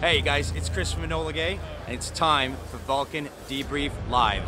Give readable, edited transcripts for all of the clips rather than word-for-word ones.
Hey guys, it's Chris from Enola Gay, and it's time for Valken Debrief Live.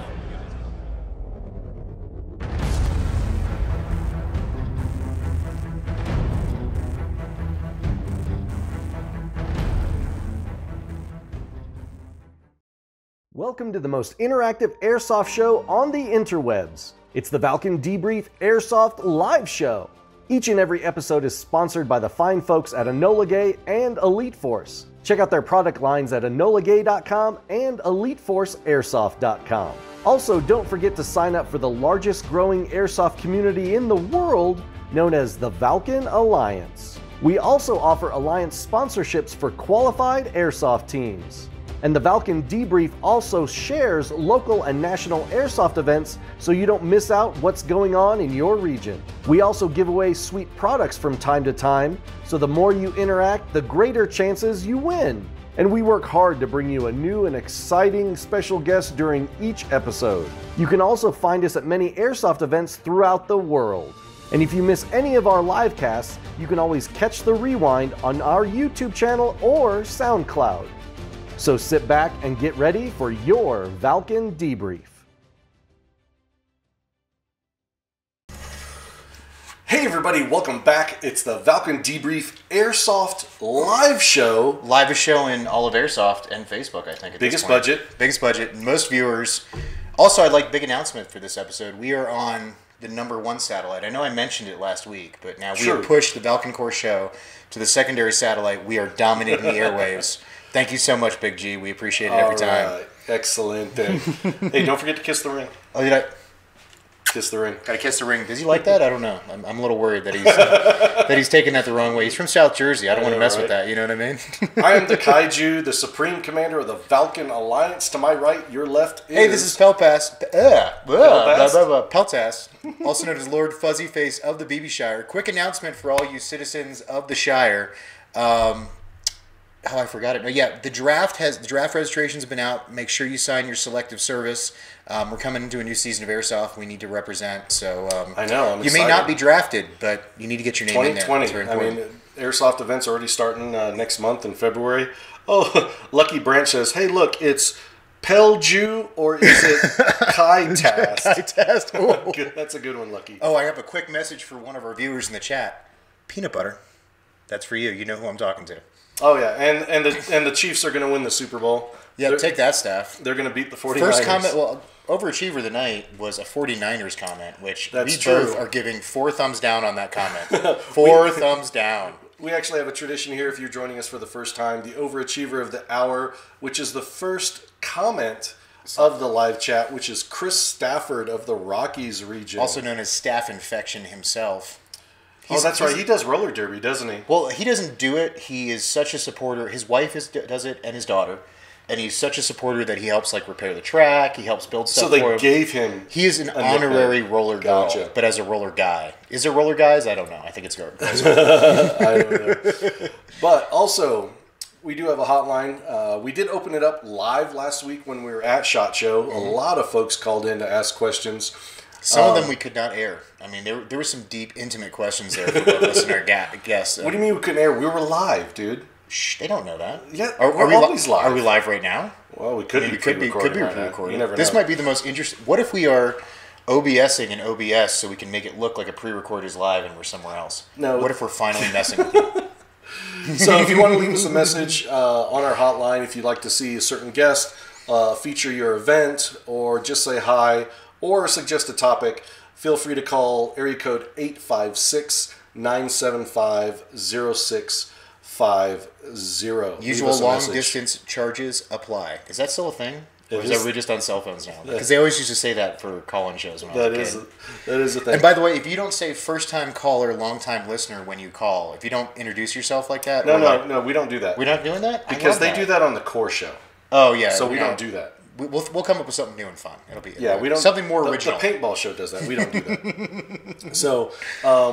Welcome to the most interactive airsoft show on the interwebs. It's the Valken Debrief Airsoft Live Show. Each and every episode is sponsored by the fine folks at Enola Gay and Elite Force. Check out their product lines at enolagay.com and eliteforceairsoft.com. Also, don't forget to sign up for the largest growing airsoft community in the world, known as the Valken Alliance. We also offer alliance sponsorships for qualified airsoft teams. And the Valken Debrief also shares local and national airsoft events so you don't miss out what's going on in your region. We also give away sweet products from time to time, so the more you interact, the greater chances you win. And we work hard to bring you a new and exciting special guest during each episode. You can also find us at many airsoft events throughout the world. And if you miss any of our live casts, you can always catch the rewind on our YouTube channel or SoundCloud. So sit back and get ready for your Valken Debrief. Hey everybody, welcome back. It's the Valken Debrief Airsoft Live Show. Livest show in all of Airsoft and Facebook, I think. Biggest budget. Biggest budget, most viewers. Also, I'd like a big announcement for this episode. We are on the #1 satellite. I know I mentioned it last week, but now we have pushed the Valken Core show to the secondary satellite. We are dominating the airwaves. Thank you so much, Big G. We appreciate it every time. Excellent. Hey, don't forget to kiss the ring. Oh, did I? Kiss the ring. Gotta kiss the ring. Does he like that? I don't know. I'm a little worried that he's that he's taking that the wrong way. He's from South Jersey. I don't want to mess with that. You know what I mean? I am the Kaiju, the Supreme Commander of the Valken Alliance. To my right, your left is... Hey, this is Peltast. Peltast, also known as Lord Fuzzy Face of the BB Shire. Quick announcement for all you citizens of the Shire. Oh, I forgot it. No, yeah, the draft registrations have been out. Make sure you sign your selective service. We're coming into a new season of Airsoft. We need to represent. So I know. I'm you excited. may not be drafted, but you need to get your name in there. 2020. I mean, Airsoft events are already starting next month in February. Oh, Lucky Branch says, "Hey, look, it's Pelju or is it Kaitast?" Kaitast. Oh. That's a good one, Lucky. Oh, I have a quick message for one of our viewers in the chat. Peanut butter. That's for you. You know who I'm talking to. Oh yeah, and the Chiefs are going to win the Super Bowl. Yeah, take that, staff. They're going to beat the 49ers. First comment, well, overachiever of the night was a 49ers comment, which we both are giving 4 thumbs down on that comment. 4 thumbs down. We actually have a tradition here, if you're joining us for the first time, the overachiever of the hour, which is the first comment of the live chat, which is Chris Stafford of the Rockies region. Also known as Staph Infection himself. That's right. He does roller derby, doesn't he? Well, he doesn't do it. He is such a supporter. His wife does it, and his daughter. And he's such a supporter that he helps repair the track. He helps build stuff for him. So they gave him. He is an honorary roller girl, but as a roller guy. Is there roller guys? I don't know. I think it's girls. I don't know. But also, we do have a hotline. We did open it up live last week when we were at SHOT Show. A lot of folks called in to ask questions. Some of them we could not air. I mean, there were some deep, intimate questions there for both us and our guests. What do you mean we couldn't air? We were live, dude. Shh, they don't know that. Yeah, we're always live. Are we live right now? Well, we could be pre-recording. You never know. This might be the most interesting. What if we are OBSing in OBS so we can make it look like a pre-record is live and we're somewhere else? No. What if we're finally messing with you? So if you want to leave us a message on our hotline, if you'd like to see a certain guest, feature your event, or just say hi, or suggest a topic, feel free to call area code 856-975-0650. Usual long-distance charges apply. Is that still a thing? Or is that really just on cell phones now? Because they always used to say that for call-in shows when I was a kid. That is a thing. And by the way, if you don't say first-time caller, long-time listener when you call, if you don't introduce yourself like that... No, we don't do that. We're not doing that? Because they do that on the core show. Oh, yeah. So we don't do that. We'll come up with something new and fun. It'll be we don't something more original. The paintball show does that. We don't do that. So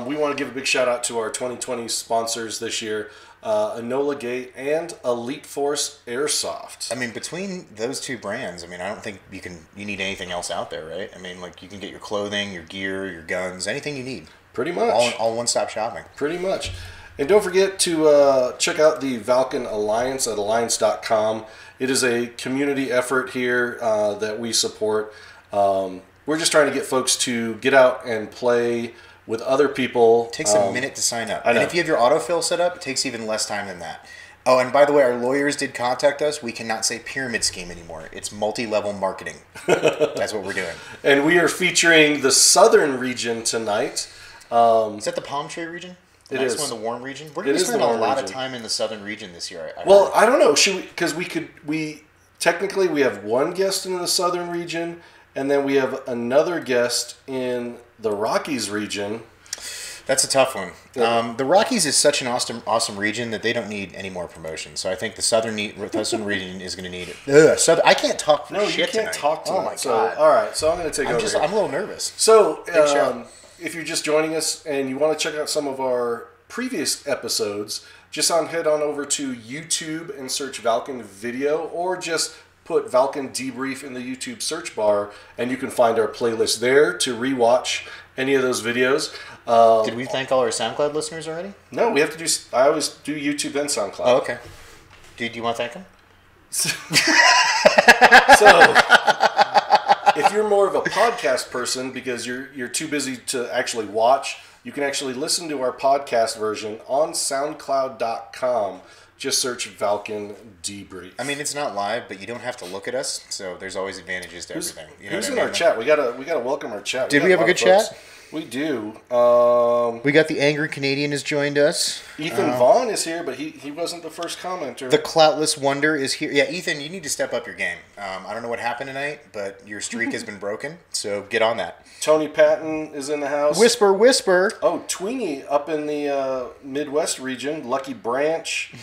we want to give a big shout out to our 2020 sponsors this year, Enola Gay and Elite Force Airsoft. I mean, between those two brands, I mean, I don't think you need anything else out there, right? I mean, you can get your clothing, your gear, your guns, anything you need. Pretty much. All one-stop shopping. Pretty much. And don't forget to check out the Valken Alliance at alliance.com. It is a community effort here that we support. We're just trying to get folks to get out and play with other people. It takes a minute to sign up. I know. And if you have your autofill set up, it takes even less time than that. Oh, and by the way, our lawyers did contact us. We cannot say pyramid scheme anymore. It's multi-level marketing. That's what we're doing. And we are featuring the southern region tonight. Is that the palm tree region? It Nice is. one, the warm region. We're going to spend a lot of time in the southern region this year. Well, I don't know. Should we? Because we technically we have one guest in the southern region, and then we have another guest in the Rockies region. That's a tough one. Yeah. The Rockies is such an awesome region that they don't need any more promotion. So I think the southern region is going to need it. I can't talk for shit tonight. No, you can't talk tonight. Oh, my God. God. All right, so I'm going to take over. I'm a little nervous. So if you're just joining us and you want to check out some of our previous episodes, just head on over to YouTube and search Valken Video, or just put Valken Debrief in the YouTube search bar, and you can find our playlist there to rewatch any of those videos. Did we thank all our SoundCloud listeners already? No, we have to do. I always do YouTube and SoundCloud. Oh, okay. Do you want to thank them? So, if you're more of a podcast person because you're too busy to actually watch, you can actually listen to our podcast version on SoundCloud.com. Just search Valken Debrief. I mean, it's not live, but you don't have to look at us, so there's always advantages to everything. You know who's in our chat? We gotta welcome our chat. Did we have a good chat? We do. We got the Angry Canadian has joined us. Ethan Vaughn is here, but he wasn't the first commenter. The Cloutless Wonder is here. Yeah, Ethan, you need to step up your game. I don't know what happened tonight, but your streak has been broken, so get on that. Tony Patton is in the house. Whisper, whisper. Oh, Tweenie up in the Midwest region. Lucky Branch.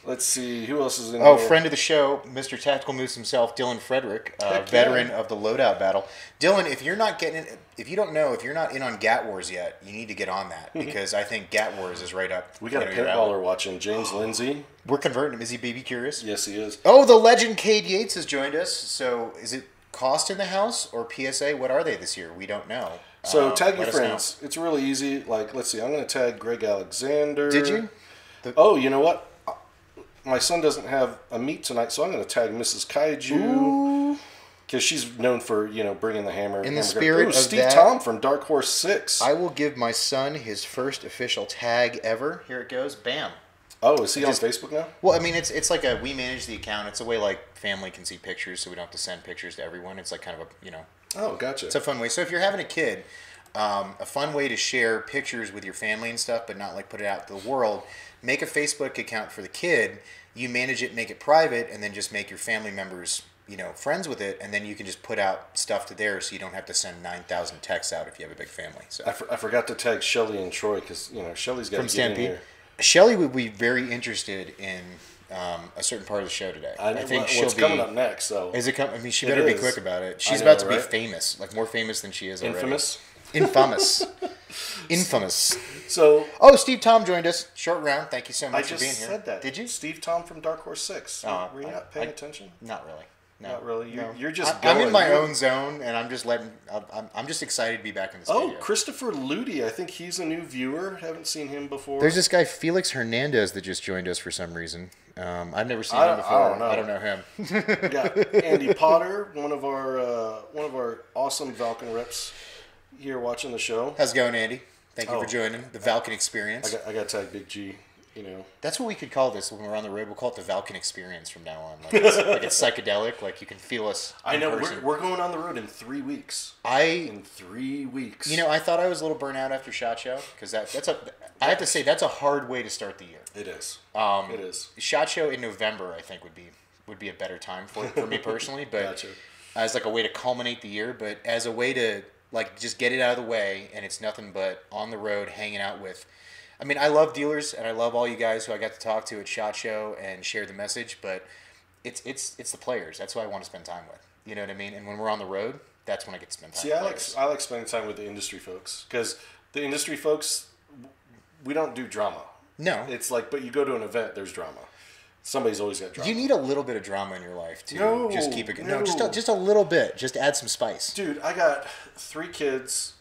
Let's see, who else is in here? Oh, friend of the show, Mr. Tactical Milsim himself, Dylan Frederick, veteran of the loadout battle. Dylan, if you're not getting, if you don't know, if you're not in on Gat Wars yet, you need to get on that because I think Gat Wars is right up. We got a paintballer watching, James Lindsay. We're converting him. Is he baby curious? Yes, he is. Oh, the legend Cade Yates has joined us. So, is it Cost in the House or PSA? What are they this year? We don't know. So tag your friends. It's really easy. Like, let's see. I'm going to tag Greg Alexander. Did you? Oh, you know what? My son doesn't have a meet tonight, so I'm going to tag Mrs. Kaiju because she's known for bringing the hammer. In the spirit of Steve Tom from Dark Horse 6. I will give my son his first official tag ever. Here it goes. Bam. Oh, is he on Facebook now? Well, I mean, it's like we manage the account. It's a way like family can see pictures, so we don't have to send pictures to everyone. It's like kind of a Oh, gotcha. It's a fun way. So if you're having a kid, a fun way to share pictures with your family and stuff, but not like put it out to the world. Make a Facebook account for the kid. You manage it, make it private, and then just make your family members, friends with it, and then you can just put out stuff to there, so you don't have to send 9,000 texts out if you have a big family. So I forgot to tag Shelly and Troy because Shelly's got to get in here. Shelly would be very interested in a certain part of the show today. I think what's coming up next. So is it coming? I mean, she better be quick about it. She's about to be famous, like more famous than she is already. Infamous. So, Steve Tom joined us. Short round. Thank you so much for being here. I just said that. Did you? Steve Tom from Dark Horse 6. Were you not paying attention? Not really. No, not really. You're just. I'm in my own zone, and I'm just excited to be back in the studio. Oh, Christopher Ludi. I think he's a new viewer. Haven't seen him before. There's this guy Felix Hernandez that just joined us for some reason. I've never seen him before. I don't know him. We got Andy Potter, one of our awesome Valken reps here watching the show. How's it going, Andy? Thank you for joining the Valken Experience. I got to tag Big G. That's what we could call this when we're on the road. We'll call it the Valken Experience from now on. Like it's psychedelic. Like you can feel us. I know. We're going on the road in 3 weeks. In 3 weeks. I thought I was a little burnt out after SHOT Show because I have to say that's a hard way to start the year. It is. It is. SHOT Show in November, I think would be a better time for me personally. But gotcha. As like a way to culminate the year, but as a way to like just get it out of the way, and it's nothing but on the road hanging out with. I mean, I love dealers, and I love all you guys who I got to talk to at SHOT Show and share the message, but it's the players. That's who I want to spend time with. You know what I mean? And when we're on the road, that's when I get to spend time with players. I like spending time with the industry folks, because the industry folks, we don't do drama. No. It's like, but you go to an event, there's drama. Somebody's always got drama. You need a little bit of drama in your life to just keep it going. No, just a little bit. Just add some spice. Dude, I got 3 kids,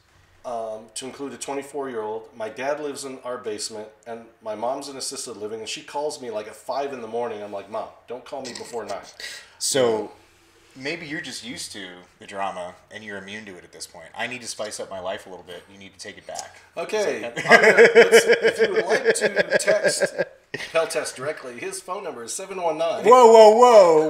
to include a 24-year-old. My dad lives in our basement, and my mom's in assisted living, and she calls me like at 5 in the morning. I'm like, Mom, don't call me before 9. So maybe you're just used to the and you're immune to it at this point. I need to spice up my life a little bit. You need to take it back. Okay. If you would like to text Peltast directly, his phone number is 719. Whoa.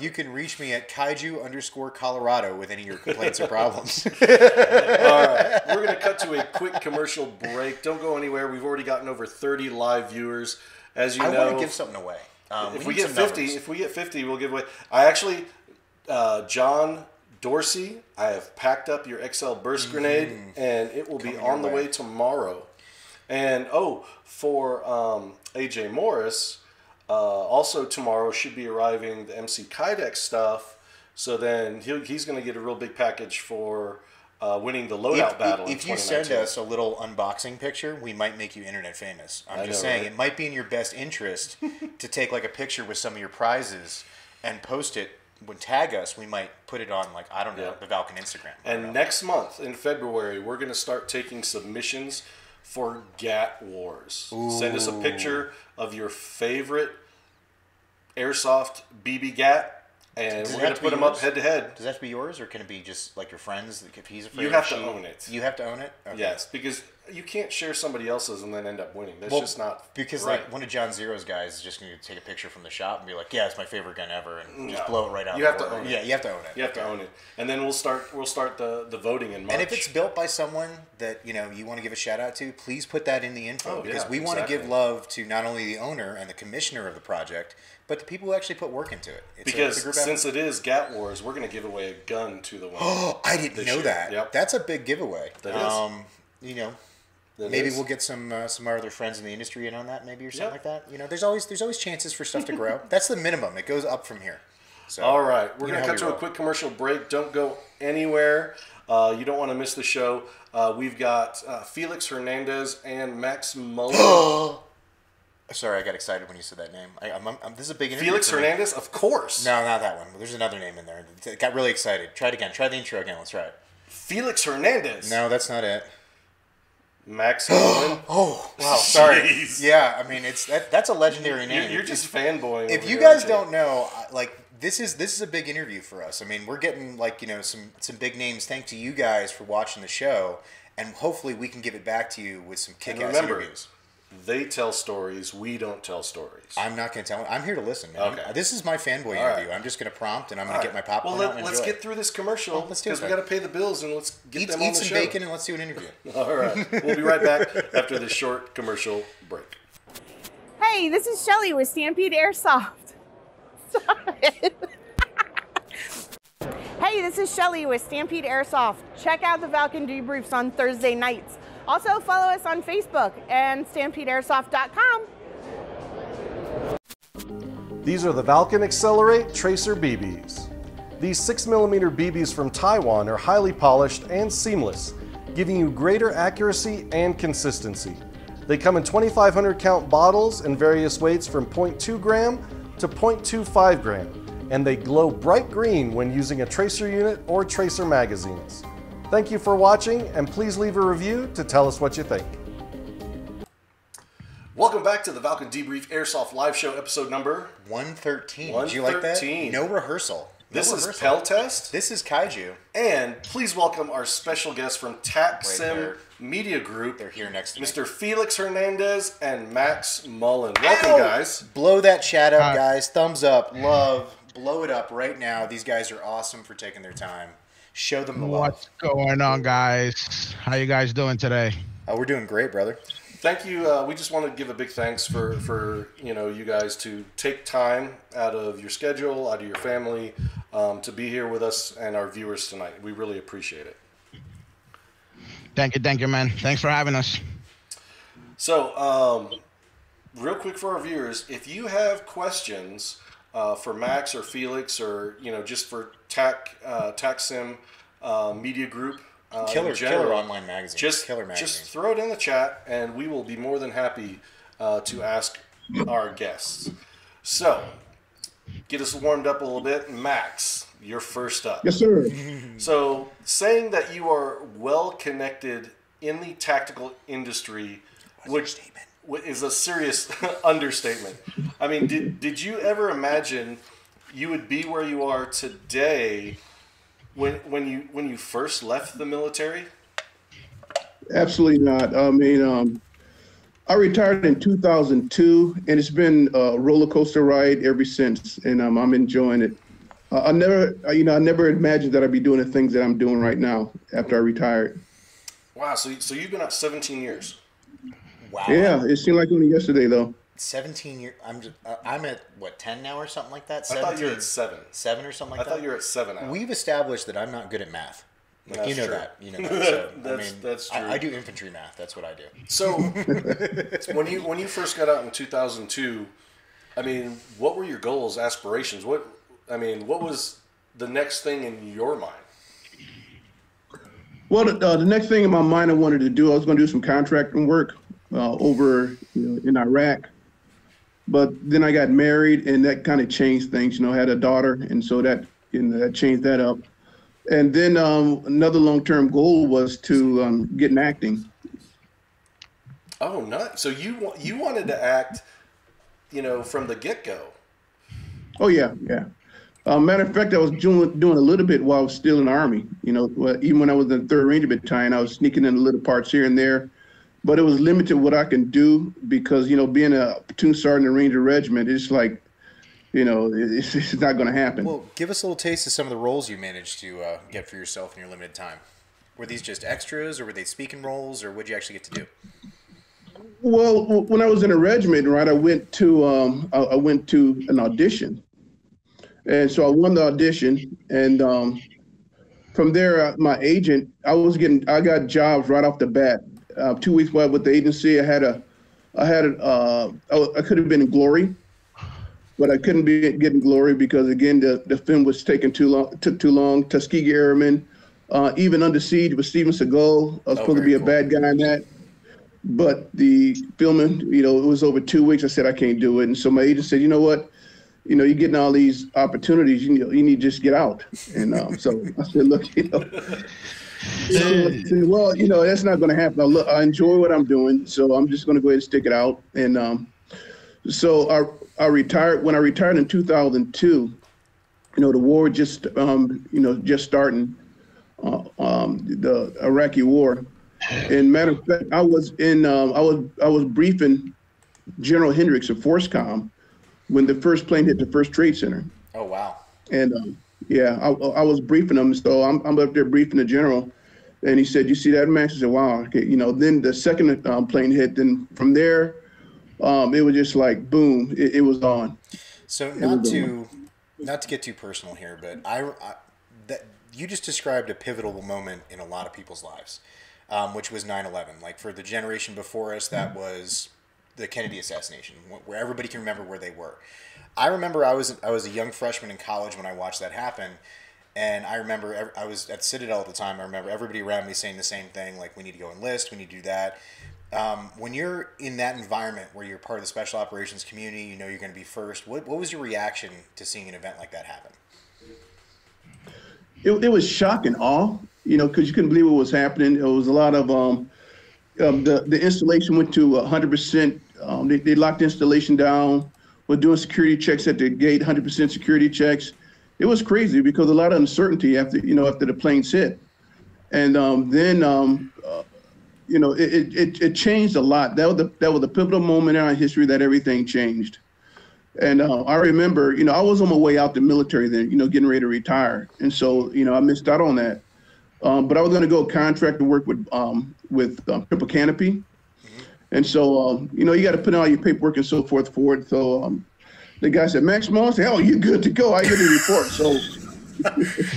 You can reach me at Kaiju_Colorado with any of your complaints or problems. All right. We're going to cut to a quick commercial break. Don't go anywhere. We've already gotten over 30 live viewers. As you know, I want to give something away. If we get 50, we'll give away. I actually, John Dorsey, I have packed up your XL burst grenade, and it will be on the way tomorrow. And for AJ Morris, also tomorrow should be arriving the MC Kydex stuff. So then he's going to get a real big package for winning the loadout battle. If you send us a little unboxing picture, we might make you internet famous. I'm just saying, right? It might be in your best interest to take like a picture with some of your prizes and post it. When tag us, we might put it on the Valken Instagram. And next month in February, we're going to start taking submissions for GAT Wars. Ooh. Send us a picture of your favorite airsoft BB GAT. And we're going to put them up head to head. Does that have to be yours, or can it be just like your friends? If he's afraid, you have to own it. You have to own it. Okay. Yes, because you can't share somebody else's and then end up winning. That's just not because right. Like one of John Zero's guys is just going to take a picture from the shop and be like, "Yeah, it's my favorite gun ever," and just blow it right out. You have to own it. Yeah, you have to own it. You have to own it, and then we'll start the voting in March. And if it's built by someone that you want to give a shout out to, please put that in the info because we want to give love to not only the owner and the commissioner of the project, but the people who actually put work into it. Because since it is GAT Wars, we're going to give away a gun to the winner. Oh, I didn't know that. Yep. That's a big giveaway. That is. Maybe we'll get some of our other friends in the industry in on that, maybe or something like that. There's always chances for stuff to grow. That's the minimum. It goes up from here. So, all right, we're going to cut to a quick commercial break. Don't go anywhere. You don't want to miss the show. We've got Felix Hernandez and Max Mullen. Sorry, I got excited when you said that name. This is a big interview. Felix Hernandez, of course. No, not that one. There's another name in there. I got really excited. Try it again. Try the intro again. Let's try it. Felix Hernandez. No, that's not it. Max Mullen. Oh, wow. Sorry. Jeez. Yeah, I mean, that's a legendary name. You're just fanboying. If you guys don't know, this is a big interview for us. I mean, we're getting some big names. Thanks to you guys for watching the show, and hopefully we can give it back to you with some kick-ass interviews. They tell stories. We don't tell stories. I'm not going to tell. I'm here to listen, man. Okay. This is my fanboy interview. Right. I'm just going to prompt, and I'm going to get my popcorn out and let's get through this commercial. Let's do it. Because we got to pay the bills, and let's get them on the show. Eat some bacon, and let's do an interview. All right. We'll be right back after this short commercial break. Hey, this is Shelly with Stampede Airsoft. Stop it. Hey, this is Shelly with Stampede Airsoft. Check out the Valken Debriefs on Thursday nights. Also, follow us on Facebook and StampedeAirsoft.com. These are the Valken Accelerate Tracer BBs. These 6mm BBs from Taiwan are highly polished and seamless, giving you greater accuracy and consistency. They come in 2,500 count bottles in various weights from 0.2 gram to 0.25 gram, and they glow bright green when using a tracer unit or tracer magazines. Thank you for watching, and please leave a review to tell us what you think. Welcome back to the Valken Debrief Airsoft Live Show, episode number 113. Did you like that? No rehearsal. This is Peltast. This is Kaiju. And please welcome our special guests from Tacsim Media Group. They're here next to me. Mr. Felix Hernandez and Max Mullen. Welcome, guys. Blow that chat up, guys. Thumbs up. Love. Blow it up right now. These guys are awesome for taking their time. Show them the love. What's going on, guys? How you guys doing today? We're doing great, brother. Thank you. We just want to give a big thanks for you guys to take time out of your schedule, out of your family, to be here with us and our viewers tonight. We really appreciate it. Thank you, man. Thanks for having us. So, real quick for our viewers, if you have questions for Max or Felix or just for Tacsim Media Group. Killer online magazine. Killer magazine. Just throw it in the chat, and we will be more than happy to ask our guests. So, get us warmed up a little bit. Max, you're first up. Yes, sir. So, saying that you are well connected in the tactical industry is a serious understatement. I mean, did you ever imagine you would be where you are today when you first left the military? Absolutely not. I mean, I retired in 2002, and it's been a roller coaster ride ever since, and I'm enjoying it. I never imagined that I'd be doing the things that I'm doing right now after I retired. Wow, so you've been out 17 years. Wow. Yeah, it seemed like only yesterday, though. 17 years. I'm at what, 10 now or something like that. 17? I thought you were at 7. 7 or something like that. I thought you were at 7 now. We've established that I'm not good at math. Like, that's you know true. that. You know that. So, that's true. I do infantry math. That's what I do. So when you first got out in 2002, I mean, what were your goals, aspirations? What was the next thing in your mind? Well, the next thing in my mind I wanted to do, I was going to do some contracting work over in Iraq. But then I got married, and that kind of changed things. I had a daughter, and so that changed that up. And then another long-term goal was to get in acting. Oh, nice. So you wanted to act, from the get-go. Oh, yeah. Matter of fact, I was doing a little bit while I was still in the Army. Even when I was in the 3rd Ranger Battalion, I was sneaking in little parts here and there. But it was limited what I can do because, being a platoon sergeant in a Ranger Regiment, it's like, it's not going to happen. Well, give us a little taste of some of the roles you managed to get for yourself in your limited time. Were these just extras, or were they speaking roles, or what did you actually get to do? Well, when I was in a regiment, right, I went to an audition, and so I won the audition, and from there, my agent, I got jobs right off the bat. 2 weeks with the agency, I could have been in Glory. But I couldn't be getting Glory because, again, the film was took too long. Tuskegee Airmen, even Under Siege with Steven Seagal. I was supposed to be a bad guy in that. But the filming, it was over 2 weeks. I said, I can't do it. And so my agent said, you know what? You're getting all these opportunities. You need to just get out. And so I said, look, well, that's not going to happen. I enjoy what I'm doing, so I'm just going to go ahead and stick it out. And so I retired. When I retired in 2002, the war just starting, the Iraqi war. And matter of fact, I was briefing General Hendricks of Forcecom when the first plane hit the first Trade Center. Oh, wow. And I was briefing him. So I'm up there briefing the general, and he said, "You see that, Max?" I said, "Wow." Okay. Then the second plane hit. Then from there, it was just like boom. It was on. So not to get too personal here, but that you just described a pivotal moment in a lot of people's lives, which was 9/11. Like for the generation before us, that was the Kennedy assassination, where everybody can remember where they were. I remember I was a young freshman in college when I watched that happen, and I remember I was at Citadel at the time. I remember everybody around me saying the same thing, like we need to go enlist, we need to do that. When you're in that environment where you're part of the special operations community, you're going to be first. What was your reaction to seeing an event like that happen? It was shock and awe, because you couldn't believe what was happening. It was a lot of the installation went to 100%. They locked the installation down. We're doing security checks at the gate, 100% security checks. It was crazy because a lot of uncertainty after the planes hit, and then it changed a lot. That was the pivotal moment in our history that everything changed. And I remember, I was on my way out the military then, getting ready to retire, and so I missed out on that. But I was going to go contract and work with Triple Canopy. And so, you got to put in all your paperwork and so forth for it. So the guy said, Max Moss, hell, you're good to go. I get a report. So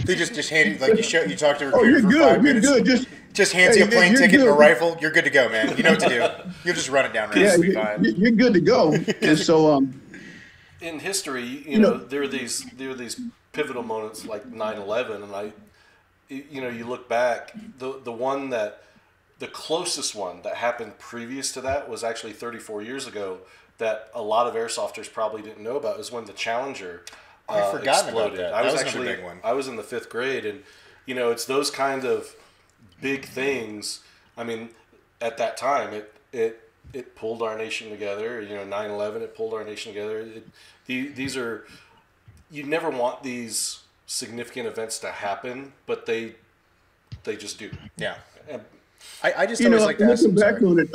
they just hand you, like you talk to a recruiter for 5 minutes. You're good. Just hands you a plane ticket and a rifle. You're good to go, man. You know what to do. You'll just run it down. Yeah, you're good to go. And so, in history, there are these pivotal moments like 9/11, and you look back, the closest one that happened previous to that was actually 34 years ago that a lot of airsofters probably didn't know about, is when the Challenger I forgot about that. I was actually a big one. I was in the 5th grade, and it's those kind of big things. I mean, at that time, it pulled our nation together. 9/11, it pulled our nation together. These are, you never want these significant events to happen, but they just do. Yeah. And I just always like to ask them. Back on it,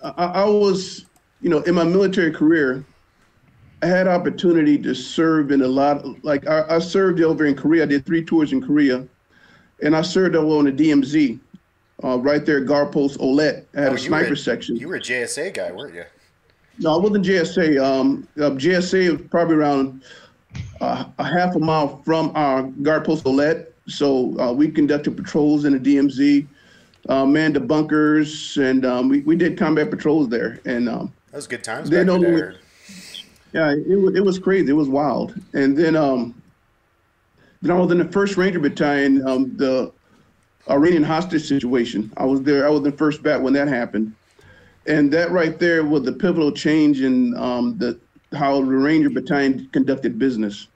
I was, in my military career, I had opportunity to serve in a lot. I served over in Korea. I did 3 tours in Korea, and I served over on the DMZ, right there at Guard Post Olet. I had a sniper section. You were a JSA guy, weren't you? No, I wasn't JSA. JSA was probably around a half a mile from our Guard Post Olet. So we conducted patrols in the DMZ, manned the bunkers, and we did combat patrols there. And that was good times back there. Yeah, it was crazy. It was wild. And then I was in the 1st Ranger Battalion, the Iranian hostage situation. I was there. I was in the 1st Bat when that happened. And that right there was the pivotal change in how the Ranger Battalion conducted business.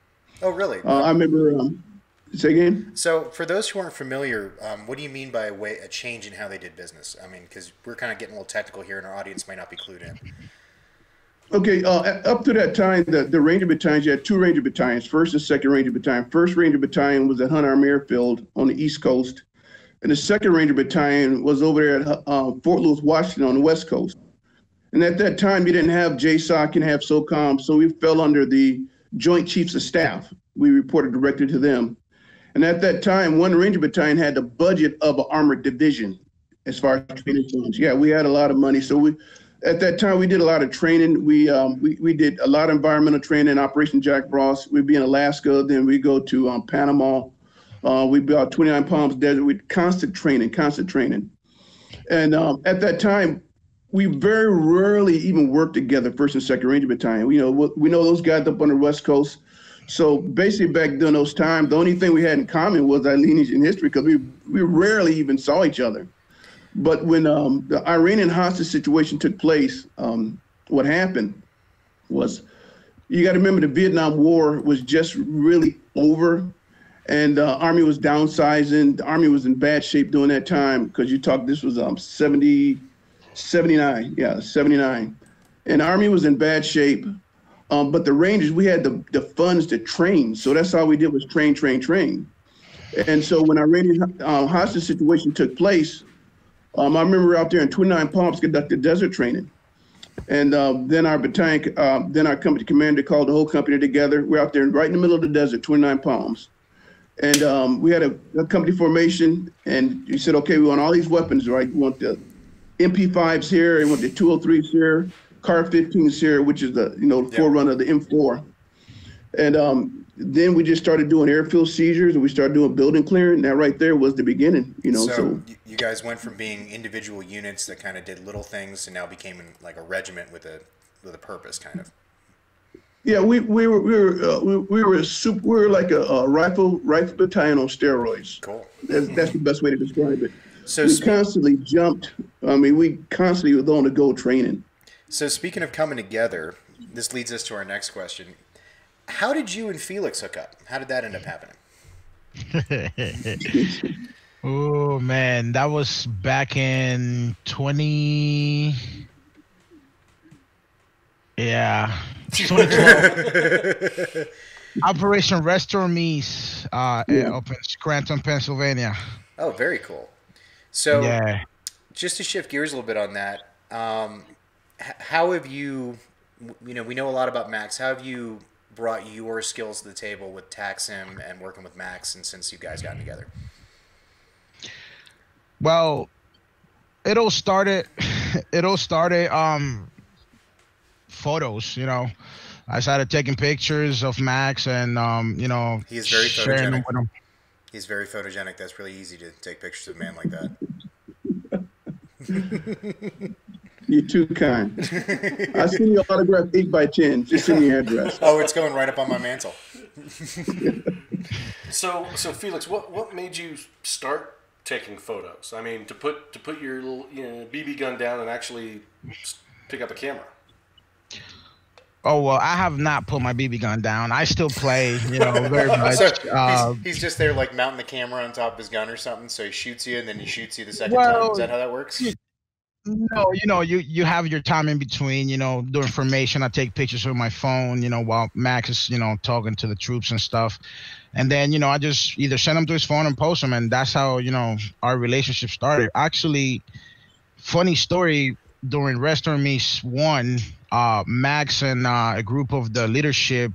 Oh, really? I remember. Say again? So for those who aren't familiar, what do you mean by a change in how they did business? I mean, because we're kind of getting a little technical here and our audience might not be clued in. Okay, up to that time, the Ranger Battalions, you had 2 Ranger Battalions, 1st and 2nd Ranger Battalion. 1st Ranger Battalion was at Hunt Army Airfield on the East Coast, and the 2nd Ranger Battalion was over there at Fort Lewis, Washington on the West Coast. And at that time, you didn't have JSOC and have SOCOM, so we fell under the Joint Chiefs of Staff. We reported directly to them. And at that time, 1 Ranger Battalion had the budget of an armored division as far as training funds. Yeah, we had a lot of money. So at that time, we did a lot of training. We did a lot of environmental training, Operation Jack Frost. We'd be in Alaska, then we go to Panama. We'd be out 29 Palms Desert with constant training. And at that time, we very rarely even worked together, 1st and 2nd Ranger Battalion. We know those guys up on the West Coast. So basically back during those times, the only thing we had in common was our lineage in history because we rarely even saw each other. But when the Iranian hostage situation took place, what happened was, you got to remember the Vietnam War was just really over, and the Army was downsizing. The Army was in bad shape during that time because this was 79, yeah, 79. And the Army was in bad shape. But the Rangers, we had the funds to train. So that's all we did was train. And so when our Iranian hostage situation took place, I remember out there in 29 Palms conducted desert training. And then our battalion, then our company commander called the whole company together. We're out there right in the middle of the desert, 29 Palms. And we had a company formation, and he said, okay, we want all these weapons, right? We want the MP5s here, we want the 203s here, Car-15s here, which is the forerunner of the M4. And then we just started doing airfield seizures, and we started doing building clearing. That right there was the beginning, So you guys went from being individual units that kind of did little things, and now became like a regiment with a purpose, kind of. Yeah, we were like a rifle battalion on steroids. Cool. That's the best way to describe it. So we constantly jumped. I mean, we constantly were on the go training. So speaking of coming together, this leads us to our next question. How did you and Felix hook up? How did that end up happening? Oh, man. That was back in 2012. Operation Restore Me's up in Scranton, Pennsylvania. Oh, very cool. So just to shift gears a little bit on that, how have you, we know a lot about Max. How have you brought your skills to the table with Tacsim and working with Max, and since you guys gotten together? Well, it all started photos, I started taking pictures of Max and he's very sharing them photogenic. with him. He's very photogenic. That's really easy to take pictures of a man like that. You're too kind. I send you an autograph 8x10. Just send me your address. Oh, it's going right up on my mantle. So Felix, what made you start taking photos? I mean, to put your little BB gun down and actually pick up a camera. Oh, well, I have not put my BB gun down. I still play, very much. So he's just there, like, mounting the camera on top of his gun or something, so he shoots you, and then he shoots you the second time. Is that how that works? No, you have your time in between, doing formation. I take pictures with my phone, while Max is, talking to the troops and stuff. And then, I just either send him to his phone and post them, and that's how, our relationship started. Actually, funny story, during Restaurant Meets 1, Max and a group of the leadership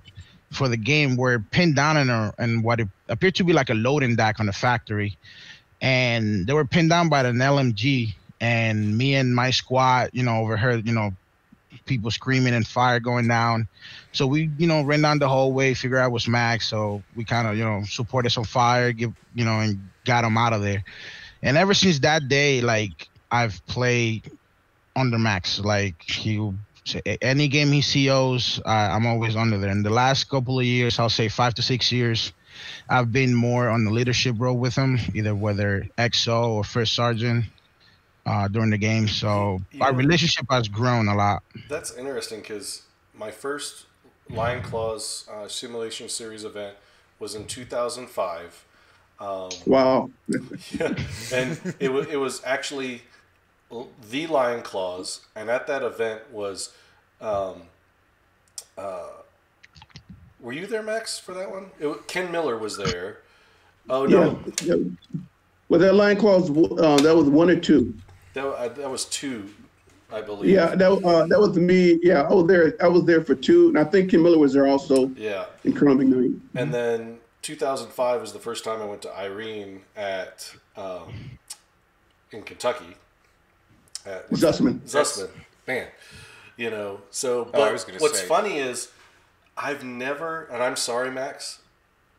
for the game were pinned down in what appeared to be like a loading dock on the factory. And they were pinned down by an LMG. And me and my squad, overheard, people screaming and fire going down. So we, ran down the hallway, figured out it was Max. So we kind of, supported some fire, and got him out of there. And ever since that day, like, I've played under Max. Like, any game he COs, I'm always under there. In the last couple of years, I'll say 5 to 6 years, I've been more on the leadership role with him, either whether XO or First Sergeant during the game. So our relationship has grown a lot. That's interesting because my first Lion Claws Simulation Series event was in 2005. Wow. Yeah, and it was actually the Lion Claws, and at that event was, were you there, Max, for that one? Ken Miller was there. Oh no. Yeah. Well, that Lion Claws, that was 1 or 2. That was 2, I believe. Yeah, that was me. Yeah, I was there for 2, and I think Ken Miller was there also. Yeah. In Colonel McKnight. And then 2005 was the first time I went to Irene in Kentucky. At Zussman. Man. So I was gonna what's say. funny is I've never, and I'm sorry, Max,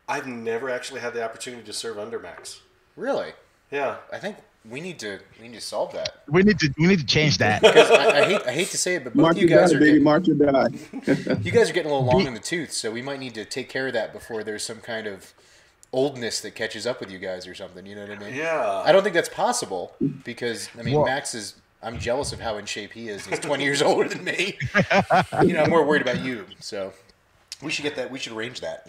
I've never actually had the opportunity to serve under Max. Really? Yeah. I think we need to solve that. We need to change that. Because I hate to say it, but both March you guys are getting, March or die. you guys are getting a little long in the tooth, so we might need to take care of that before there's some kind of oldness that catches up with you guys or something. You know what I mean? Yeah. I don't think that's possible because Max is. I'm jealous of how in shape he is. He's 20 years older than me. I'm more worried about you. So we should get that. We should arrange that.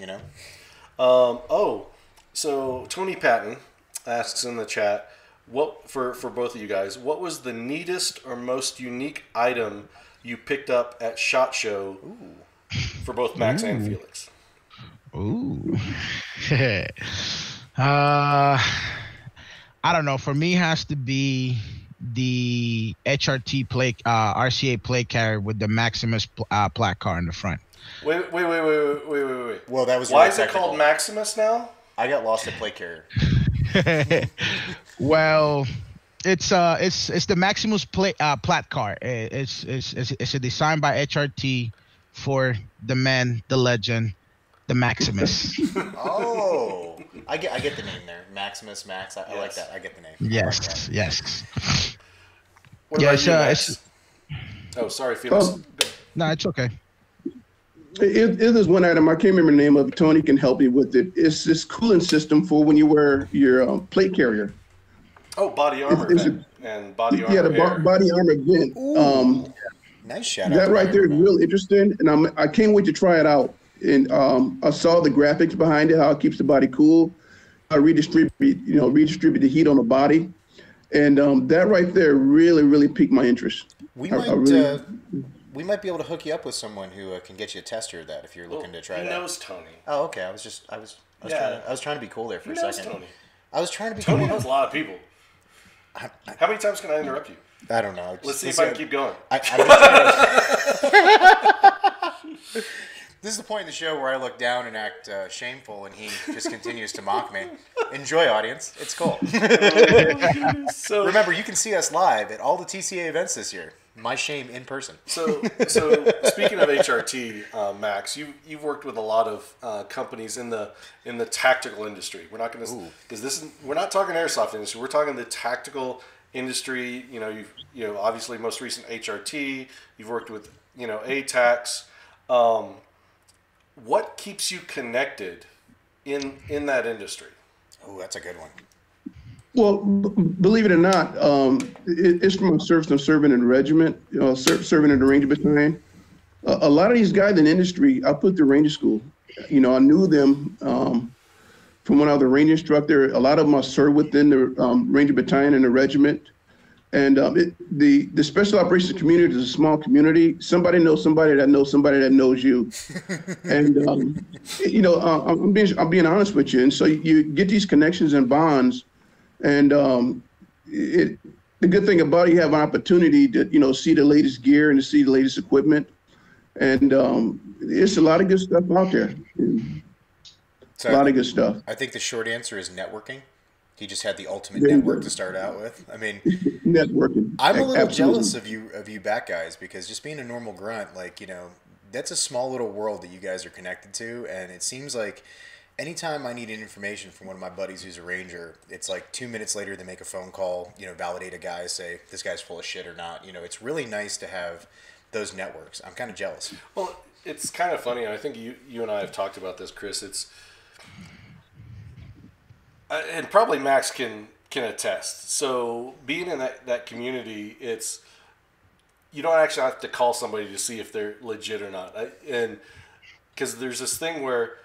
So Tony Patton asks in the chat, what for both of you guys, what was the neatest or most unique item you picked up at SHOT Show for both Max and Felix? Ooh. I don't know. For me, it has to be the HRT plate, RCA plate carrier with the Maximus plaque car in the front. Wait. Well, that was why really is it technical. called Maximus now? I got lost at plate carrier. Well, it's the Maximus plaque car. It's a design by HRT for the man, the legend, the Maximus. Oh, I get the name there, Maximus, Max. I like that. I get the name. Yes, yes. What about you, Max? Oh, sorry, Felix. No, it's okay. It is one item, I can't remember the name of it. Tony can help me with it. It's this cooling system for when you wear your plate carrier. Oh, body armor vent and body armor. Yeah, the air. body armor vent. Nice shout out. That right there is real interesting, and I can't wait to try it out. And I saw the graphics behind it, how it keeps the body cool. I redistribute the heat on the body, and that right there really piqued my interest. We might be able to hook you up with someone who can get you a tester of that if you're looking to try that. He knows Tony. Oh, okay. I was trying to be cool there for a second. Tony. I was trying to be Tony cool. knows a lot of people. How many times can I interrupt you? I don't know. Let's see if I can keep going. This is the point in the show where I look down and act shameful, and he just continues to mock me. Enjoy, audience. It's cool. So remember, you can see us live at all the TCA events this year. My shame in person. So speaking of HRT, Max, you've worked with a lot of companies in the tactical industry. We're not going to because we're not talking airsoft industry. We're talking the tactical industry. You've obviously most recent HRT. You've worked with ATACs. What keeps you connected in that industry? Oh, that's a good one. Well, believe it or not, it's from my service. I'm serving in the regiment, serving in the Ranger Battalion. a lot of these guys in the industry, I put through Ranger School. You know, I knew them from when I was a Ranger instructor. A lot of them I served within the Ranger Battalion and the regiment. And the special operations community is a small community. Somebody knows somebody that knows you. And you know, I'm being honest with you. And so you get these connections and bonds. And the good thing about it, you have an opportunity to, you know, see the latest gear and to see the latest equipment. And it's a lot of good stuff out there. So a lot of good stuff. I think the short answer is networking. He just had the ultimate network to start out with. I mean, networking. I'm a little jealous of you back guys, because just being a normal grunt, like, you know, that's a small little world that you guys are connected to. And it seems like anytime I need information from one of my buddies who's a Ranger, it's like 2 minutes later they make a phone call, you know, validate a guy, say this guy's full of shit or not. You know, it's really nice to have those networks. I'm kind of jealous. Well, it's kind of funny. I think you and I have talked about this, Chris. It's and probably Max can attest. So being in that community, it's you don't actually have to call somebody to see if they're legit or not. And because there's this thing where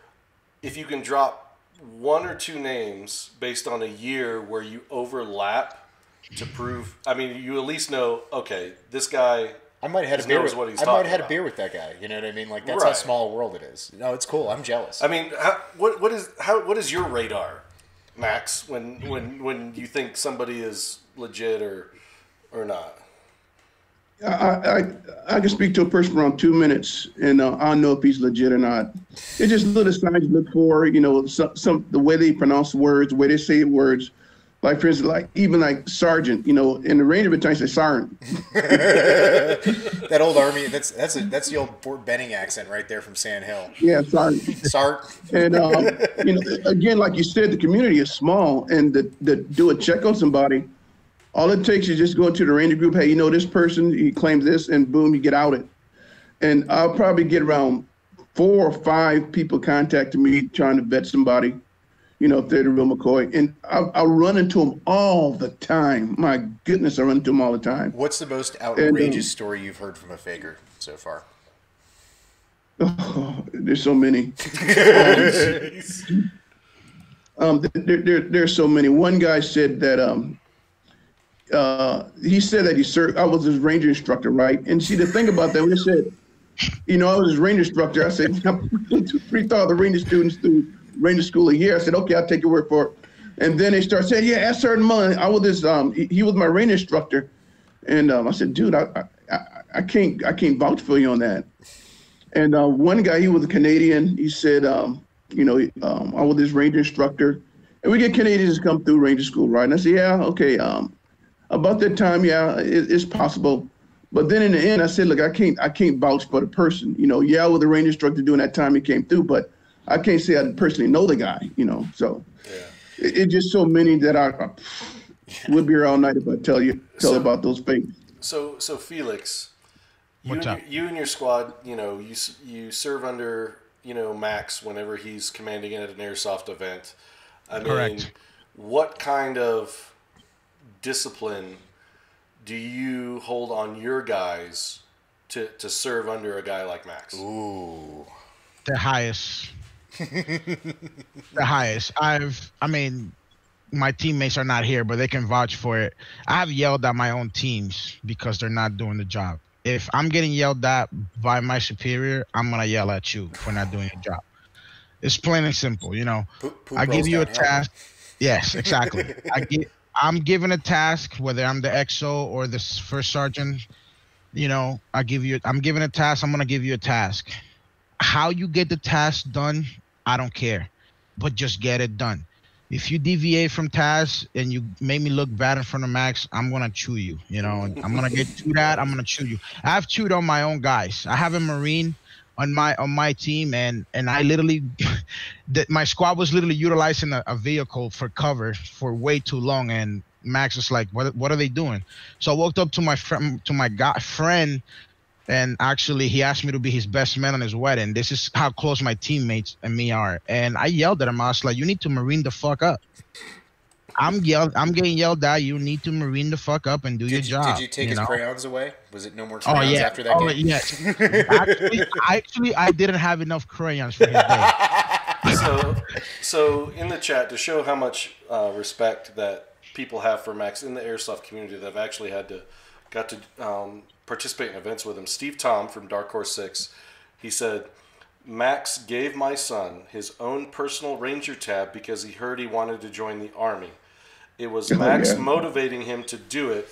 if you can drop one or two names based on a year where you overlap to prove, I mean, you at least know, okay, this guy. I might have had a beer with that guy. You know what I mean? Like, that's how small a world it is. No, it's cool. I'm jealous. I mean, what is your radar, Max, when you think somebody is legit or not? I can speak to a person around 2 minutes, and I'll know if he's legit or not. It's just little signs you look for, you know, some the way they pronounce words, the way they say words. Like, for instance, like even like sergeant, you know, in the Ranger Battalion, say sergeant. That old Army, that's the old Fort Benning accent right there from Sand Hill. Yeah, sergeant. Sart. And you know, again, like you said, the community is small, and to do a check on somebody, all it takes is just go into the Ranger group. Hey, you know this person, he claims this, and boom, you get outed. And I'll probably get around 4 or 5 people contacting me trying to vet somebody. You know, if they're the real McCoy. And I'll run into them all the time. My goodness, I run into them all the time. What's the most outrageous story you've heard from a faker so far? Oh, there's so many. There's so many. One guy said that he said that he served. I was his Ranger instructor, right? And see, the thing about that, when he said, you know, I was his Ranger instructor, I said, 3,000 Ranger students through Ranger school a year. I said, okay, I'll take your word for it. And then they start saying, yeah, ask Sergeant Mullen. I was this, he was my Ranger instructor. And I said, dude, I can't vouch for you on that. And one guy, he was a Canadian. He said, you know, I was this Ranger instructor. And we get Canadians to come through Ranger school, right? And I said, yeah, okay. About that time, yeah, it's possible. But then in the end, I said, look, I can't vouch for the person. You know, yeah, I was a Ranger instructor during that time he came through, but I can't say I personally know the guy, you know. So it's just so many that I would be here all night if I tell about those things. So Felix, you and your squad, you know, you serve under, you know, Max whenever he's commanding at an airsoft event. I mean, correct. What kind of discipline do you hold on your guys to serve under a guy like Max? Ooh, the highest. The highest. I mean, my teammates are not here, but they can vouch for it. I have yelled at my own teams because they're not doing the job. If I'm getting yelled at by my superior, I'm going to yell at you for not doing your job. It's plain and simple, you know. I give you a task. Yes, exactly. I'm given a task, whether I'm the XO or the first sergeant, you know, I'm given a task, I'm going to give you a task. How you get the task done, I don't care, but just get it done. If you deviate from tasks and you make me look bad in front of Max, I'm going to chew you, you know, and I'm going to get to that. I'm going to chew you. I've chewed on my own guys. I have a Marine on my team, and I literally, my squad was literally utilizing a vehicle for cover for way too long, and Max was like, what are they doing? So I walked up to my friend, and actually he asked me to be his best man on his wedding. This is how close my teammates and me are. And I yelled at him. I was like, you need to Marine the fuck up. I'm getting yelled at. You need to Marine the fuck up and do your job. Did you take his crayons away? Was it no more crayons after that game? Yes. Actually, I didn't have enough crayons for his day. So in the chat, to show how much respect that people have for Max in the airsoft community that have actually got to participate in events with him, Steve Tom from Dark Horse 6, he said, Max gave my son his own personal Ranger tab because he heard he wanted to join the Army. It was Max motivating him to do it.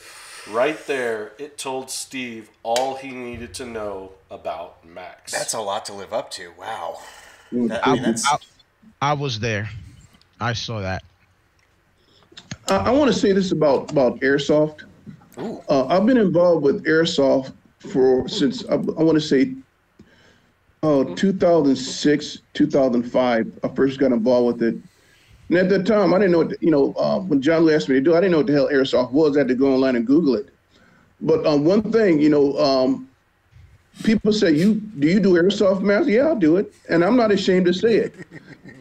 Right there, it told Steve all he needed to know about Max. That's a lot to live up to. Wow. I was there. I saw that. I want to say this about airsoft. I've been involved with airsoft since I want to say 2006, 2005. I first got involved with it. And at that time, I didn't know what, when John Lee asked me to do, I didn't know what the hell airsoft was. I had to go online and Google it. But one thing, people say, do you do airsoft, Master? Yeah, I'll do it. And I'm not ashamed to say it.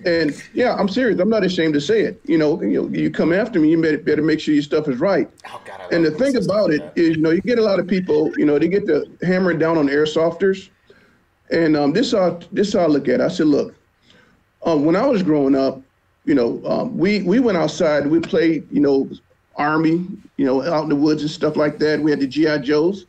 And yeah, I'm serious. I'm not ashamed to say it. You come after me, you better make sure your stuff is right. Oh, God, and the thing about it is, you get a lot of people, they get to hammering down on airsofters. And this how I look at it. I said, look, when I was growing up, we went outside, we played, Army, out in the woods and stuff like that. We had the G.I. Joes.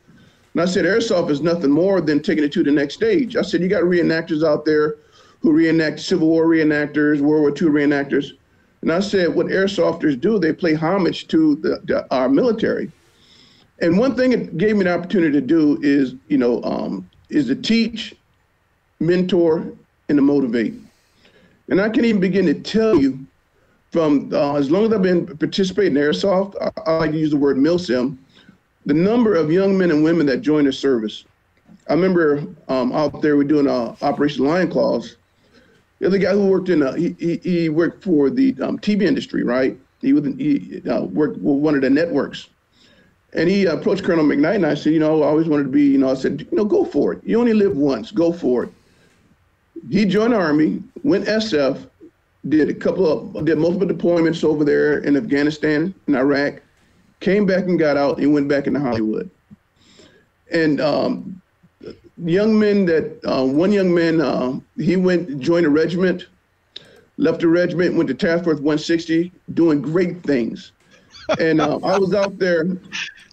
And I said, airsoft is nothing more than taking it to the next stage. I said, you got reenactors out there who reenact Civil War reenactors, World War II reenactors. And I said, what airsofters do, they pay homage to our military. And one thing it gave me the opportunity to do is, is to teach, mentor, and to motivate. And I can't even begin to tell you from as long as I've been participating in airsoft, I like to use the word milsim, the number of young men and women that join the service. I remember out there, we're doing Operation Lion Claws. The other guy who worked he worked for the TV industry, right? He worked with one of the networks. And he approached Colonel McKnight and I said, I always wanted to be, I said, go for it. You only live once, go for it. He joined the Army, went SF, did multiple deployments over there in Afghanistan and Iraq, came back and got out and went back into Hollywood. And young men one young man, he joined a regiment, left the regiment, went to Task Force 160, doing great things. And I was out there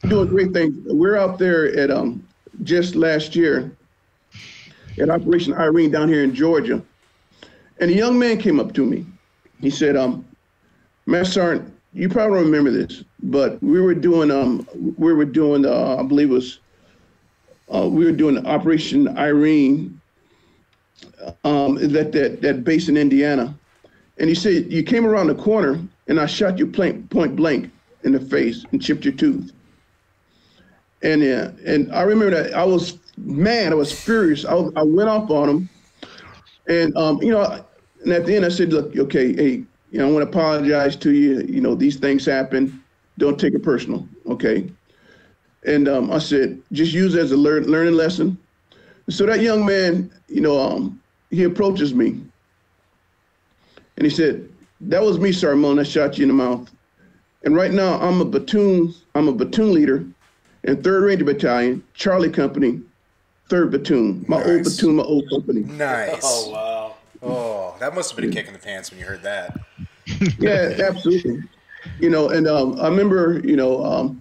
doing great things. We're out there at just last year at Operation Irene down here in Georgia. And a young man came up to me. He said, Master Sergeant, you probably don't remember this, but we were doing I believe it was, we were doing Operation Irene that base in Indiana. And he said, you came around the corner and I shot you point blank in the face and chipped your tooth. And I remember that I was mad, I was furious. I went off on him. And, and at the end I said, look, okay, hey, I want to apologize to you. These things happen. Don't take it personal, okay? And I said, just use it as a learning lesson. So that young man, he approaches me. And he said, that was me, Sergeant Mullen, I shot you in the mouth. And right now I'm a platoon leader in 3rd Ranger Battalion, Charlie Company, 3rd Platoon. My old platoon, my old company. Nice. Oh, wow. Oh, that must have been a kick in the pants when you heard that. Yeah, absolutely. And I remember, I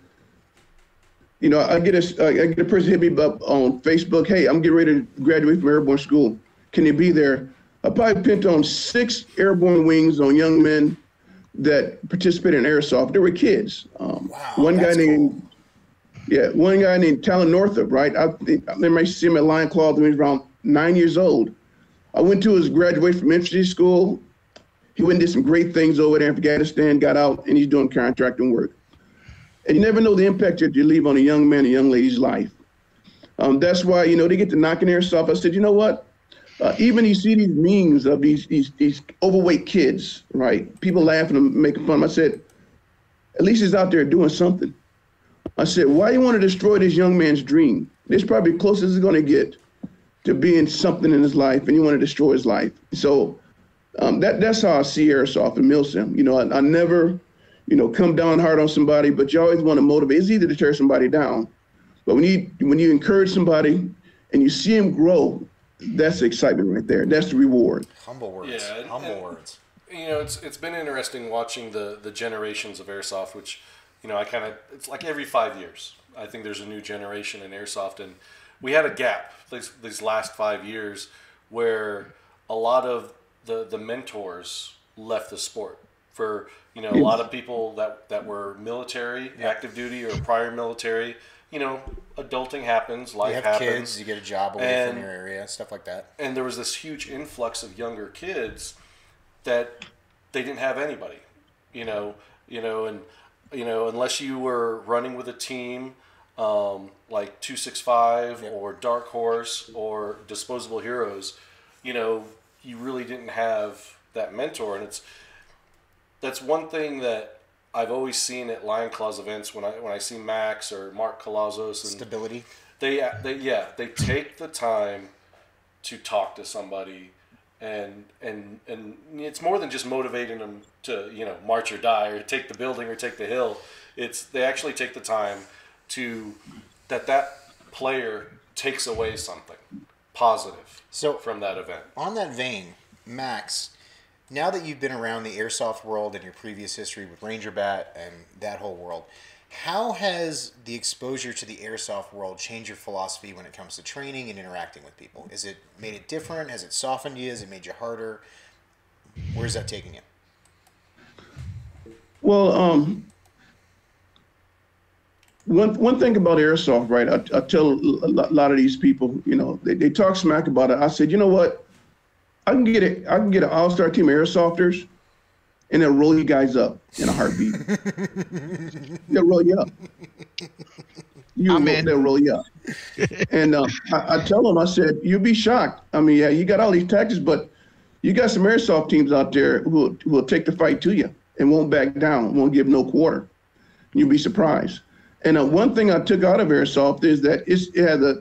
get a person hit me up on Facebook. Hey, I'm getting ready to graduate from airborne school. Can you be there? I probably pinned on 6 airborne wings on young men that participated in airsoft. They were kids. Wow, one guy named Talon Northup, right? I remember I used to see him at Lion Claw when he was around 9 years old. I went to his graduation from infantry school. He went and did some great things over there in Afghanistan, got out, and he's doing contracting work. And you never know the impact that you leave on a young man, a young lady's life. That's why, they get to knocking airsoft. I said, you know what? Even you see these memes of these overweight kids, right? People laughing and making fun. I said, at least he's out there doing something. I said, why you want to destroy this young man's dream? This is probably closest he's going to get to being something in his life, and you want to destroy his life. So that's how I see airsoft and milsim. I never, come down hard on somebody, but you always want to motivate. It's easy to tear somebody down, But when you encourage somebody and you see them grow, that's the excitement right there. That's the reward. Humble words. Yeah, Humble words. You know, it's been interesting watching the generations of airsoft, which, you know, it's like every 5 years. I think there's a new generation in airsoft, and we had a gap these last 5 years where a lot of the mentors left the sport for, you know, a lot of people that were military, active duty, or prior military. You know, adulting happens, life happens. You have kids, you get a job away from your area, stuff like that. And there was this huge influx of younger kids that they didn't have anybody, unless you were running with a team like 265 or Dark Horse or Disposable Heroes, you know, you really didn't have that mentor. And that's one thing that I've always seen at Lion Claws events when I see Max or Mark Colazos and stability. They take the time to talk to somebody. And it's more than just motivating them to, you know, march or die or take the building or take the hill. They actually take the time to that player takes away something positive from that event. On that vein, Max, now that you've been around the airsoft world and your previous history with Ranger Bat and that whole world, how has the exposure to the airsoft world changed your philosophy when it comes to training and interacting with people? Has it made it different? Has it softened you? Has it made you harder? Where's that taking you? Well, one thing about airsoft, right? I tell a lot of these people, you know, they talk smack about it. I said, you know what? I can get an all-star team of airsofters, and they'll roll you guys up in a heartbeat. They'll roll you up. They'll roll you up. And I tell them, I said, you'll be shocked. I mean, yeah, you got all these tactics, but you got some airsoft teams out there who will take the fight to you and won't back down, won't give no quarter. You'll be surprised. And one thing I took out of airsoft is that it has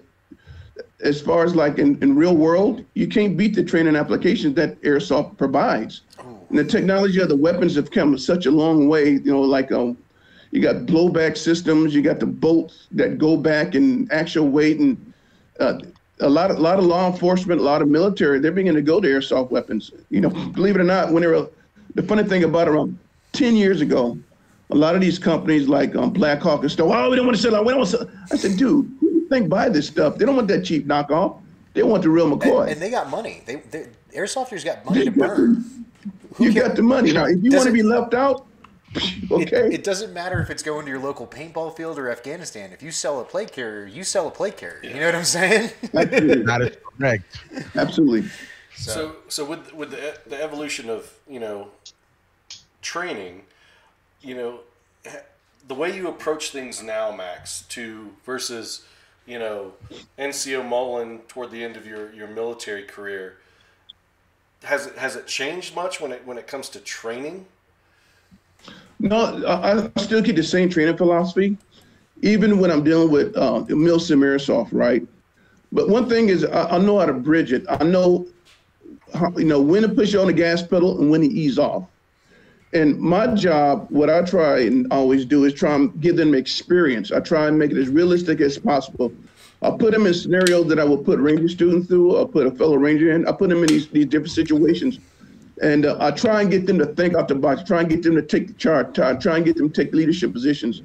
as far as like in real world, you can't beat the training applications that airsoft provides. And the technology of the weapons have come such a long way, you know, like you got blowback systems, you got the bolts that go back and actual weight, and a lot of law enforcement, a lot of military, they're beginning to go to airsoft weapons. You know, believe it or not, the funny thing about it, around 10 years ago, a lot of these companies like Black Hawk and stuff, we don't want to sell out. We don't want to sell. I said, dude, who do you think buy this stuff? They don't want that cheap knockoff. They want the real McCoy. And they got money. Airsofters got money to burn. You got the money. Now, if you want to be left out, okay. It doesn't matter if it's going to your local paintball field or Afghanistan. If you sell a plate carrier, you sell a plate carrier. You know what I'm saying? Absolutely. That is correct. Absolutely. So with the evolution of, you know, training, you know, the way you approach things now, Max, versus, you know, NCO Mullen toward the end of your military career, has it changed much when it comes to training? No, I still keep the same training philosophy, even when I'm dealing with Milsim Airsoft, right? But one thing is, I know how to bridge it. I know, when to push on the gas pedal and when to ease off. And my job, what I try and always do is try and give them experience. I try and make it as realistic as possible. I'll put them in scenarios that I will put Ranger students through. I'll put a fellow Ranger in. I put them in these different situations. And I try and get them to think out the box, try and get them to take the charge, try and get them to take leadership positions.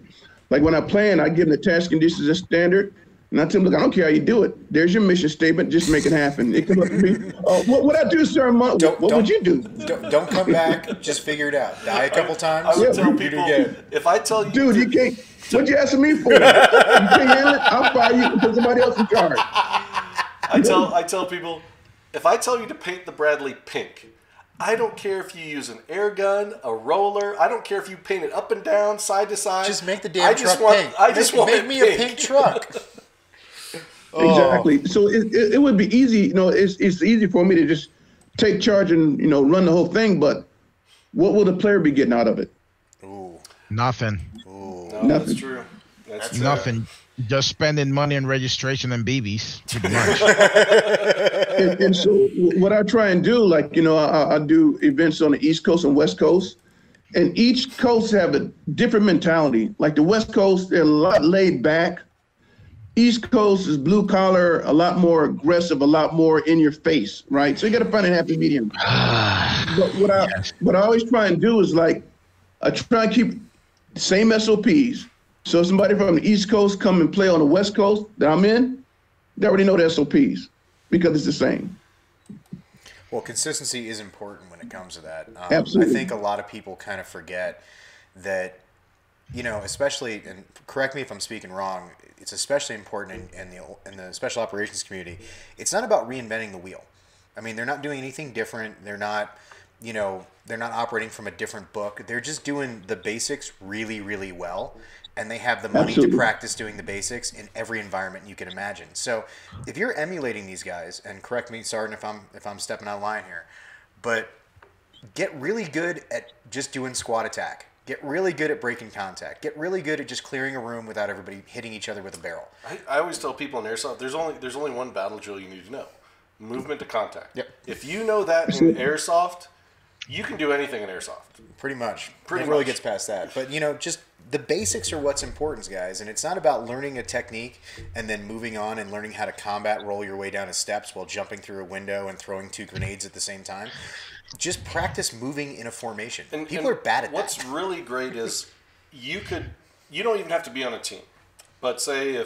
Like when I plan, I give them the task conditions as standard. And I tell them, look, I don't care how you do it. There's your mission statement. Just make it happen. They come up to me. What would I do, sir? What would you do? Don't come back. Just figure it out. Die a couple times. I would tell people, if I tell you... Dude, you can't... What you asking me for? You can't handle it? I'll fire you and put somebody else in charge. I tell people, if I tell you to paint the Bradley pink, I don't care if you use an air gun, a roller. I don't care if you paint it up and down, side to side. Just make the damn truck pink. Make me a pink truck. Exactly. So it would be easy. It's easy for me to just take charge and run the whole thing. But what will the player be getting out of it? Ooh. Nothing. Ooh. No, that's true. That's nothing. Just spending money on registration and BBs, pretty much. and so what I try and do, I do events on the East Coast and West Coast, and each coast have a different mentality. Like the West Coast, they're a lot laid back. The East Coast, they're a lot more aggressive. And so what I try and do, I do events on the East Coast and West Coast, and each coast have a different mentality. Like the West Coast, they're a lot laid back. The East Coast, they're a lot more aggressive. And so what I try and do, I do events on the East Coast and West Coast, and each coast have a different mentality. Like the West Coast, they're a lot laid back. East Coast is blue collar, a lot more aggressive, a lot more in your face, right? So you got to find a happy medium. But what I always try and do is like, I try and keep the same SOPs. So if somebody from the East Coast come and play on the West Coast that I'm in, they already know the SOPs because it's the same. Well, consistency is important when it comes to that. Absolutely. I think a lot of people kind of forget that, you know, especially, and correct me if I'm speaking wrong, it's especially important in the special operations community. It's not about reinventing the wheel. I mean, they're not doing anything different. They're not, you know, they're not operating from a different book. They're just doing the basics really, really well. And they have the money to practice doing the basics in every environment you can imagine. So if you're emulating these guys, and correct me, Sergeant, if I'm stepping out of line here, but get really good at just doing squad attack. Get really good at breaking contact. Get really good at just clearing a room without everybody hitting each other with a barrel. I always tell people in airsoft, there's only one battle drill you need to know: movement to contact. Yep. If you know that in airsoft, you can do anything in airsoft. Pretty much. It really gets past that. But, you know, just the basics are what's important, guys. And it's not about learning a technique and then moving on and learning how to combat roll your way down the steps while jumping through a window and throwing 2 grenades at the same time. Just practice moving in a formation. People are bad at that. What's really great is you don't even have to be on a team. But say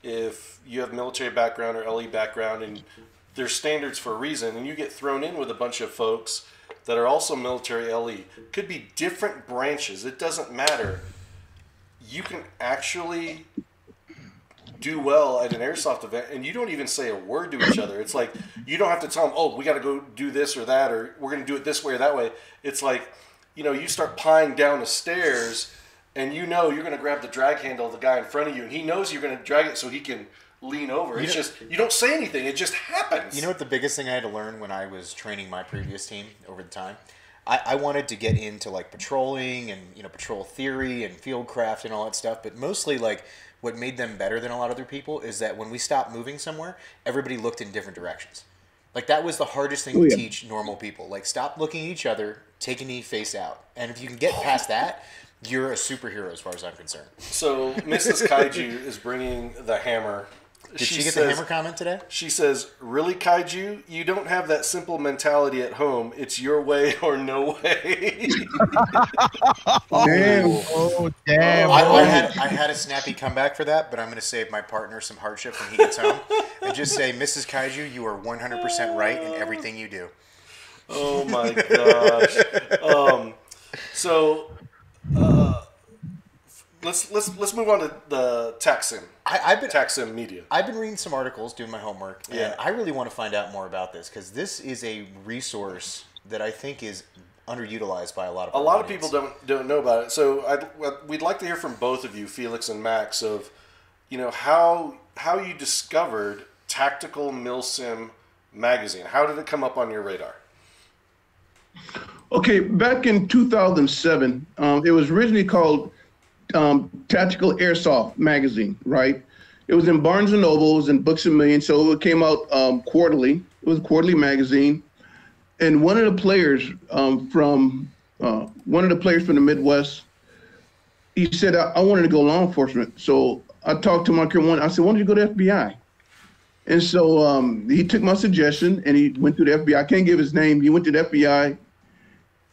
if you have military background or LE background and there's standards for a reason, and you get thrown in with a bunch of folks that are also military LE, could be different branches. It doesn't matter. You can actually do well at an airsoft event, and you don't even say a word to each other. It's like you don't have to tell them, oh, we got to go do this or that, or we're going to do it this way or that way. It's like, you know, you start pieing down the stairs, and you know you're going to grab the drag handle of the guy in front of you, and he knows you're going to drag it so he can lean over. It's just, you don't say anything. It just happens. You know what the biggest thing I had to learn when I was training my previous team over the time? I wanted to get into like patrolling and, you know, patrol theory and field craft and all that stuff, but mostly like what made them better than a lot of other people is that when we stopped moving somewhere, everybody looked in different directions. Like that was the hardest thing to teach normal people. Like stop looking at each other, take a knee face out. And if you can get past that, you're a superhero as far as I'm concerned. So Mrs. Kaiju is bringing the hammer. Did she get the hammer comment today? She says, really, Kaiju? You don't have that simple mentality at home. It's your way or no way. Damn. Oh, damn. I had a snappy comeback for that, but I'm going to save my partner some hardship when he gets home. And just say, Mrs. Kaiju, you are 100% right in everything you do. Oh, my gosh. Let's move on to the Tacsim. Tacsim Media. I've been reading some articles, doing my homework, and I really want to find out more about this because this is a resource that I think is underutilized by a lot of people. A lot of people don't know about it. So we'd like to hear from both of you, Felix and Max, of how you discovered Tactical Milsim Magazine. How did it come up on your radar? Okay, back in 2007, it was originally called Tactical Airsoft Magazine, right? It was in Barnes & Nobles and Books a Million, so it came out quarterly. It was a quarterly magazine. And one of the players from the Midwest, he said, I wanted to go law enforcement. So I talked to him. I said, why don't you go to FBI? And so he took my suggestion and he went to the FBI. I can't give his name. He went to the FBI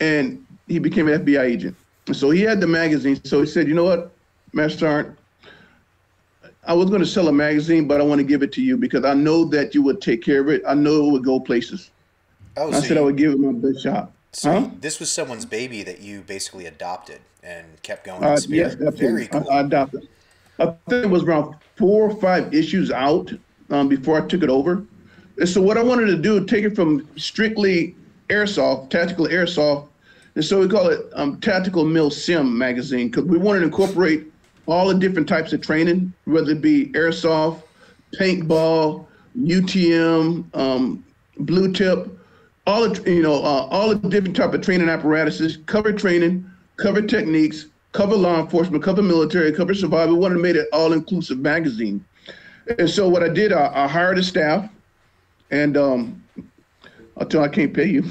and he became an FBI agent. So he had the magazine. So he said, you know what, Master Sergeant, I was going to sell a magazine, but I want to give it to you because I know that you would take care of it. I know it would go places. Oh, I said I would give it my best shot. So this was someone's baby that you basically adopted and kept going. Yes, very cool. I adopted. I think it was around 4 or 5 issues out before I took it over. And so what I wanted to do, take it from strictly airsoft, tactical airsoft, and so we call it Tactical Milsim Magazine because we wanted to incorporate all the different types of training, whether it be airsoft, paintball, UTM, blue tip, all the different type of training apparatuses, cover training, cover techniques, cover law enforcement, cover military, cover survival. We wanted to make it all-inclusive magazine. And so what I did, I hired a staff, and until I can't pay you.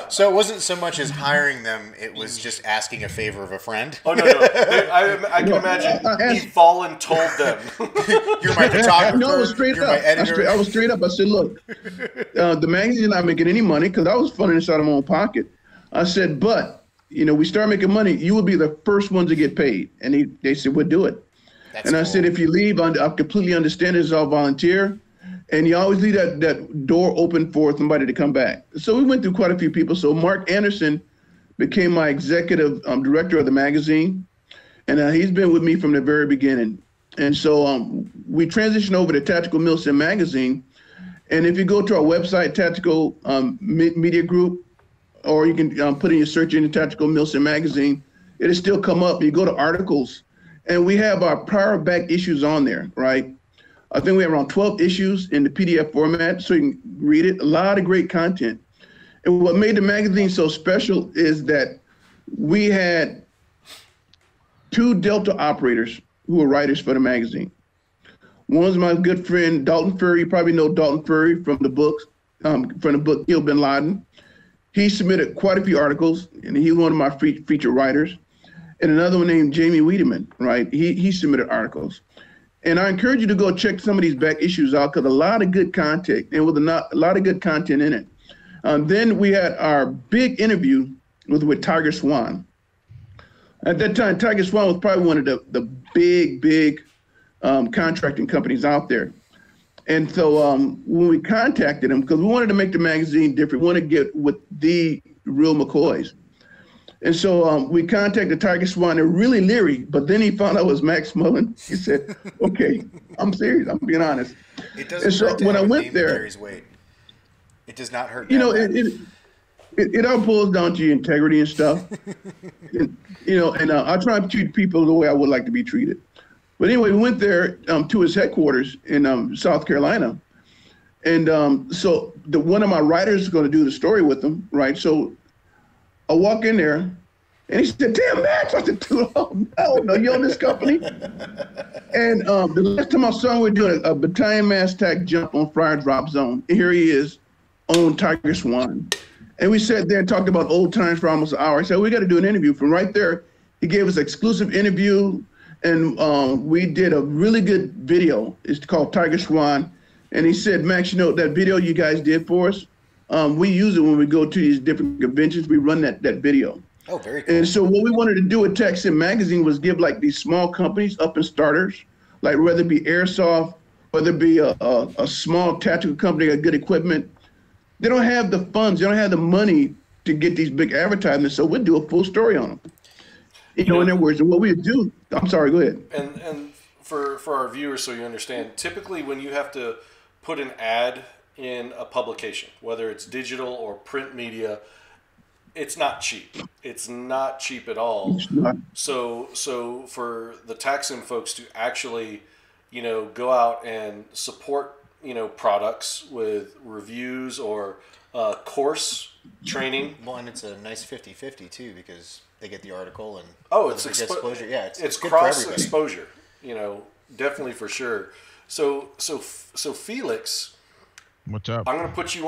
So it wasn't so much as hiring them; it was just asking a favor of a friend. Oh no! I can imagine he fallen told them, "You're my photographer. No, it was straight You're up. my editor." I was straight up. I said, "Look, the magazine's not making any money because I was funding this out of my own pocket." I said, "But we start making money. You will be the first ones to get paid." And they said, "We'll do it." That's and I cool. said, "If you leave, I completely understand it's all volunteer." And you always leave that door open for somebody to come back. So we went through quite a few people. So Mark Anderson became my executive director of the magazine. And he's been with me from the very beginning. And so we transitioned over to Tactical Milsim Magazine. And if you go to our website, Tactical Media Group, or you can put in your search engine Tactical Milsim Magazine, it'll still come up. You go to articles. And we have our prior back issues on there, right? I think we have around 12 issues in the PDF format, so you can read it. A lot of great content. And what made the magazine so special is that we had 2 Delta operators who were writers for the magazine. One's my good friend, Dalton Furry. You probably know Dalton Furry from the book Kill Bin Laden. He submitted quite a few articles, and he's one of my featured writers. And another one named Jamie Wiedemann, right? He submitted articles. And I encourage you to go check some of these back issues out because a lot of good content, and with a lot of good content in it. Then we had our big interview with Tiger Swan. At that time, Tiger Swan was probably one of the big contracting companies out there. And so when we contacted him, because we wanted to make the magazine different, we wanted to get with the real McCoys. And so we contacted Tiger Swan. They're really leery, but then he found out it was Max Mullen. He said, "Okay, I'm serious. I'm being honest." It doesn't hurt to when have I a went name there, that carries weight. It does not hurt. It all boils down to your integrity and stuff. And I try to treat people the way I would like to be treated. But anyway, we went there to his headquarters in South Carolina, and so one of my writers is going to do the story with him, right? So I walk in there, and he said, "Damn, Max!" I said, "Dude, no, you own this company?" And the last time I saw him, we were doing a battalion mass tack jump on Friar Drop Zone. And here he is on Tiger Swan. And we sat there and talked about old times for almost an hour. I said, "We got to do an interview." From right there, he gave us an exclusive interview, and we did a really good video. It's called Tiger Swan. And he said, "Max, that video you guys did for us, we use it when we go to these different conventions. We run that video." Oh, very cool. And so what we wanted to do at Tacsim Magazine was give like these small companies, up and starters, like whether it be Airsoft, whether it be a small tactical company got good equipment. They don't have the funds, they don't have the money to get these big advertisements. So we'd do a full story on them. In other words, and what we would do, I'm sorry, go ahead. And for our viewers, so you understand, typically when you have to put an ad in a publication, whether it's digital or print media, it's not cheap. It's not cheap at all. It's not. So for the Tacsim folks to actually, go out and support, products with reviews or course training. Well, and it's a nice 50-50 too, because they get the article and it's exposure. Yeah, it's good cross for everybody. exposure. Definitely for sure. So Felix, what's up? I'm gonna put you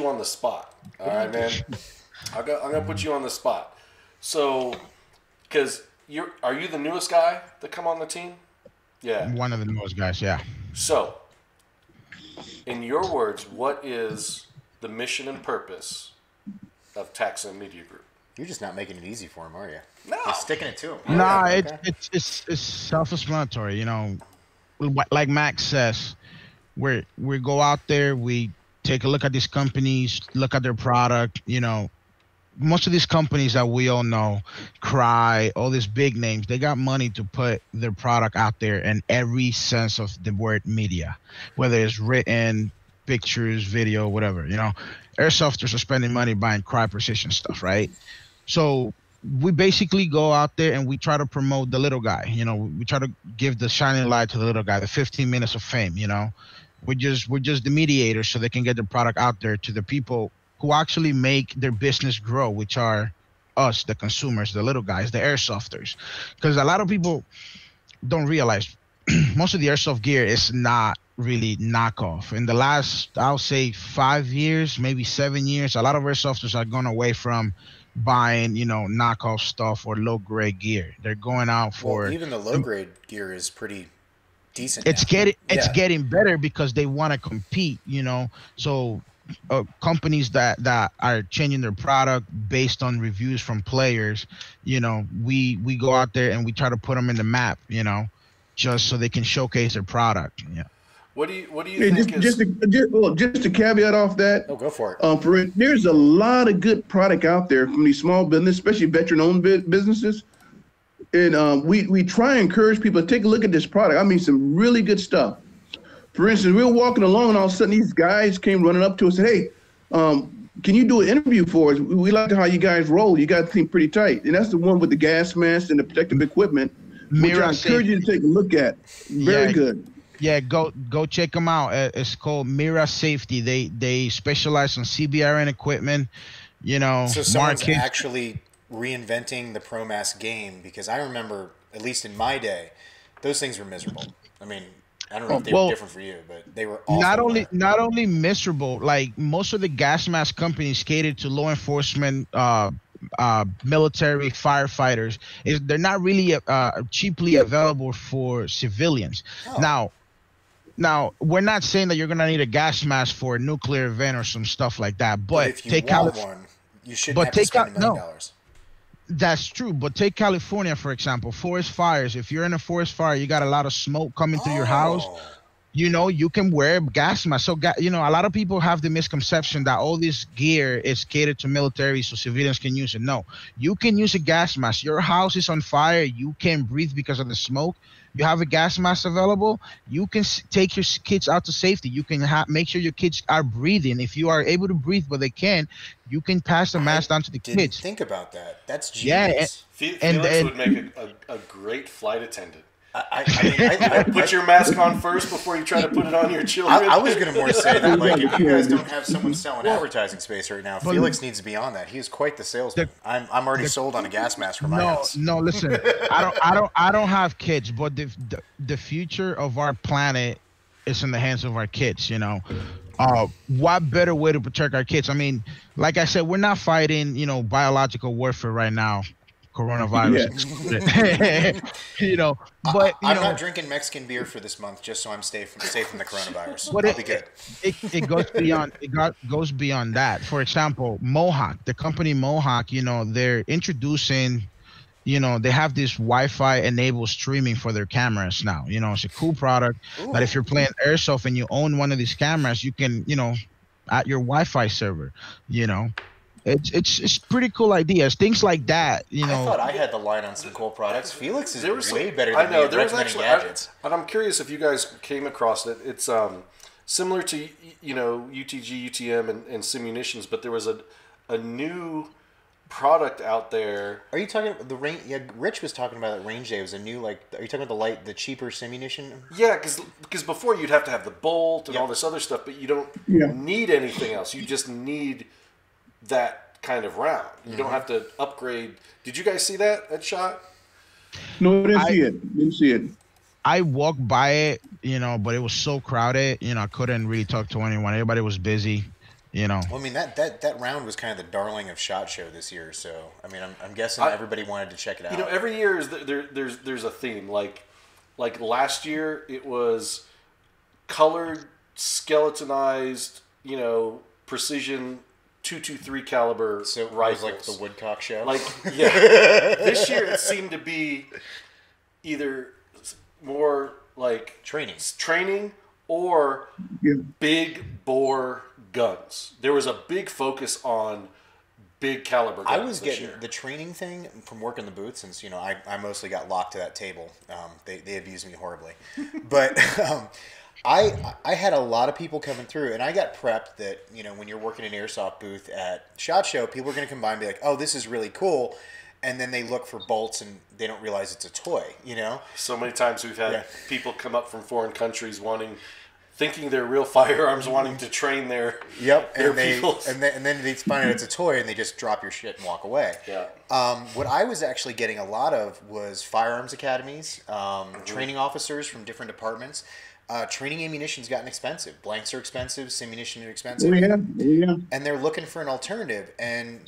on the spot. All right, man. I'm gonna put you on the spot. So, because are you the newest guy to come on the team? Yeah. One of the newest guys, yeah. So, in your words, what is the mission and purpose of Tacsim Media Group? You're just not making it easy for him, are you? No. You're sticking it to him. Nah, Okay. it's self-explanatory. Like Max says, we go out there, we take a look at these companies, look at their product. Most of these companies that we all know, Cry, all these big names, they got money to put their product out there in every sense of the word media, whether it's written, pictures, video, whatever. Airsofters are spending money buying Cry Precision stuff, right? So we basically go out there and we try to promote the little guy. We try to give the shining light to the little guy, the 15 minutes of fame. We're just the mediators so they can get the product out there to the people who actually make their business grow, which are us, the consumers, the little guys, the airsofters. Because a lot of people don't realize most of the airsoft gear is not really knockoff. In the last, I'll say 5 years, maybe 7 years, a lot of airsofters are gone away from buying, knockoff stuff or low grade gear. They're going out for even the low grade gear is pretty decent. It's getting better because they want to compete, So companies that are changing their product based on reviews from players, we go out there and we try to put them in the map, just so they can showcase their product. Yeah. What do you think? Just to caveat off that. Oh, go for it. There's a lot of good product out there from these small businesses, especially veteran-owned businesses. And we try and encourage people to take a look at this product. I mean, some really good stuff. For instance, we were walking along, and all of a sudden, these guys came running up to us and said, "Hey, can you do an interview for us? We like how you guys roll. You guys seem pretty tight." And that's the one with the gas mask and the protective equipment, which I encourage you to take a look at. Very good. Yeah, go check them out. It's called Mira Safety. They specialize on CBRN equipment. So someone's actually reinventing the Pro Mask game, because I remember, at least in my day, those things were miserable. I mean, I don't know if they were different for you, but they were awful. Not only miserable, like most of the gas mask companies catered to law enforcement, military, firefighters. They're not really cheaply available for civilians. Oh. Now we're not saying that you're gonna need a gas mask for a nuclear event or some stuff like that. But if you want one, you shouldn't have to spend $1 million. That's true, but take California, for example, forest fires. If you're in a forest fire, you got a lot of smoke coming through your house. You can wear gas masks. So, a lot of people have the misconception that all this gear is catered to military so civilians can use it. No, you can use a gas mask. Your house is on fire. You can't breathe because of the smoke. You have a gas mask available. You can take your kids out to safety. You can make sure your kids are breathing. If you are able to breathe, but they can't, you can pass the mask down to the kids. Didn't think about that. That's genius. Yeah, Felix would make a great flight attendant. I put your mask on first before you try to put it on your children. I was going to more say that, like, if you guys don't have someone selling advertising space right now, Felix needs to be on that. He is quite the salesman. I'm already sold on a gas mask for my house. No, listen, I don't have kids, but the future of our planet is in the hands of our kids. What better way to protect our kids? I mean, like I said, we're not fighting, biological warfare right now. Coronavirus. But I'm not drinking Mexican beer for this month just so I'm safe from the coronavirus. I'll be good. It goes beyond. Goes beyond that. For example, Mohawk, the company Mohawk, they're introducing. They have this Wi-Fi enabled streaming for their cameras now. It's a cool product. Ooh. That if you're playing airsoft and you own one of these cameras, you can, at your Wi-Fi server, It's pretty cool ideas, things like that. I thought I had the line on some cool products. Felix is way better than me at recommending gadgets. And I'm curious if you guys came across it. It's similar to UTG, UTM, and Simunitions, but there was a new product out there. Are you talking about the range? Yeah, Rich was talking about that range day. It was a new Are you talking about the cheaper Simunition? Yeah, because before you'd have to have the bolt and all this other stuff, but you don't need anything else. You just need that kind of round. You don't have to upgrade. Did you guys see that shot? No, I didn't see it. I walked by it, but it was so crowded, I couldn't really talk to anyone. Everybody was busy, Well, I mean, that round was kind of the darling of SHOT Show this year, so I mean, I'm guessing everybody wanted to check it out. Every year there's a theme. Like last year it was colored, skeletonized, precision 223 caliber rifles. Like the Woodcock show. This year it seemed to be either more like training or big bore guns. There was a big focus on big caliber guns. I was getting the training thing from working the booth, since I mostly got locked to that table. They abused me horribly, but. I had a lot of people coming through, and I got prepped that, when you're working an airsoft booth at SHOT Show, people are going to come by and be like, oh, this is really cool. And then they look for bolts and they don't realize it's a toy, So many times we've had people come up from foreign countries thinking they're real firearms, wanting to train their people. And then they find out it's a toy and they just drop your shit and walk away. Yeah. What I was actually getting a lot of was firearms academies, training officers from different departments. training ammunition's gotten expensive. Blanks are expensive. Simunition are expensive. Oh, yeah. And they're looking for an alternative. And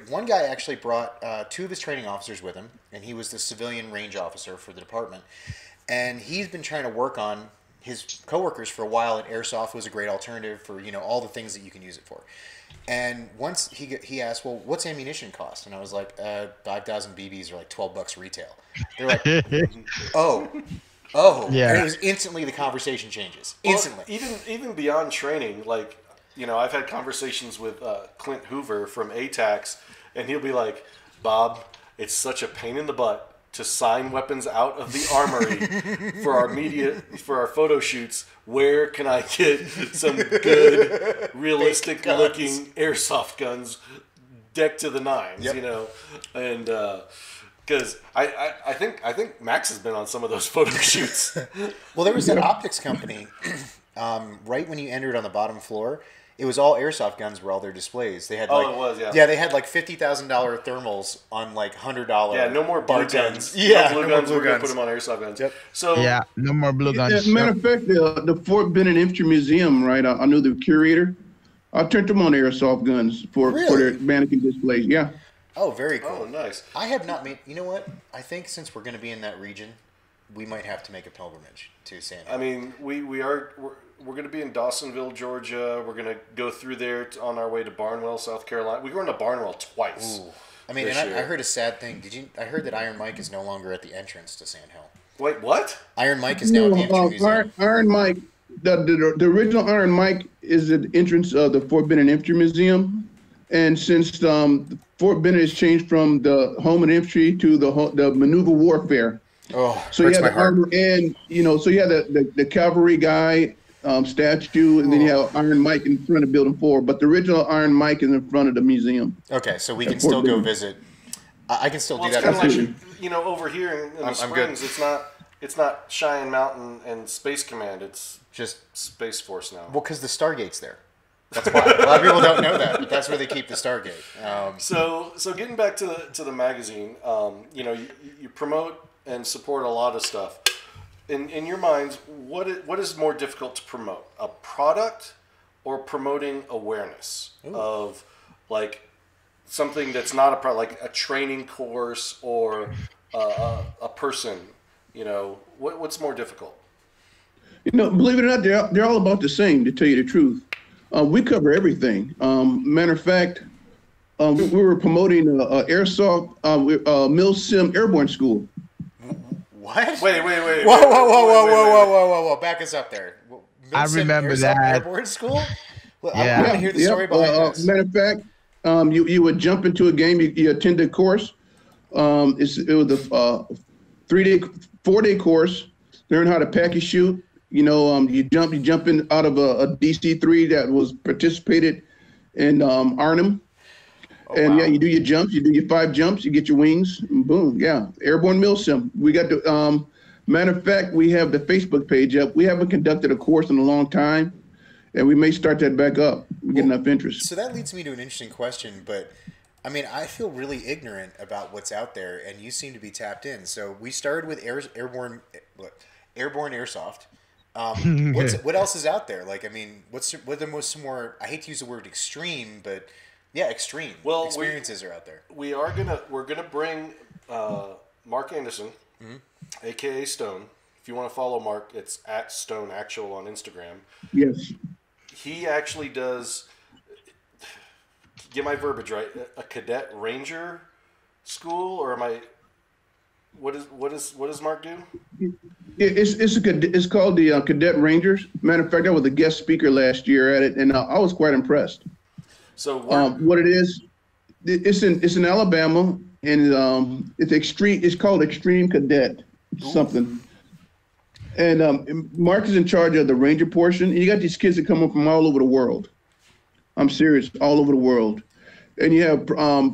one guy actually brought 2 of his training officers with him, and he was the civilian range officer for the department. And he's been trying to work on his coworkers for a while, and airsoft was a great alternative for all the things that you can use it for. And once he asked, well, what's ammunition cost? And I was like, 5,000 BBs are like $12 retail. They're like, oh, yeah. And it was instantly the conversation changes. Instantly. Well, even beyond training, like, I've had conversations with Clint Hoover from ATAX, and he'll be like, Bob, it's such a pain in the butt to sign weapons out of the armory for our photo shoots. Where can I get some good, realistic looking airsoft guns decked to the nines? Yep. And because I think Max has been on some of those photo shoots. Well, there was that optics company right when you entered on the bottom floor. It was all airsoft guns were all their displays. They had yeah, they had like $50,000 thermals on like $100. Yeah, no more blue guns. Yeah, no blue guns. We're gonna put them on airsoft guns. Yep. So no more blue guns. As a matter of fact, the Fort Benning Infantry Museum, right? I knew the curator. I turned them on airsoft guns for their mannequin displays. Yeah. Oh, very cool. Oh, nice. I have not made. You know what? I think since we're going to be in that region, we might have to make a pilgrimage to San Diego. I mean, we're going to be in Dawsonville, Georgia. We're going to go through there on our way to Barnwell, South Carolina. We're going to Barnwell twice. Ooh. I mean, and I heard a sad thing. I heard that Iron Mike is no longer at the entrance to Sand Hill. Wait, what? Iron Mike is now at the Infantry Museum. Iron Mike, the original Iron Mike is at the entrance of the Fort Benning Infantry Museum. And since Fort Benning has changed from the home of infantry to the maneuver warfare. Oh, so you have the armor, and so you have the cavalry guy statue, and then you have Iron Mike in front of Building 4. But the original Iron Mike is in front of the museum. Okay, so we can still go visit. I can still do that. It's kind of like, over here in the Springs, it's not Cheyenne Mountain and Space Command. It's just Space Force now. Well, because the Stargate's there. That's why. A lot of people don't know that, but that's where they keep the Stargate. So getting back to the magazine, you promote and support a lot of stuff. In your minds, what is more difficult to promote, a product or promoting awareness of like something that's not a product, like a training course or a person? What's more difficult? Believe it or not, they're all about the same. To tell you the truth, we cover everything. Matter of fact, we were promoting airsoft Milsim Airborne School. What? Wait. Whoa. Back us up there. I remember that. Airborne school? Well, yeah. I want to hear the story behind this. Matter of fact, you would jump into a game, you attend a course. It was a 4-day course. Learn how to pack and shoot. You jump in out of a DC-3 that was participated in Arnhem. And wow. You do your jumps, you do your 5 jumps, you get your wings, and boom, Airborne Milsim. We got the, matter of fact, we have the Facebook page up. We haven't conducted a course in a long time, and we may start that back up. We get enough interest. So that leads me to an interesting question, but I mean, I feel really ignorant about what's out there, and you seem to be tapped in. So we started with airborne airsoft. What else is out there? Like, I mean, what the most more? I hate to use the word extreme, but yeah, extreme. Well, experiences are out there. We're gonna bring Mark Anderson, aka Stone. If you want to follow Mark, it's at Stone Actual on Instagram. Yes. He actually does. Get my verbiage right. A cadet ranger school, or am I? What does Mark do? It's called the Cadet Rangers. Matter of fact, I was a guest speaker last year at it, and I was quite impressed. So what it is, it's in Alabama, and it's extreme. It's called Extreme Cadet something. And Mark is in charge of the Ranger portion. And you got these kids that come up from all over the world. I'm serious, all over the world. And you have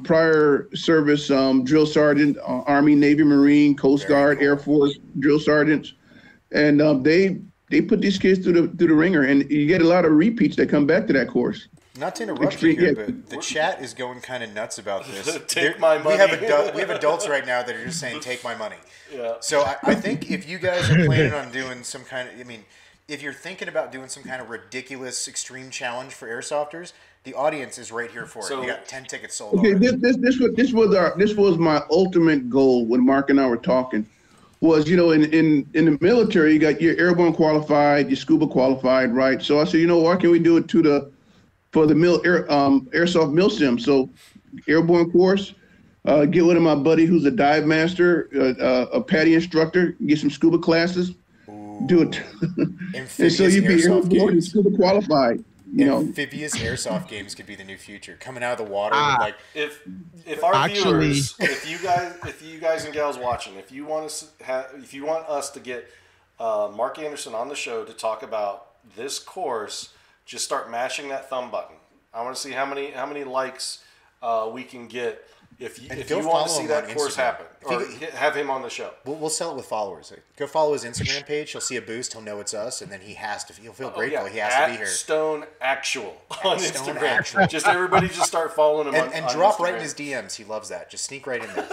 prior service drill sergeant, Army, Navy, Marine, Coast Guard, Air Force drill sergeants, and they put these kids through the ringer, and you get a lot of repeats that come back to that course. Not to interrupt you here, but the chat is going kind of nuts about this. Take my money. We have adults right now that are just saying, "Take my money." Yeah. So I think if you guys are planning on doing some kind of, I mean, if you're thinking about doing some kind of ridiculous extreme challenge for airsofters, the audience is right here for it. You got 10 tickets sold. Okay, this was my ultimate goal when Mark and I were talking. Was, in the military, you got your airborne qualified, your scuba qualified, right? So I said, why can't we do it for the airsoft milsim? So airborne course, get one of my buddy who's a dive master, a PADI instructor, get some scuba classes, do it. And so you'd be airborne and scuba qualified. Amphibious airsoft games could be the new future. Coming out of the water, like if our viewers, if you guys and gals watching, if you want us to get Mark Anderson on the show to talk about this course, just start mashing that thumb button. I want to see how many likes we can get. If you want to see that course happen, or have him on the show, we'll sell it with followers. Go follow his Instagram page. He'll see a boost. He'll know it's us, and then he'll feel grateful. He has to be here. Stone Actual on Instagram. Actual. Just everybody just start following him and on drop Instagram. right in his DMs. He loves that. Just sneak right in there.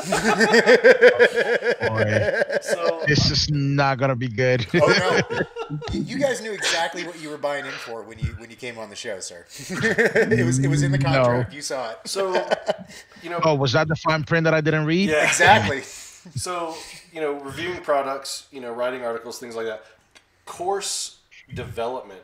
Boy, so this is not gonna be good. Oh no! You guys knew exactly what you were buying in for when you came on the show, sir. it was in the contract. No. You saw it. So Oh, was that the fine print that I didn't read? Yeah, exactly. So, reviewing products, writing articles, things like that. Course development.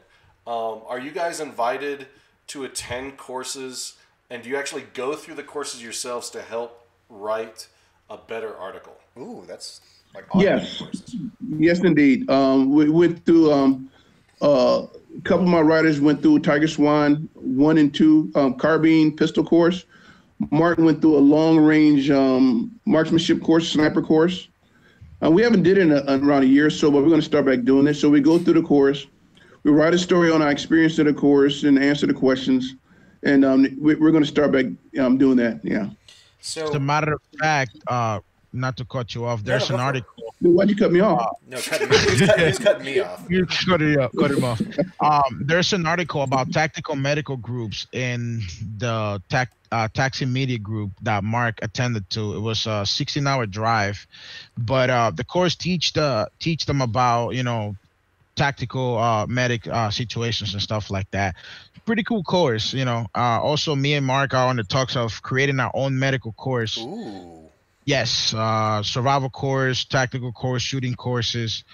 Are you guys invited to attend courses, and do you actually go through the courses yourselves to help write a better article? Ooh, that's like courses. Yes, indeed. We went through a couple of my writers went through Tiger Swan 1 and 2 carbine pistol course. Martin went through a long-range marksmanship course, sniper course. We haven't did it in around a year or so, but we're going to start back doing it. So we go through the course. We write a story on our experience of the course and answer the questions. And we're going to start back doing that, yeah. So, as a matter of fact, not to cut you off, there's an article. Why'd you cut me off? No, he's cutting me off. You cut him off. There's an article about tactical medical groups in the Tacsim Media Group that Mark attended to. It was a 16-hour drive, but the course teach them about tactical medic situations and stuff like that. Pretty cool course, Also, me and Mark are on the talks of creating our own medical course. Ooh. Yes, survival course, tactical course, shooting courses.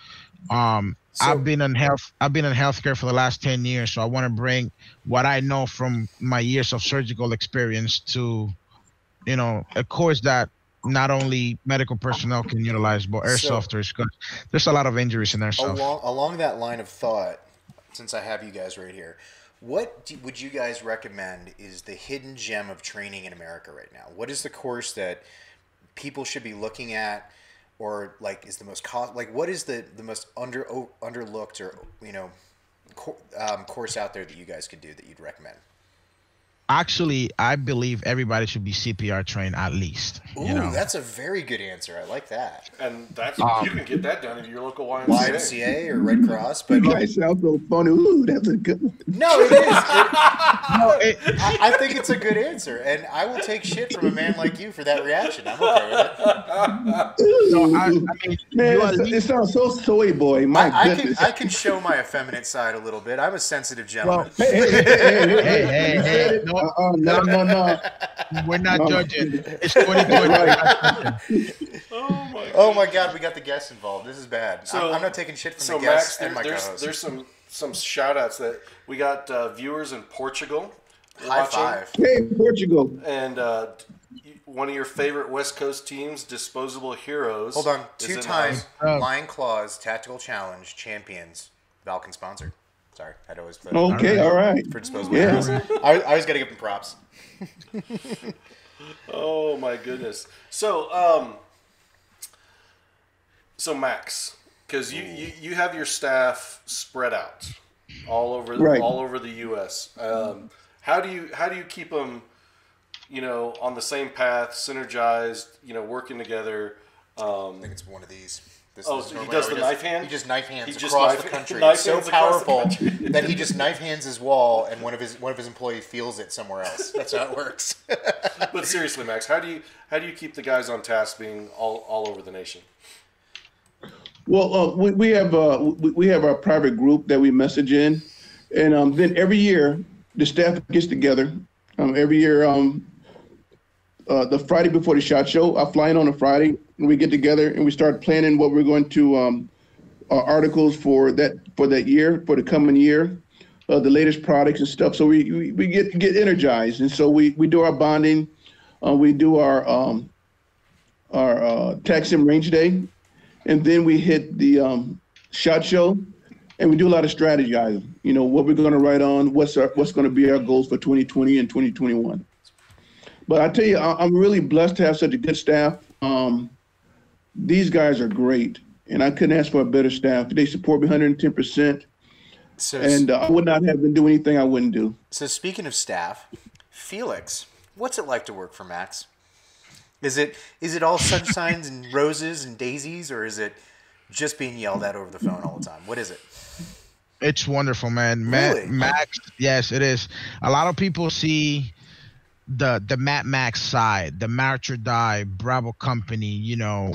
I've been in healthcare for the last 10 years, so I want to bring what I know from my years of surgical experience to, a course that not only medical personnel can utilize, but airsofters, because there's a lot of injuries in airsoft. Along that line of thought, since I have you guys right here, what would you guys recommend is the hidden gem of training in America right now? What is the course that people should be looking at, or like is the most what is the most underlooked or course out there that you guys could do that you'd recommend? Actually, I believe everybody should be CPR trained at least. Ooh, that's a very good answer. I like that. And that's you can get that done at your local YMCA or Red Cross. But it sounds so funny. Ooh, that's a good one. No, it is. I think it's a good answer, and I will take shit from a man like you for that reaction. I'm okay with it. It sounds so soy boy. I can show my effeminate side a little bit. I'm a sensitive gentleman. Well, hey. No. We're not judging. It's 2020. Oh my God, we got the guests involved. This is bad. So, I'm not taking shit from the guests and my co-host. There's some shout outs that we got viewers in Portugal. High five. Hey, Portugal. And one of your favorite West Coast teams, Disposable Heroes. Hold on. 2-time Lion Claws Tactical Challenge champions. Valken sponsored. Sorry, I'd always put okay, all right. For Disposable Heroes. I always got to give them props. Oh my goodness. So Max, because you have your staff spread out all over the U.S. How do you keep them, on the same path, synergized, working together? I think it's one of these. He does the knife hand? He just knife hands across the country. It's so powerful that he just knife hands his wall, and one of his employees feels it somewhere else. That's how it works. But seriously, Max, how do you keep the guys on task being all over the nation? Well, we have our private group that we message in, and then every year the staff gets together. Every year, the Friday before the SHOT Show, I fly in on a Friday, and we get together and we start planning what we're going to our articles for that year, for the coming year, the latest products and stuff. So we get energized, and so we do our bonding, we do our Tacsim Range Day, and then we hit the SHOT Show, and we do a lot of strategizing. You know, what we're going to write on, what's going to be our goals for 2020 and 2021. But I tell you, I'm really blessed to have such a good staff. These guys are great, and I couldn't ask for a better staff. They support me 110%, and I would not have been doing anything I wouldn't do. So speaking of staff, Felix, what's it like to work for Max? Is it all sunshines and roses and daisies, or is it just being yelled at over the phone all the time? What is it? It's wonderful, man. Really? Max, yes, it is. A lot of people see the Matt Max side, the March or Die, Bravo Company. You know,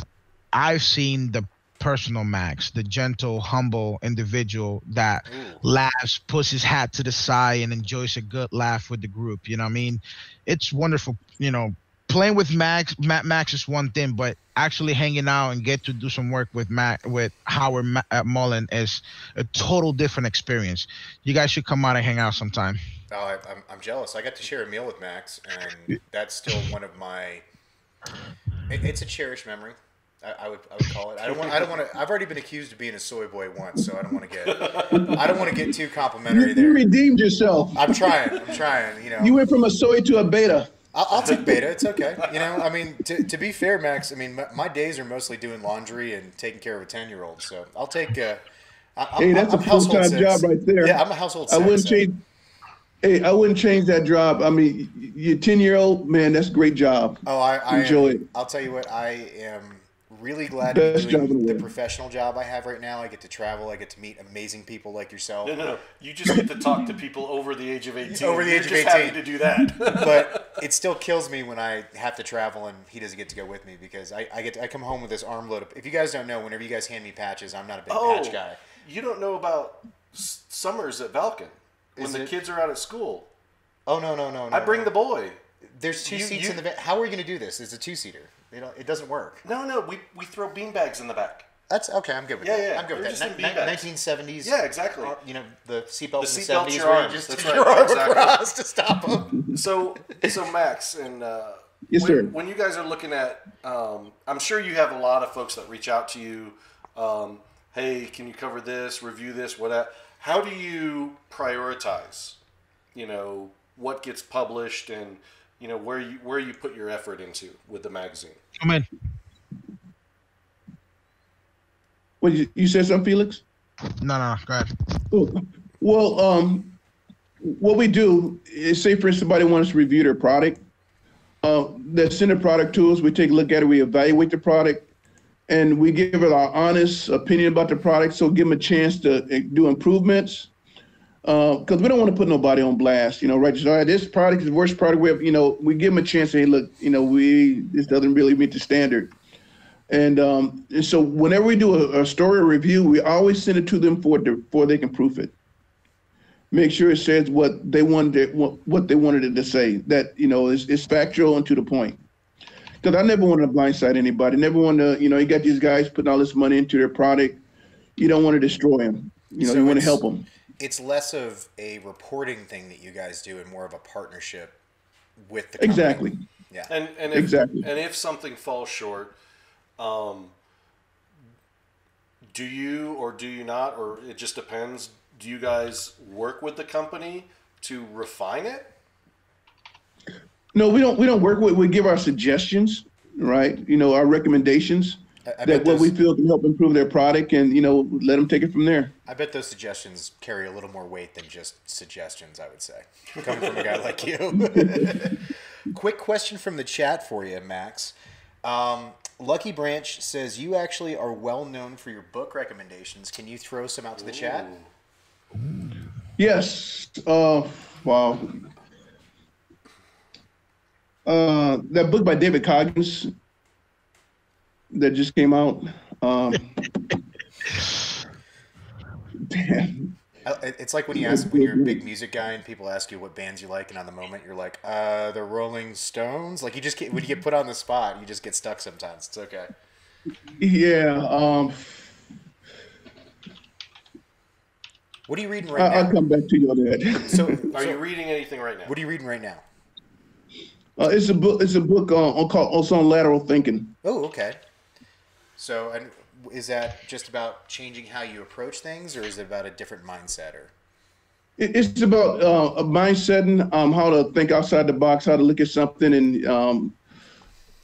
I've seen the personal Max, the gentle, humble individual that laughs, puts his hat to the side, and enjoys a good laugh with the group. You know what I mean? It's wonderful. You know, playing with Matt Max is one thing, but actually hanging out and get to do some work with Howard Mullen is a total different experience. You guys should come out and hang out sometime. Oh, I'm jealous. I got to share a meal with Max, and that's still one of my. It's a cherished memory. I would call it. I don't want to. I've already been accused of being a soy boy once, so I don't want to get too complimentary there. You redeemed yourself. I'm trying. You know. You went from a soy to a beta. I'll take beta. It's okay. You know, I mean, to be fair, Max, I mean, my days are mostly doing laundry and taking care of a 10-year-old. So I'll take. Hey, that's a full-time job right there. Yeah, I'm a household. I wouldn't change. Hey, I wouldn't change that job. I mean, your 10-year-old, man, that's a great job. Oh, I enjoy it. I'll tell you what, I am really glad to be doing the professional job I have right now. I get to travel. I get to meet amazing people like yourself. No. You just get to talk to people over the age of 18. Over the age of 18. Happy to do that. But it still kills me when I have to travel and he doesn't get to go with me, because I come home with this armload of. If you guys don't know, whenever you guys hand me patches, I'm not a big patch guy. You don't know about summers at Valken when the kids are out at school. Oh no! I bring the boy. There's two seats in the van. How are we going to do this? It's a two-seater. It doesn't work. No. We throw beanbags in the back. That's okay. I'm good with that. Yeah. I'm good with that. 1970s. Yeah, exactly. You know, the seatbelt in the 70s your where arms. you just That's took right. your arm Exactly. across to stop them. So Max, and Yes, sir. when you guys are looking at, I'm sure you have a lot of folks that reach out to you. Hey, can you cover this? Review this? What? How do you prioritize? You know, what gets published, and you know where you put your effort into with the magazine. Come in. What, you said something, Felix? No, go ahead. Oh, well, what we do is, say for instance, somebody wants to review their product. They send the product to us. We take a look at it. We evaluate the product, and we give it our honest opinion about the product. So give them a chance to do improvements. Because we don't want to put nobody on blast, you know, right? So, this product is the worst product we have. You know, we give them a chance. Hey, look, you know, this doesn't really meet the standard. And so whenever we do a story review, we always send it to them before they can proof it. Make sure it says what they wanted it to say. That, you know, is factual and to the point. Because I never wanted to blindside anybody. Never wanted to, you know, you got these guys putting all this money into their product. You don't want to destroy them. You know, so you want to help them. It's less of a reporting thing that you guys do and more of a partnership with the company. Exactly. Yeah. And if something falls short, do you or do you not, or it just depends, do you guys work with the company to refine it? No, we don't work with. We give our suggestions, right? You know, our recommendations. What we feel can help improve their product, and, you know, let them take it from there. I bet those suggestions carry a little more weight than just suggestions, I would say, coming from a guy like you. Quick question from the chat for you, Max. Lucky Branch says you actually are well known for your book recommendations. Can you throw some out to the chat? Yes. Wow. That book by David Coggins that just came out. It's like when you're a big music guy and people ask you what bands you like, and on the moment you're like, the Rolling Stones. Like when you get put on the spot, you just get stuck sometimes. It's okay. Yeah. What are you reading right now? I'll come back to you on that. So you reading anything right now? What are you reading right now? It's a book. It's a book on lateral thinking. Oh, okay. So, and is that just about changing how you approach things, or is it about a different mindset? Or it's about a mindset and how to think outside the box, how to look at something, and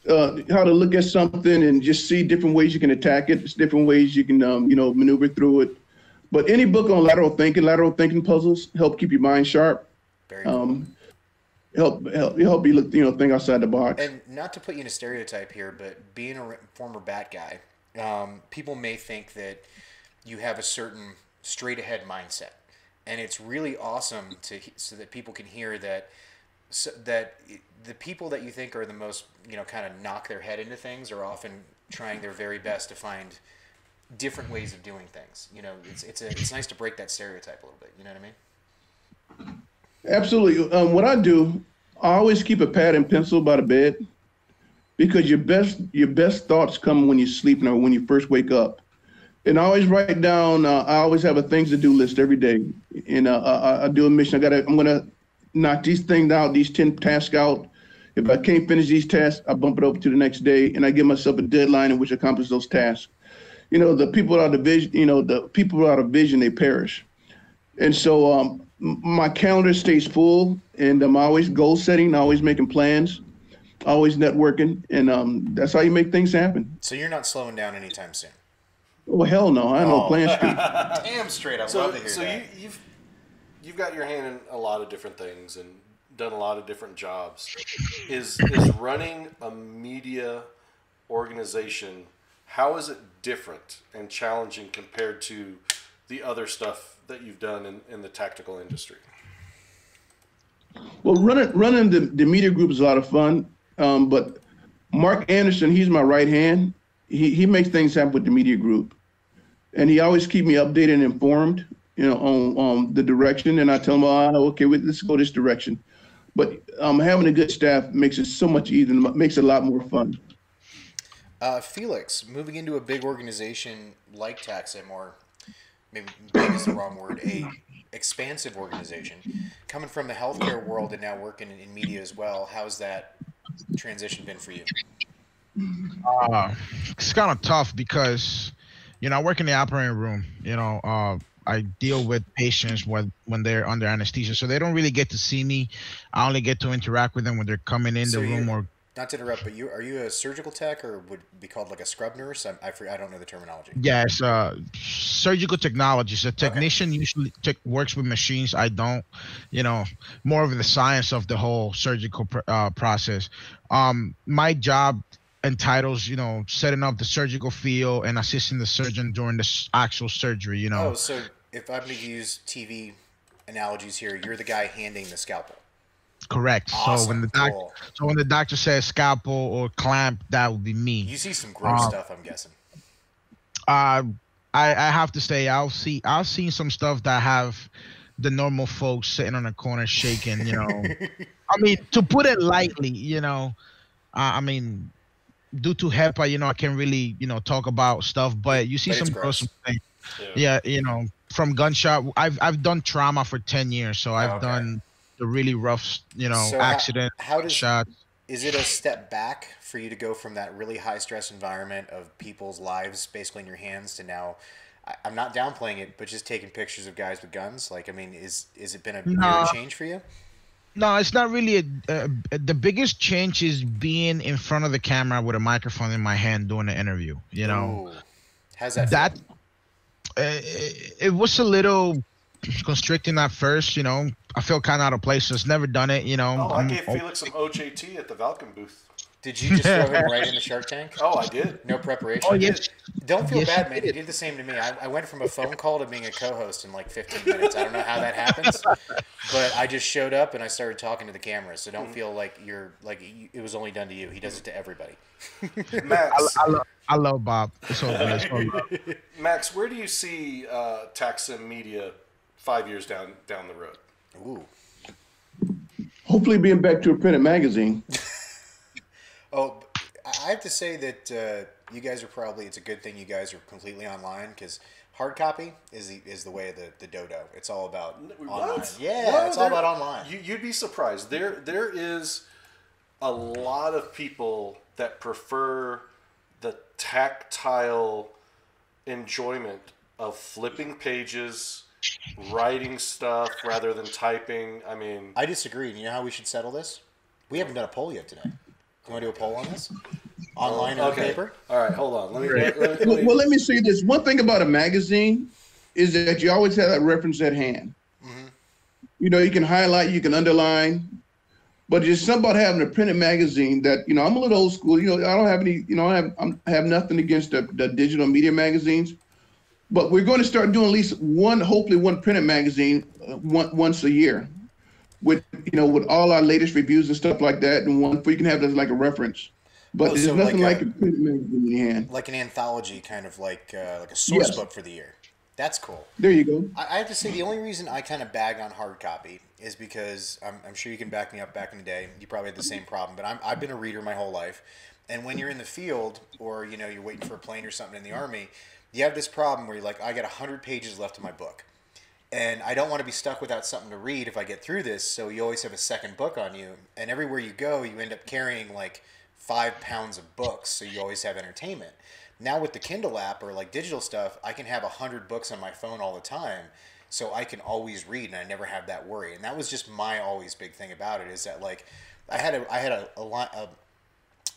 how to look at something and just see different ways you can attack it. It's different ways you can maneuver through it. But any book on lateral thinking puzzles help keep your mind sharp. Very cool. Help you look, think outside the box. And not to put you in a stereotype here, but being a former bat guy, people may think that you have a certain straight ahead mindset, and it's really awesome so that people can hear that the people that you think are the most kind of knock their head into things are often trying their very best to find different ways of doing things. It's nice to break that stereotype a little bit. You know what I mean? Absolutely. What I do, I always keep a pad and pencil by the bed, because your best thoughts come when you're sleeping or when you first wake up. And I always write down. I always have a things to do list every day, and I do a mission. I'm gonna knock these things out, these 10 tasks out. If I can't finish these tasks, I bump it over to the next day, and I give myself a deadline in which I accomplish those tasks. The people without the vision, the people without a vision, they perish. And so my calendar stays full, and I'm always goal setting, always making plans, always networking, and that's how you make things happen. So you're not slowing down anytime soon? Oh, hell no. I know plans straight. Damn straight. I love to hear that. So you've got your hand in a lot of different things and done a lot of different jobs. Is running a media organization, how is it different and challenging compared to the other stuff that you've done in the tactical industry? Well, running the media group is a lot of fun, but Mark Anderson, he's my right hand. He makes things happen with the media group, and he always keep me updated and informed, on the direction. And I tell him, okay, let's go this direction. But having a good staff makes it so much easier, makes it a lot more fun. Felix, moving into a big organization like Tacsim, or maybe big is the wrong word, a expansive organization, coming from the healthcare world and now working in media as well, how's that transition been for you? It's kind of tough because, I work in the operating room. I deal with patients when they're under anesthesia, so they don't really get to see me. I only get to interact with them when they're coming in the room. Or not to interrupt, but are you a surgical tech, or would be called like a scrub nurse? I don't know the terminology. Yeah, it's surgical technologist. A technician usually works with machines. I don't, more of the science of the whole surgical process. My job entitles, setting up the surgical field and assisting the surgeon during the actual surgery, Oh, so if I'm going to use TV analogies here, you're the guy handing the scalpel. Correct. Awesome. So when the doctor says scalpel or clamp, that would be me. You see some gross stuff, I'm guessing. I have to say I've seen some stuff that have the normal folks sitting on the corner shaking, I mean, to put it lightly, I mean, due to HEPA, I can't really, talk about stuff, but you see some gross things. Yeah, from gunshot. I've done trauma for 10 years, so I've done the really rough, so accident. Is it a step back for you to go from that really high stress environment of people's lives basically in your hands to now, I'm not downplaying it, but just taking pictures of guys with guns? Like, I mean, is it been a change for you? No, it's not really. The biggest change is being in front of the camera with a microphone in my hand doing an interview. Ooh. How's that feel? It was a little constricting at first. I feel kind of out of place. Just never done it. I gave Felix some OJT at the Valken booth. Did you just throw him right in the Shark Tank? Oh, I did. No preparation? Oh, yes. Don't feel Yes, bad, you man. did. You did the same to me. I went from a phone call to being a co-host in like 15 minutes. I don't know how that happens, but I just showed up and I started talking to the camera. So don't feel like it was only done to you. He does it to everybody. Max, I love Bob. It's all good. It's all love. Max, where do you see Tacsim Media 5 years down the road? Ooh. Hopefully being back to a printed magazine. Oh, I have to say that you guys are probably, it's a good thing you guys are completely online, because hard copy is the way of the dodo. It's all about online. What? Yeah, No, it's all about online. You'd be surprised. There is a lot of people that prefer the tactile enjoyment of flipping pages, writing stuff rather than typing. I mean, I disagree. You know how we should settle this? We haven't done a poll yet today. You want to do a poll on this? Online or paper? All right, hold on. Let me Well, let me say this. One thing about a magazine is that you always have that reference at hand. Mm-hmm. You know, you can highlight, you can underline, but there's something about having a printed magazine that, you know, I'm a little old school. You know, I don't have any, you know, I have nothing against the digital media magazines, but we're going to start doing at least hopefully one printed magazine once a year with, you know, with all our latest reviews and stuff like that, and one where you can have this like a reference. But there's nothing like a printed magazine in your hand. Like an anthology, kind of like a source book for the year. That's cool. There you go. I have to say, the only reason I kind of bag on hard copy is because I'm sure you can back me up. Back in the day, you probably had the same problem, but I've been a reader my whole life. And when you're in the field, or you know, you're waiting for a plane or something in the Army, you have this problem where you're like, I got 100 pages left in my book, and I don't want to be stuck without something to read if I get through this. So you always have a second book on you, and everywhere you go, you end up carrying like 5 pounds of books, so you always have entertainment. Now with the Kindle app or like digital stuff, I can have 100 books on my phone all the time, so I can always read, and I never have that worry. And that was just my always big thing about it, is that like I had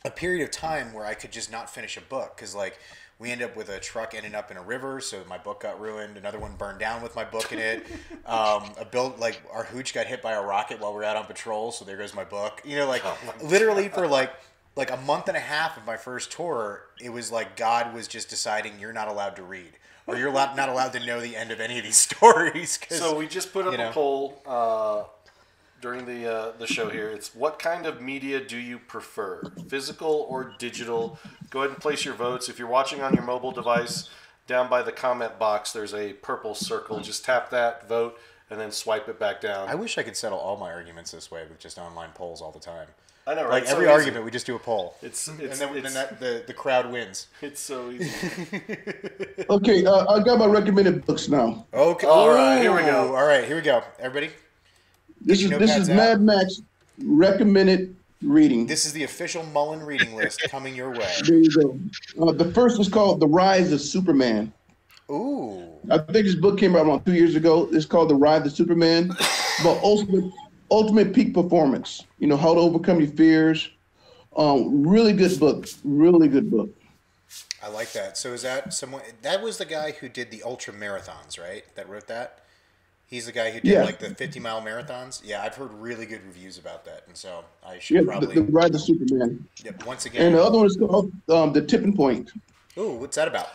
a period of time where I could just not finish a book, because like we ended up with a truck ending up in a river, so my book got ruined. Another one burned down with my book in it. Our hooch got hit by a rocket while we were out on patrol, so there goes my book. You know, like literally for like a month and a half of my first tour, it was like God was just deciding you're not allowed to read, or you're not allowed to know the end of any of these stories. So we just put up a poll during the show here. It's, what kind of media do you prefer, physical or digital? Go ahead and place your votes. If you're watching on your mobile device, down by the comment box, there's a purple circle. Just tap that, vote, and then swipe it back down. I wish I could settle all my arguments this way with just online polls all the time. I know, right? Like every argument, we just do a poll. And then the crowd wins. It's so easy. Okay, I got my recommended books now. Okay. All right, here we go. All right, here we go. Everybody, This is Mad Max recommended reading. this is the official Mullen reading list coming your way. There you go. The first is called The Rise of Superman. Ooh. I think this book came out around 2 years ago. It's called The Rise of Superman, but ultimate peak performance. You know, how to overcome your fears. Really good book. Really good book. I like that. So is that someone? That was the guy who did the ultra marathons, right? That wrote that. He's the guy who did like the 50-mile marathons. Yeah, I've heard really good reviews about that, and so I should probably. The Rise of Superman. Yep. Once again. And the other one is called The Tipping Point. Ooh, what's that about?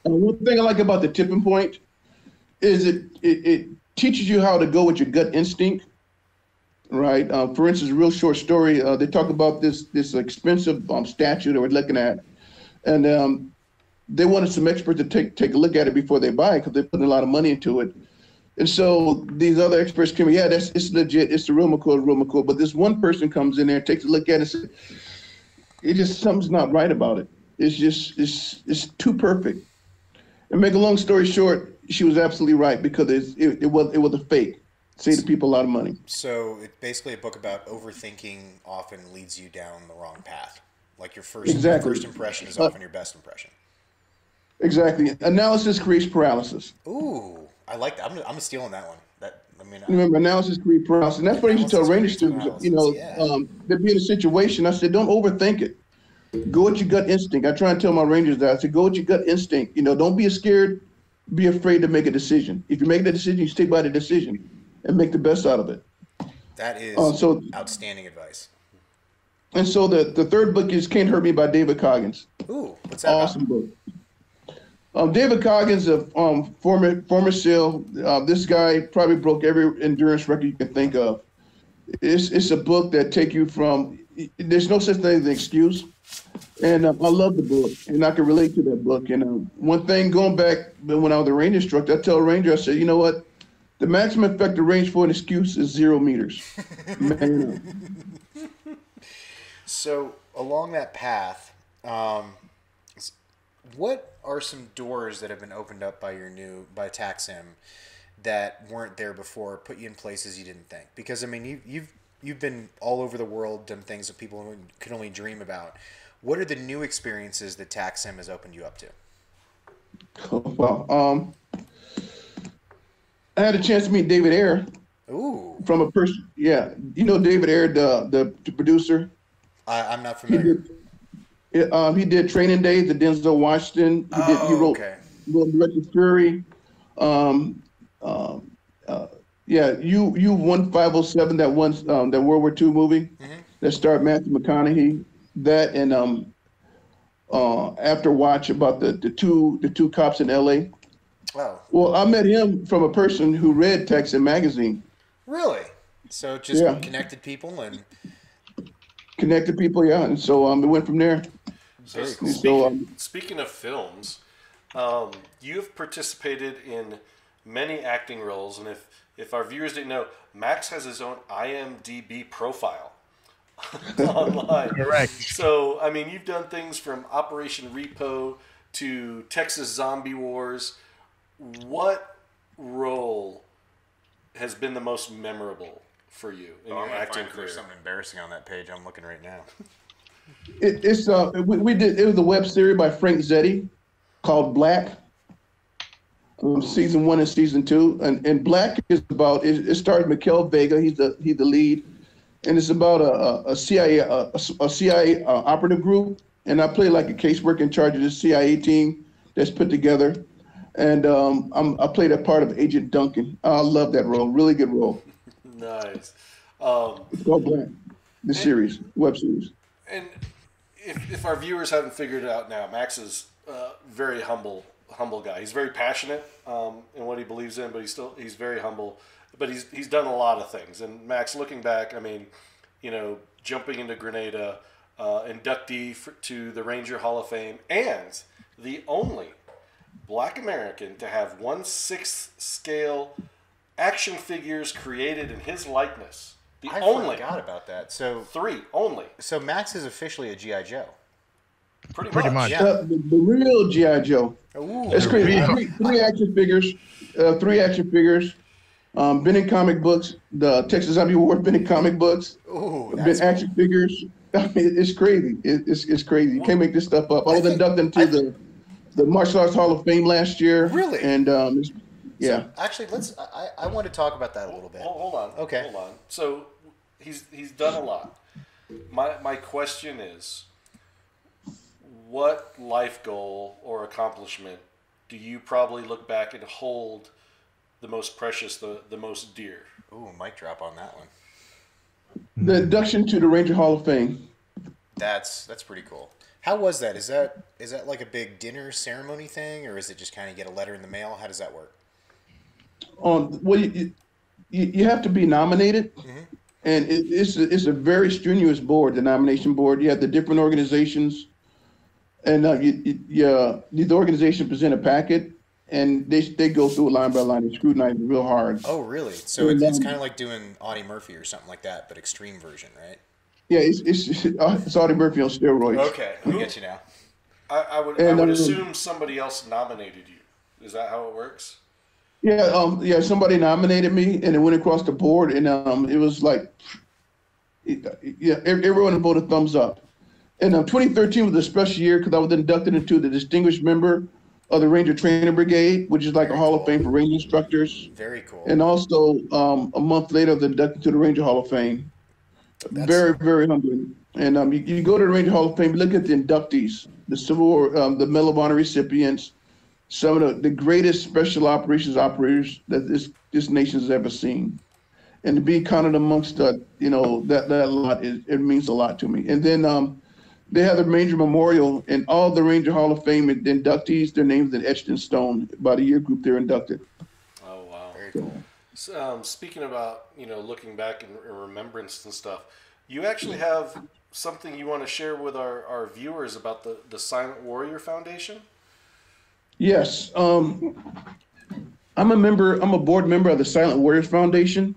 One thing I like about The Tipping Point is it teaches you how to go with your gut instinct. Right. For instance, a real short story. They talk about this expensive statue that we're looking at, and they wanted some experts to take a look at it before they buy it, because they're putting a lot of money into it. And so these other experts came, it's legit, it's the real McCoy. But this one person comes in there, takes a look at it, and says, it just, something's not right about it. It's too perfect. And make a long story short, she was absolutely right, because it was a fake. Save the people a lot of money. So it's basically a book about overthinking often leads you down the wrong path. Like your first impression is often your best impression. Exactly. Analysis creates paralysis. Ooh, I like that. I'm stealing that one. Remember, analysis creates paralysis. And that's what I used to tell Ranger students. You know, they'd be in a situation. I said, don't overthink it. Go with your gut instinct. I try and tell my Rangers that. I said, go with your gut instinct. You know, don't be scared. Be afraid to make a decision. If you make the decision, you stick by the decision and make the best out of it. That is outstanding advice. And so the third book is Can't Hurt Me by David Coggins. Ooh, what's that awesome about? book. David Coggins, a former SEAL. This guy probably broke every endurance record you can think of. It's a book that take you from, there's no such thing as an excuse. And I love the book, and I can relate to that book. And one thing, going back when I was a Ranger instructor, I tell a Ranger, I said, you know what? The maximum effective range for an excuse is 0 meters. Man. So along that path, what are some doors that have been opened up by by Tacsim that weren't there before, put you in places you didn't think? Because I mean, you've been all over the world, done things that people could only dream about. What are the new experiences that Tacsim has opened you up to? Well, I had a chance to meet David Ayer. Ooh. From a person, yeah. You know David Ayer, the producer? I'm not familiar. He did Training Days, the Denzel Washington. He wrote Director Fury. U-1507, that World War II movie that starred Matthew McConaughey. That and After Watch about the two cops in L.A. Oh. Well, I met him from a person who read Tacsim Magazine. Really? So just connected people and connected people, yeah. And so it went from there. So speaking of films, you have participated in many acting roles, and if our viewers didn't know, Max has his own IMDb profile online. Correct. So I mean, you've done things from Operation Repo to Texas Zombie Wars. What role has been the most memorable for you in your acting career? There's something embarrassing on that page. I'm looking right now. It was a web series by Frank Zetti called Black. Season 1 and season 2, and Black is about. It stars Miguel Vega. He's the lead, and it's about a CIA operative group. And I play like a caseworker in charge of the CIA team that's put together. And I played a part of Agent Duncan. I love that role. Really good role. Nice. It's called Black, the series, web series. And if our viewers haven't figured it out now, Max is a very humble guy. He's very passionate in what he believes in, but he's very humble. But he's done a lot of things. And Max, looking back, I mean, you know, jumping into Grenada, inductee to the Ranger Hall of Fame, and the only Black American to have 1/6 scale action figures created in his likeness. I forgot about that. So 3 only. So Max is officially a G.I. Joe. Pretty much. Yeah. The real G.I. Joe. Ooh. That's crazy. Three action figures. Been in comic books. The Texas Zombie War been in comic books. Ooh, been action figures. I mean, it's crazy. It's crazy. You can't make this stuff up. I was inducted into the Martial Arts Hall of Fame last year. Really? And yeah. So actually, I want to talk about that a little bit. Hold on. Okay. Hold on. So he's done a lot. My question is, what life goal or accomplishment do you probably look back and hold the most precious, the most dear? Ooh, mic drop on that one. The induction to the Ranger Hall of Fame. That's pretty cool. How was that? Is that like a big dinner ceremony thing, or is it just kind of get a letter in the mail? How does that work? Well, you have to be nominated, and it's a very strenuous board, the nomination board. You have the different organizations, and the organization present a packet, and they go through it line by line and scrutinize it real hard. Oh, really? So it's kind of like doing Audie Murphy or something like that, but extreme version, right? Yeah, it's Audie Murphy on steroids. Okay, I get you now. I would assume somebody else nominated you. Is that how it works? Yeah, somebody nominated me, and it went across the board, and it was like, everyone voted thumbs up. And 2013 was a special year because I was inducted into the distinguished member of the Ranger Training Brigade, which is like a Hall of Fame for Ranger instructors. Very cool. And also, a month later, I was inducted to the Ranger Hall of Fame. Very, very humbling. And you go to the Ranger Hall of Fame, look at the inductees, the Civil War, the Medal of Honor recipients, some of the greatest special operations operators that this nation has ever seen. and to be counted amongst that lot, it means a lot to me. And then they have the Ranger Memorial, and all the Ranger Hall of Fame inductees, their names are etched in stone. By the year group, they're inducted. Oh, wow. Very cool. So, speaking about, looking back and remembrance and stuff, you actually have something you want to share with our viewers about the Silent Warrior Foundation? Yes. I'm a board member of the Silent Warriors Foundation.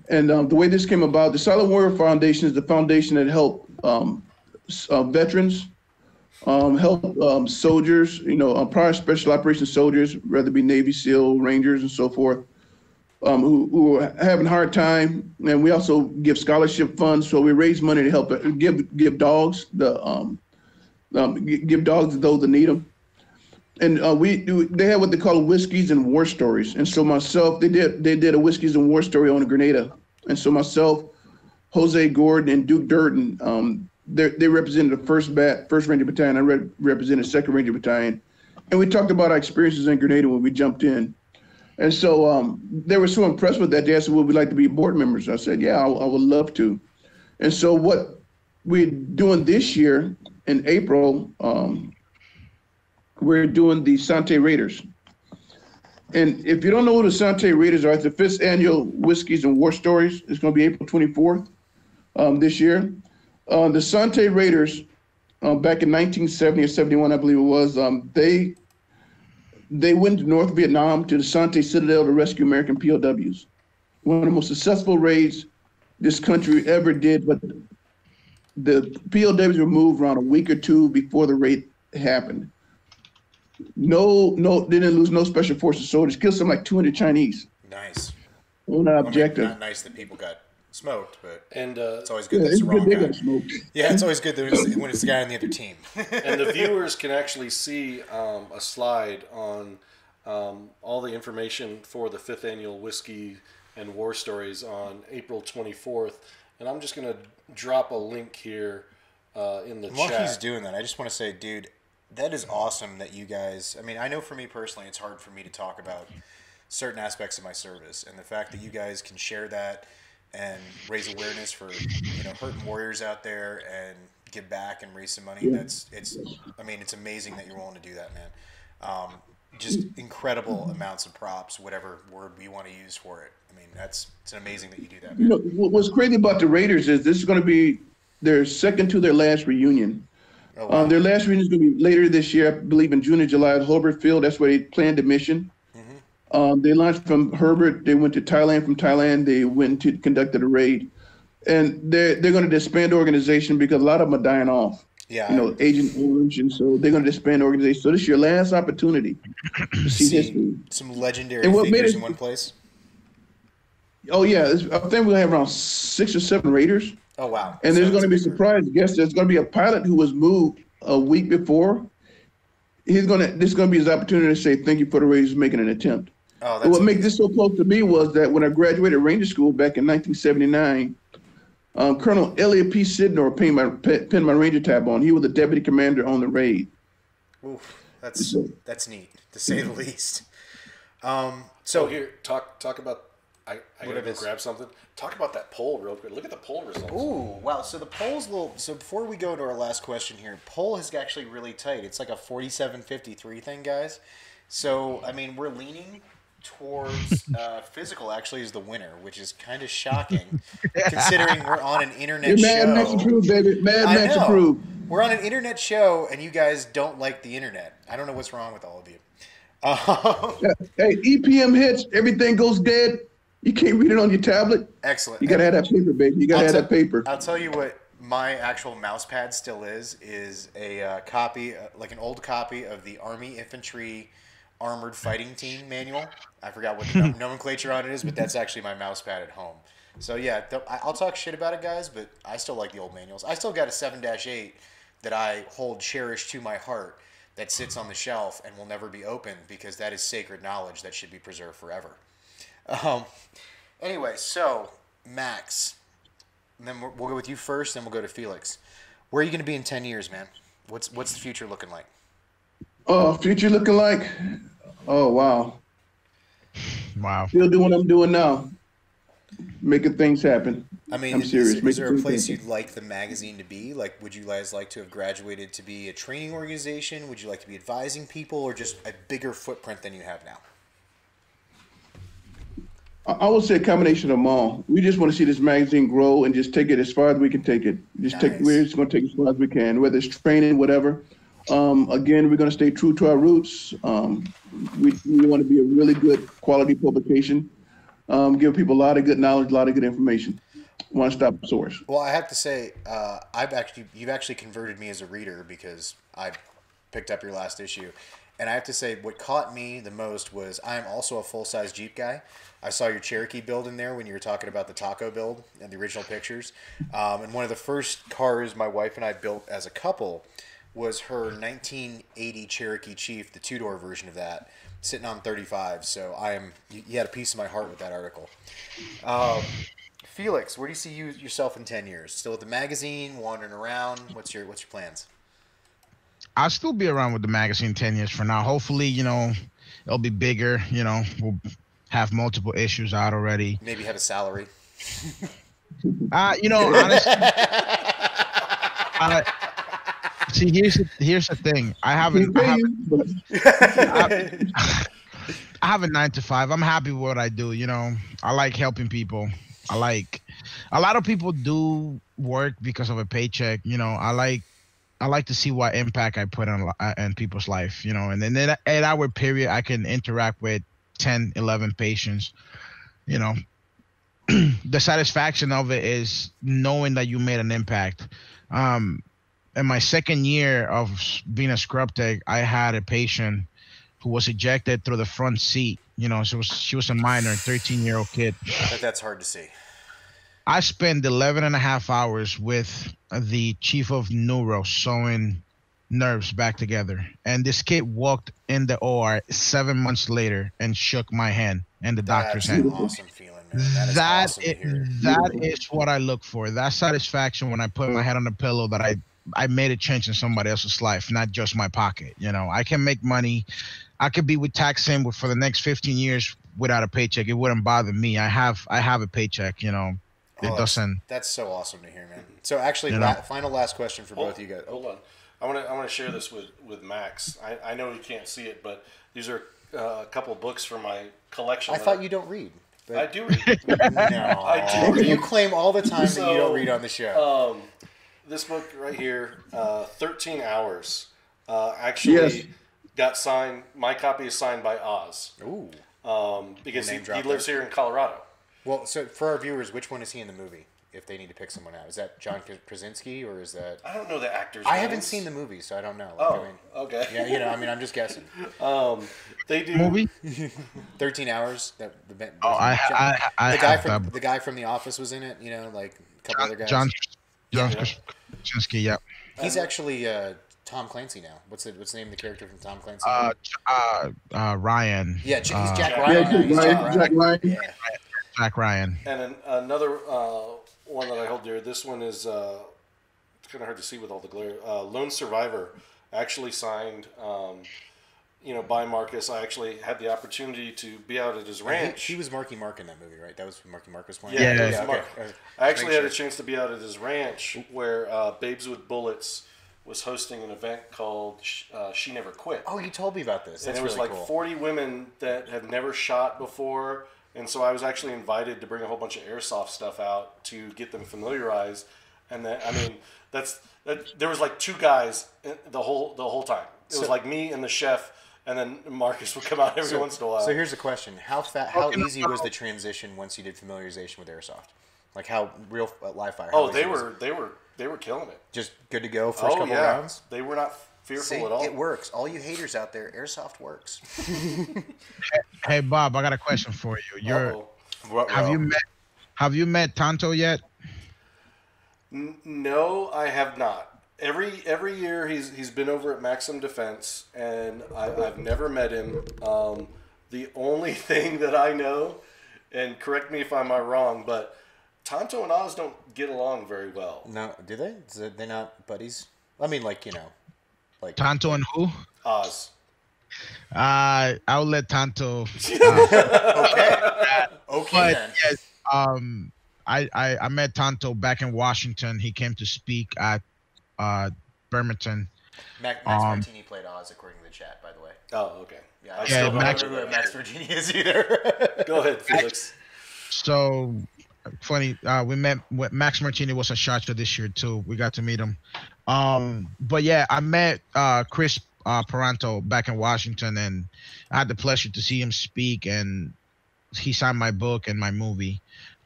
And the way this came about, the Silent Warrior Foundation is the foundation that helped veterans, help soldiers, prior special operations soldiers, whether it be Navy SEAL, Rangers, and so forth, who are having a hard time. And we also give scholarship funds, so we raise money to help give dogs give dogs to those that need them. And they have what they call whiskeys and war stories. And so myself, they did a whiskeys and war story on a Grenada. And so myself, Jose Gordon, and Duke Durden, they represented the first Ranger Battalion. I represented 2nd Ranger Battalion. And we talked about our experiences in Grenada when we jumped in. And so they were so impressed with that, they asked, would we like to be board members? I said, yeah, I would love to. And so what we're doing this year in April, we're doing the Sante Raiders. And if you don't know who the Sante Raiders are, it's the 5th annual Whiskeys and War Stories. It's going to be April 24th this year. The Sante Raiders, back in 1970 or 71, I believe it was, they went to North Vietnam to the Sante Citadel to rescue American POWs. One of the most successful raids this country ever did, but the POWs were moved around a week or two before the raid happened. No, they didn't lose no special forces soldiers. Killed something like 200 Chinese. Nice. On that objective. Not nice that people got smoked, but and it's always good that it's the wrong guy. Yeah, it's always good that when it's the guy on the other team. And the viewers can actually see a slide on all the information for the 5th annual Whiskey and War Stories on April 24th. And I'm just going to drop a link here in the chat. While he's doing that, I just want to say, dude, that is awesome that you guys, I mean, I know for me personally, it's hard for me to talk about certain aspects of my service, and the fact that you guys can share that and raise awareness for, hurting warriors out there and give back and raise some money. Yeah. It's amazing that you're willing to do that, man. Just incredible amounts of props, whatever word we want to use for it. I mean, it's amazing that you do that, man. What's crazy about the Raiders is this is going to be their second to their last reunion. Oh, wow. Their last reunion is going to be later this year, I believe in June and July at Hobart Field. That's where they planned the mission. Mm-hmm. They launched from Herbert. They went to Thailand. From Thailand, they went to conducted a raid. And they're going to disband the organization because a lot of them are dying off. Yeah. Agent Orange. And so they're going to disband the organization. So this is your last opportunity to see history. Some legendary figures in one place. Oh, yeah. I think we're going to have around 6 or 7 Raiders. Oh, wow. And there's going to be a surprise guest. There's going to be a pilot who was moved a week before. This is going to be his opportunity to say thank you for the Raiders making an attempt. Oh, that's what made this so close to me was that when I graduated Ranger School back in 1979, Colonel Elliot P. Sidnor pinned my Ranger tab on. He was the deputy commander on the raid. Oof, that's neat, to say the least. So here, talk about. I gotta go grab something. Talk about that poll real quick. Look at the poll results. Ooh, wow. So the poll's so before we go to our last question here, poll is actually really tight. It's like a 47-53 thing, guys. So, I mean, we're leaning towards physical actually is the winner, which is kind of shocking considering we're on an internet show. Mad Max approved, baby. Mad Max approved. We're on an internet show, and you guys don't like the internet. I don't know what's wrong with all of you. Hey, EPM hits, everything goes dead. You can't read it on your tablet. Excellent. You got to have that paper, baby. You got to have that paper. I'll tell you what my actual mouse pad still is a copy, like an old copy of the Army Infantry Armored Fighting Team manual. I forgot what the nomenclature on it is, but that's actually my mouse pad at home. So, yeah, I'll talk shit about it, guys, but I still like the old manuals. I still got a 7-8 that I hold cherished to my heart that sits on the shelf and will never be opened because that is sacred knowledge that should be preserved forever. Anyway, so Max, and then we'll go with you first, then we'll go to Felix. Where are you going to be in 10 years, man? What's the future looking like? Future looking like, oh wow. Wow. Still doing what I'm doing now. making things happen. I mean, I'm serious. Is there a place you'd like the magazine to be? Like, would you guys like to have graduated to be a training organization? Would you like to be advising people, or just a bigger footprint than you have now? I would say a combination of them all. We just want to see this magazine grow and just take it as far as we can take it. We're just going to take it as far as we can, whether it's training, whatever. Again, we're going to stay true to our roots. We want to be a really good quality publication. Give people a lot of good knowledge, a lot of good information. One-stop source. Well, I have to say, you've actually converted me as a reader, because I picked up your last issue. And I have to say, what caught me the most was I'm also a full-size Jeep guy. I saw your Cherokee build in there when you were talking about the taco build and the original pictures. And one of the first cars my wife and I built as a couple was her 1980 Cherokee Chief, the two-door version of that, sitting on 35. So you had a piece of my heart with that article. Felix, where do you see yourself in 10 years? Still at the magazine, wandering around? What's your plans? I'll still be around with the magazine 10 years from now. Hopefully, it'll be bigger. We'll have multiple issues out already. Maybe have a salary. Honestly, see, here's the thing. I have a 9-to-5. I'm happy with what I do. I like helping people. A lot of people do work because of a paycheck. I like to see what impact I put on people's life, and then at our period, I can interact with 10, 11 patients. The satisfaction of it is knowing that you made an impact. In my second year of being a scrub tech, I had a patient who was ejected through the front seat. She was a minor, 13-year-old kid. That's hard to see. I spent 11 and a half hours with the chief of neuro sewing nerves back together. And this kid walked in the OR 7 months later and shook my hand and the doctor's hand. That's an awesome feeling, man. That is what I look for. That satisfaction when I put my head on the pillow that I made a change in somebody else's life, not just my pocket. I can make money. I could be with Tacsim for the next 15 years without a paycheck. It wouldn't bother me. I have a paycheck, It doesn't. That's so awesome to hear, man. So actually, final last question for both of you guys. Hold on. I want to share this with Max. I know you can't see it, but these are a couple of books from my collection. I thought you don't read. I do read. No, I do. You claim all the time that you don't read on the show. This book right here, 13 Hours, actually got signed. My copy is signed by Oz. Ooh. Because he lives here in Colorado. Well, so for our viewers, which one is he in the movie? If they need to pick someone out, is that John Krasinski or is that? I don't know the actors. I haven't seen the movie, so I don't know. Okay. Yeah, I'm just guessing. They do movie. 13 Hours. The guy from The Office was in it. Like a couple other guys. John Krasinski. Yeah. He's actually Tom Clancy now. What's the name of the character from Tom Clancy? Ryan. Yeah, he's Jack Ryan. Jack Ryan. Yeah. Jack Ryan. And another one that I hold dear. This one is it's kind of hard to see with all the glare. Lone Survivor, actually signed, by Marcus. I actually had the opportunity to be out at his ranch. He was Marky Mark in that movie, right? That was Marky Mark was playing. Yeah, Mark. Okay. I actually had a chance to be out at his ranch where Babes with Bullets was hosting an event called She Never Quit. Oh, you told me about this. That's and it was really like cool. 40 women that have never shot before. And so I was actually invited to bring a whole bunch of airsoft stuff out to get them familiarized. And then, there was like two guys the whole time. It was like me and the chef, and then Marcus would come out every once in a while. So here's the question: How easy was the transition once you did familiarization with airsoft? Like how real live fire? Oh, they were killing it. Just good to go first couple rounds. They were not fearful at all. It works. All you haters out there, airsoft works. Hey Bob, I got a question for you. Have you met Tonto yet? No, I have not. Every year he's been over at Maxim Defense, and I've never met him. The only thing that I know, and correct me if I'm wrong, but Tonto and Oz don't get along very well. No, do they? They're not buddies? I mean, like Tonto and who? Oz. I'll let Tonto. Okay. Okay. But then. yes, I met Tonto back in Washington. He came to speak at Bremerton. Max Martini played Oz, according to the chat, by the way. Oh, okay. Yeah, I still don't know who Max Martini is either. Go ahead, Felix. So funny. We met. Max Martini was a SHOT Show this year too. We got to meet him. But yeah, I met Chris Paranto back in Washington, and I had the pleasure to see him speak, and he signed my book and my movie.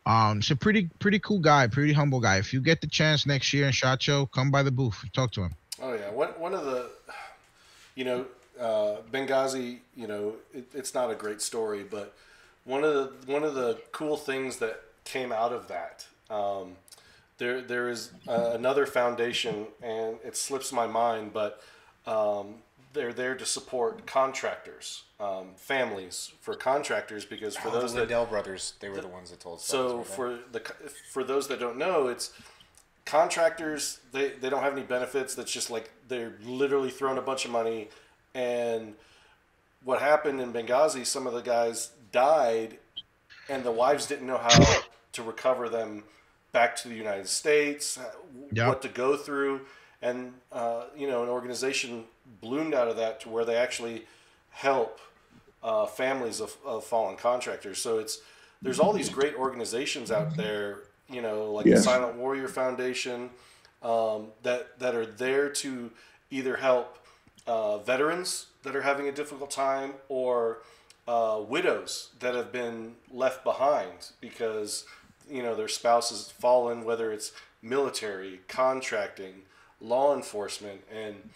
He's a pretty cool guy, pretty humble guy. If you get the chance next year in SHOT Show, come by the booth, talk to him. Oh yeah, one of the, Benghazi, it's not a great story, but one of the cool things that came out of that, there is another foundation, and it slips my mind, but they're there to support contractors, families for contractors, because for those the Liddell brothers, they were the ones that told us. So for those that don't know, it's contractors. They don't have any benefits. That's just like they're literally throwing a bunch of money. And what happened in Benghazi, some of the guys died, and the wives didn't know how to recover them back to the United States, what to go through. And, an organization bloomed out of that to where they actually help families of fallen contractors. So there's all these great organizations out there, like the Silent Warrior Foundation, that are there to either help veterans that are having a difficult time, or widows that have been left behind because, their spouse has fallen, whether it's military, contracting, law enforcement, and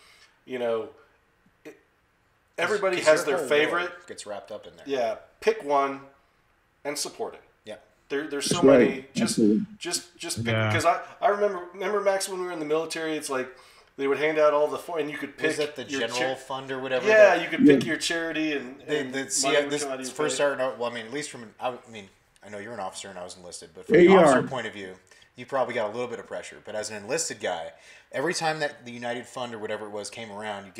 everybody has their favorite. Gets wrapped up in there. Yeah, pick one and support it. Yeah, there's so many. Just pick, because I remember Max, when we were in the military. It's like they would hand out all the and you could pick. Was that the general fund or whatever? Yeah, you could pick your charity and this first start. Well, I mean, at least I know you're an officer and I was enlisted, but from an officer point of view, you probably got a little bit of pressure. But as an enlisted guy, every time that the United Fund or whatever it was came around,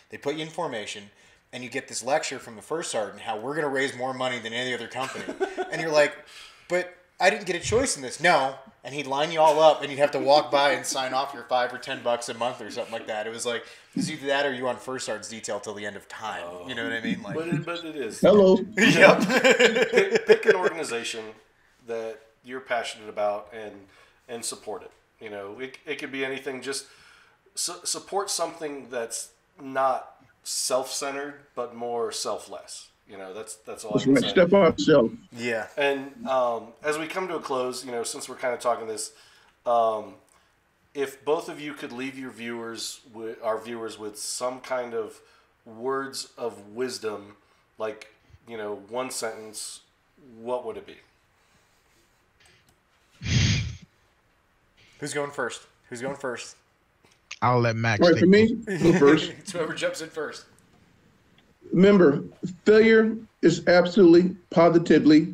they put you in formation, and you get this lecture from the first sergeant how we're going to raise more money than any other company. And you're like, but I didn't get a choice in this. No. And he'd line you all up, and you'd have to walk by and sign off your $5 or $10 a month or something like that. It was like, it's either that or you on first sergeant's detail till the end of time. You know what I mean? Like, but it is. Hello. Yep. Pick an organization that you're passionate about and support it. It could be anything. Just support something that's not self-centered, but more selfless. That's all I can say. Step on yourself. Yeah. And as we come to a close, since we're kind of talking this, if both of you could leave our viewers with some kind of words of wisdom, like, one sentence, what would it be? Who's going first? I'll let Max. All right, for me, go first. It's whoever jumps in first. Remember, failure is absolutely, positively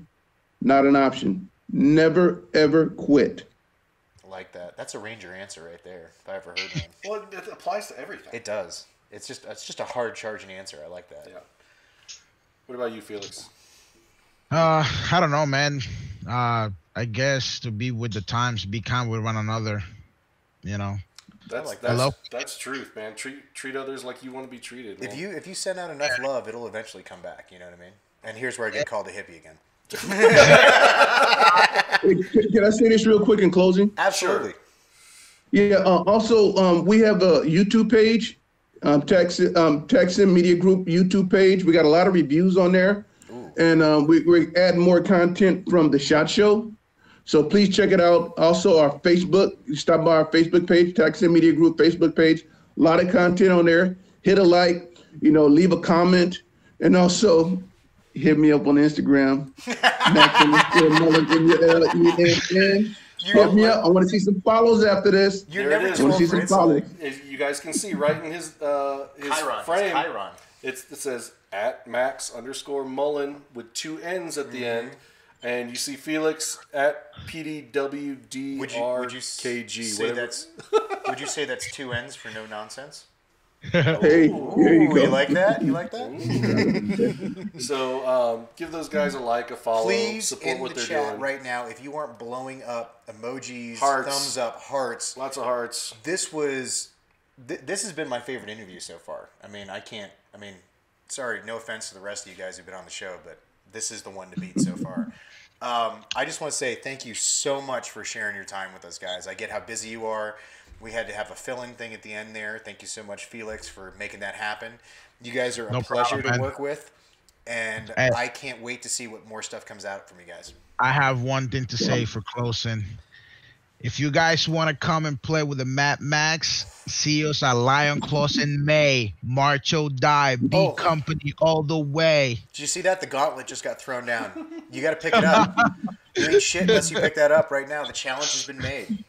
not an option. Never, ever quit. I like that. That's a Ranger answer right there, if I ever heard one. Well, it applies to everything. It does. It's just a hard charging answer. I like that. Yeah. What about you, Felix? I don't know, man. I guess to be with the times, be kind with one another. That's truth, man. Treat others like you want to be treated. Man. If you send out enough love, it'll eventually come back. You know what I mean? And here's where I get called a hippie again. Can I say this real quick in closing? Absolutely. Yeah. Also, we have a YouTube page, Tacsim Media Group YouTube page. We got a lot of reviews on there. Ooh. And we're adding more content from the SHOT Show. So please check it out. Also, our Facebook, stop by our Facebook page, Tacsim Media Group Facebook page. A lot of content on there. Hit a like, leave a comment, and also hit me up on Instagram. Hit me up. I want to see some follows after this. You're never I want to see some follows. You guys can see right in his Chiron, frame. It says @Max_Mullen with 2 N's at the end. And you see Felix @PDWDRKG. Would you say that's 2 N's for no nonsense? Hey, here you go. You like that? You like that? So give those guys a like, a follow, Please, support in what the they're chat doing. right now, if you aren't blowing up emojis, Hearts. thumbs up, hearts. Lots of hearts. This has been my favorite interview so far. I mean, sorry, no offense to the rest of you guys who've been on the show, but this is the one to beat so far. I just want to say thank you so much for sharing your time with us, guys. I get how busy you are. We had to have a fill-in thing at the end there. Thank you so much, Felix, for making that happen. You guys are a pleasure to work with, and I can't wait to see what more stuff comes out from you guys. I have one thing to say for closing. If you guys want to come and play with the Mad Max, see us at Lion Claws in May. March or die. Be company all the way. Did you see that? The gauntlet just got thrown down. You got to pick it up. You ain't shit unless you pick that up right now. The challenge has been made.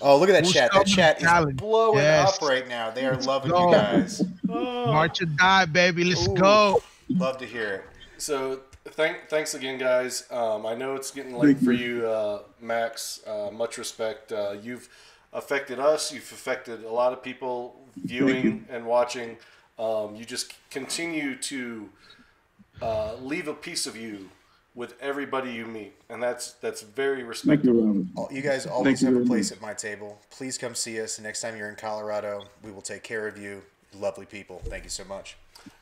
Oh, look at that chat. That chat is blowing up right now. They are loving you guys. March or die, baby. Let's go. Love to hear it. So thanks again, guys. I know it's getting late for you, Max. Much respect. You've affected us. You've affected a lot of people viewing and watching. You just continue to leave a piece of you with everybody you meet, and that's very respectable. You guys always have a place at my table. Please come see us. Next time you're in Colorado, we will take care of you. Lovely people. Thank you so much.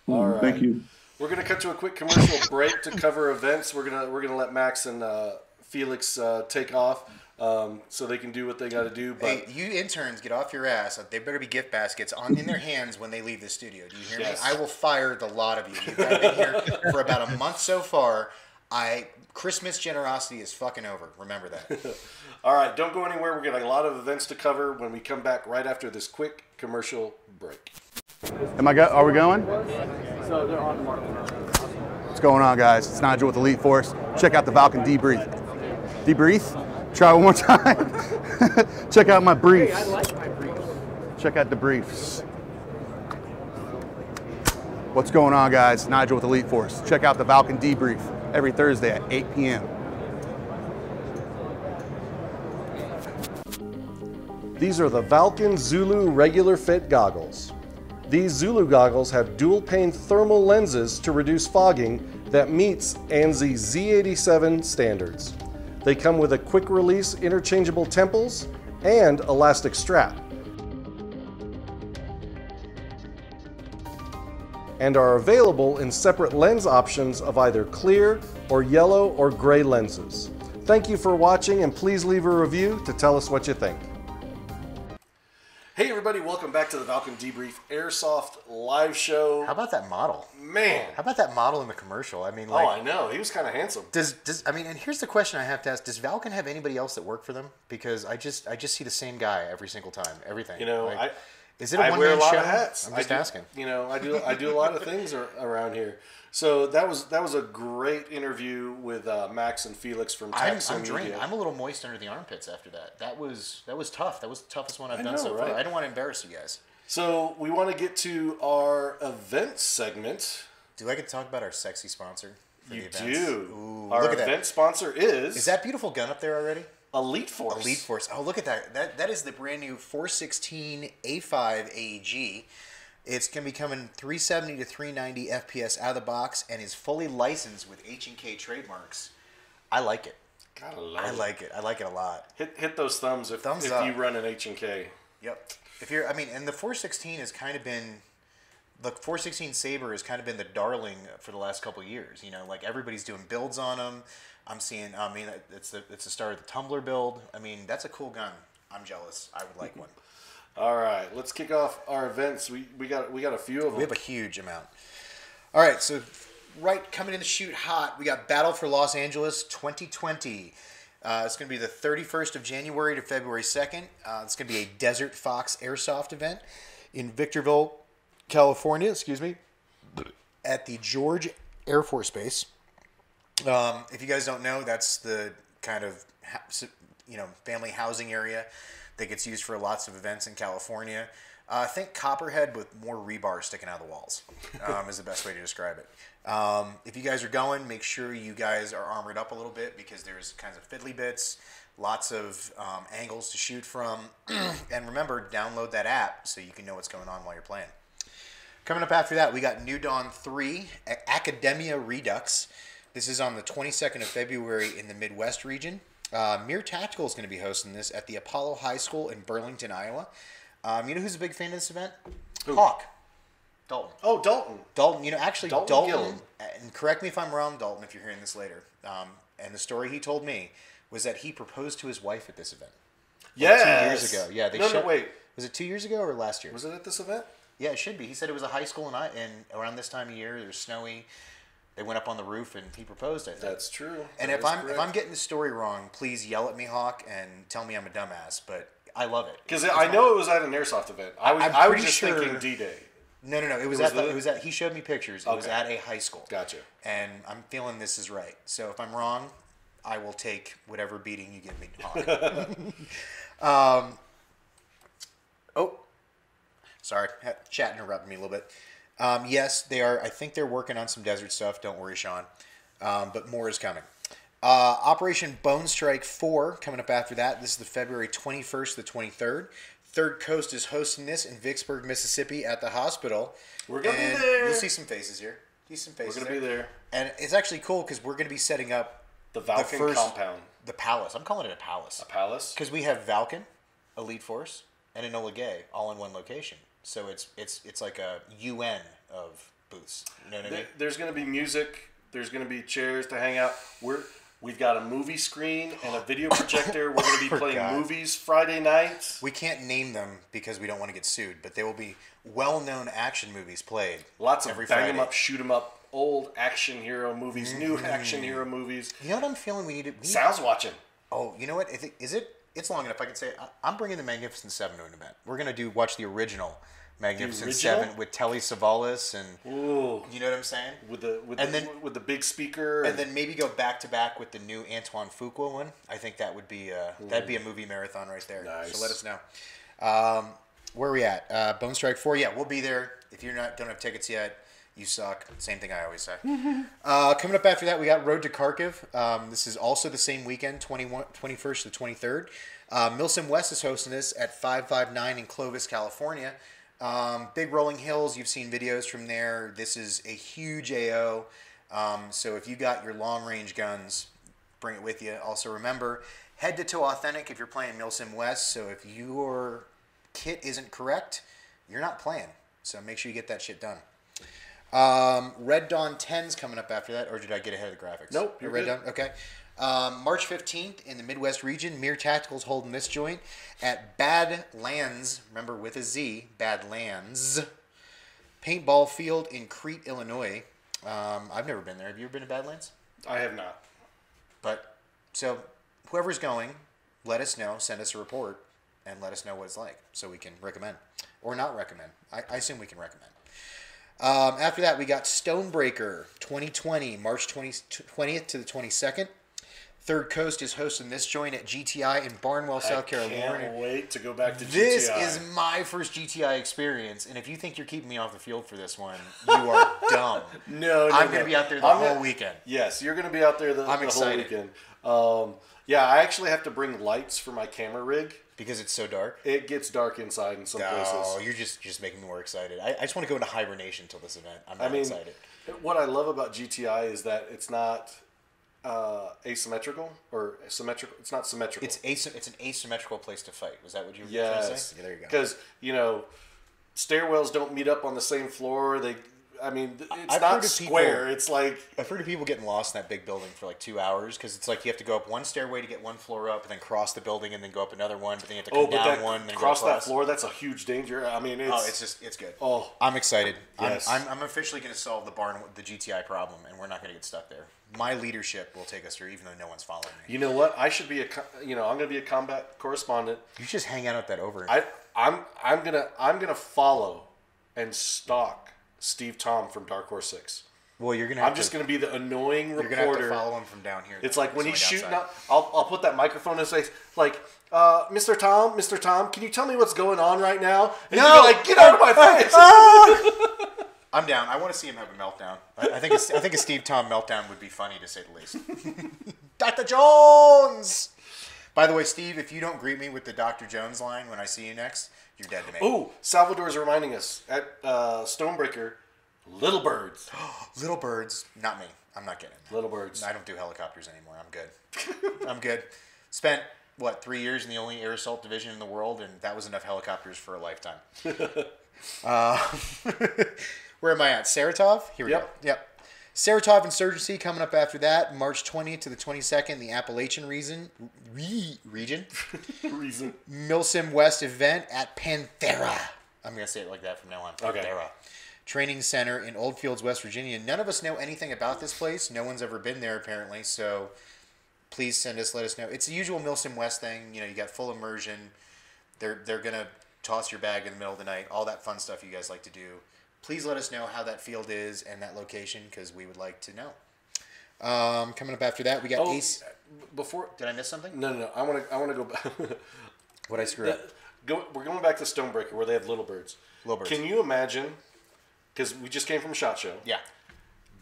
All right. Thank you. We're gonna cut to a quick commercial break to cover events. We're gonna let Max and Felix take off so they can do what they got to do. But hey, you interns, get off your ass. There better be gift baskets in their hands when they leave the studio. Do you hear me? I will fire the lot of you. You've been here for about a month so far. Christmas generosity is fucking over. Remember that. All right, don't go anywhere. We're got a lot of events to cover when we come back right after this quick commercial break. Are we going? So they're on the market. What's going on, guys? It's Nigel with Elite Force. Check out the Valken Debrief. Debrief? Try one more time. Check out my briefs. Hey, I like my briefs. Check out the briefs. What's going on, guys? Nigel with Elite Force. Check out the Valken Debrief every Thursday at 8 p.m. These are the Valken Zulu regular fit goggles. These Zulu goggles have dual pane thermal lenses to reduce fogging that meets ANSI Z87 standards. They come with a quick release interchangeable temples and elastic strap, and are available in separate lens options of either clear or yellow or gray lenses. Thank you for watching, and please leave a review to tell us what you think. Hey everybody, welcome back to the Valken Debrief Airsoft live show. How about that model? Man. How about that model in the commercial? I mean, I know. He was kind of handsome. And here's the question I have to ask. Does Valken have anybody else that work for them? Because I just see the same guy every single time, everything. Is it a one-man show? I wear a lot of hats. I'm just asking. I do a lot of things around here. So that was a great interview with Max and Felix from Tacsim Media. I'm a little moist under the armpits after that. That was tough. That was the toughest one I've done so far. I don't want to embarrass you guys. So we want to get to our event segment. Do I get to talk about our sexy sponsor for the events? You do. Ooh, our event sponsor is... Is that beautiful gun up there already? Elite Force. Elite Force. Oh, look at that. That is the brand new 416 A5 AEG. It's going to be coming 370 to 390 FPS out of the box and is fully licensed with H&K trademarks. I like it. Gotta love it. I like it. I like it a lot. Hit those thumbs if you run an H&K. Yep. And the 416 has kind of been... The 416 Saber has kind of been the darling for the last couple of years. Like everybody's doing builds on them. It's the start of the Tumbler build. That's a cool gun. I'm jealous. I would like one. All right, let's kick off our events. We got a few of them. We have a huge amount. All right, so coming in the chute hot, we got Battle for Los Angeles 2020. It's going to be the 31st of January to February 2nd. It's going to be a Desert Fox Airsoft event in Victorville, California. At the George Air Force Base. If you guys don't know, that's the kind of family housing area that gets used for lots of events in California. Think Copperhead with more rebar sticking out of the walls is the best way to describe it. If you guys are going, make sure you guys are armored up a little bit because there's kinds of fiddly bits. lots of angles to shoot from. And remember, download that app so you can know what's going on while you're playing. Coming up after that, we got New Dawn 3, Academia Redux. This is on the 22nd of February in the Midwest region. Mere Tactical is going to be hosting this at the Apollo High School in Burlington, Iowa. You know who's a big fan of this event? Who? Hawk. Dalton. Oh, Dalton. Dalton. You know, actually, Dalton Dalton, and correct me if I'm wrong, Dalton, if you're hearing this later, and the story he told me was that he proposed to his wife at this event. Yes. 2 years ago. Yeah. No, wait. Was it 2 years ago or last year? Was it at this event? Yeah, it should be. He said it was a high school, and around this time of year, it was snowy. They went up on the roof, and he proposed, I think. That's true. And if I'm getting the story wrong, please yell at me, Hawk, and tell me I'm a dumbass. But I love it. Because I know it was at an airsoft event. I was just thinking D-Day. No. It was at. He showed me pictures. It was at a high school. Gotcha. And I'm feeling this is right. So if I'm wrong, I will take whatever beating you give me, Hawk. Sorry, chat interrupted me a little bit. Yes, they are. I think they're working on some desert stuff. Don't worry, Sean. But more is coming. Operation Bone Strike 4 coming up after that. This is the February 21st to the 23rd. Third Coast is hosting this in Vicksburg, Mississippi at the hospital. We're going to be there. You'll see some faces here. We're going to be there. And it's actually cool because we're going to be setting up the Valken compound. The palace. I'm calling it a palace. A palace? Because we have Valken, Elite Force, and Enola Gay all in one location. So it's like a UN of booths. You know what I mean? There's going to be music. There's going to be chairs to hang out. We've got a movie screen and a video projector. We're going to be playing movies Friday nights. We can't name them because we don't want to get sued, but there will be well-known action movies played. Lots of every bang Friday. 'em up, shoot 'em up, old action hero movies, new action hero movies. You know what I'm feeling? We need. Sal's watching. Oh, you know what? It's long enough. I can say I'm bringing the Magnificent Seven to an event. We're going to watch the original Magnificent Seven with Telly Savalas and you know what I'm saying? With the big speaker, and then maybe go back to back with the new Antoine Fuqua one. I think that would be that'd be a movie marathon right there. Nice. So let us know. Where are we at? Bone Strike 4. Yeah, we'll be there. If you're don't have tickets yet, you suck. Same thing I always say. Coming up after that, we got Road to Kharkiv. This is also the same weekend, 21st to 23rd. Milsim West is hosting this at 559 in Clovis, California. Big rolling hills. You've seen videos from there. This is a huge AO. So if you got your long range guns, bring it with you. Also remember, head to toe authentic if you're playing Milsim West. So if your kit isn't correct, you're not playing. So make sure you get that shit done. Red Dawn 10's coming up after that, or did I get ahead of the graphics? Nope, you're Red good. Dawn? Okay. March 15th in the Midwest region, Mere Tactical's holding this joint at Badlands, remember with a Z, Badlands, Paintball Field in Crete, Illinois. I've never been there. Have you ever been to Badlands? I have not. But, so, whoever's going, let us know, send us a report, and let us know what it's like so we can recommend. Or not recommend. I assume we can recommend. After that, we got Stonebreaker 2020, March 20th to the 22nd. Third Coast is hosting this joint at GTI in Barnwell, South Carolina. I can't wait to go back to GTI. This is my first GTI experience, and if you think you're keeping me off the field for this one, you are dumb. No, I'm going to be out there the whole weekend. Yes, you're going to be out there the whole weekend. Yeah, I actually have to bring lights for my camera rig. Because it's so dark? It gets dark inside in some places. Oh, you're just making me more excited. I just want to go into hibernation until this event. I'm not excited. What I love about GTI is that it's not asymmetrical or symmetrical. It's not symmetrical. It's an asymmetrical place to fight. Was that what you were trying to say? Yeah, there you go. Because, stairwells don't meet up on the same floor. It's not square. It's like... I've heard of people getting lost in that big building for like 2 hours because it's like you have to go up one stairway to get one floor up and then cross the building and then go up another one, but then you have to come down one and then cross that floor. That's a huge danger. It's good. Oh, I'm excited. Yes. I'm officially going to solve the GTI problem, and we're not going to get stuck there. My leadership will take us through, even though no one's following me. You know what? I should be I'm going to be a combat correspondent. You just hang out at that over. I'm gonna follow and stalk Steve Tom from Dark Horse 6. Well, you're gonna. I'm just gonna be the annoying reporter. You're gonna have to follow him from down here. It's like when he's shooting up, I'll put that microphone in his face, like, Mr. Tom, can you tell me what's going on right now? And he'll be like, get out of my face. I'm down. I want to see him have a meltdown. I think a Steve Tom meltdown would be funny to say the least. Dr. Jones. By the way, Steve, if you don't greet me with the Dr. Jones line when I see you next, you're dead to me. Oh, Salvador's reminding us at Stonebreaker, Little Birds. Little birds, not me. I'm not getting it. Little Birds. I don't do helicopters anymore. I'm good. I'm good. Spent, 3 years in the only air assault division in the world, and that was enough helicopters for a lifetime. Where am I at? Saratov? Here we go. Yep. Saratov Insurgency coming up after that, March 20th to the 22nd, the Appalachian region. Milsim West event at Panthera. I'm going to say it like that from now on. Panthera. Okay. Training Center in Oldfields, West Virginia. None of us know anything about this place. No one's ever been there, apparently, so please let us know. It's the usual Milsim West thing. You got full immersion. They're going to toss your bag in the middle of the night, all that fun stuff you guys like to do. Please let us know how that field is and that location, because we would like to know. Coming up after that, we got Ace. Before, did I miss something? No. I want to go back. What I screw up? We're going back to Stonebreaker where they have Little Birds. Little Birds. Can you imagine? Because we just came from SHOT Show. Yeah.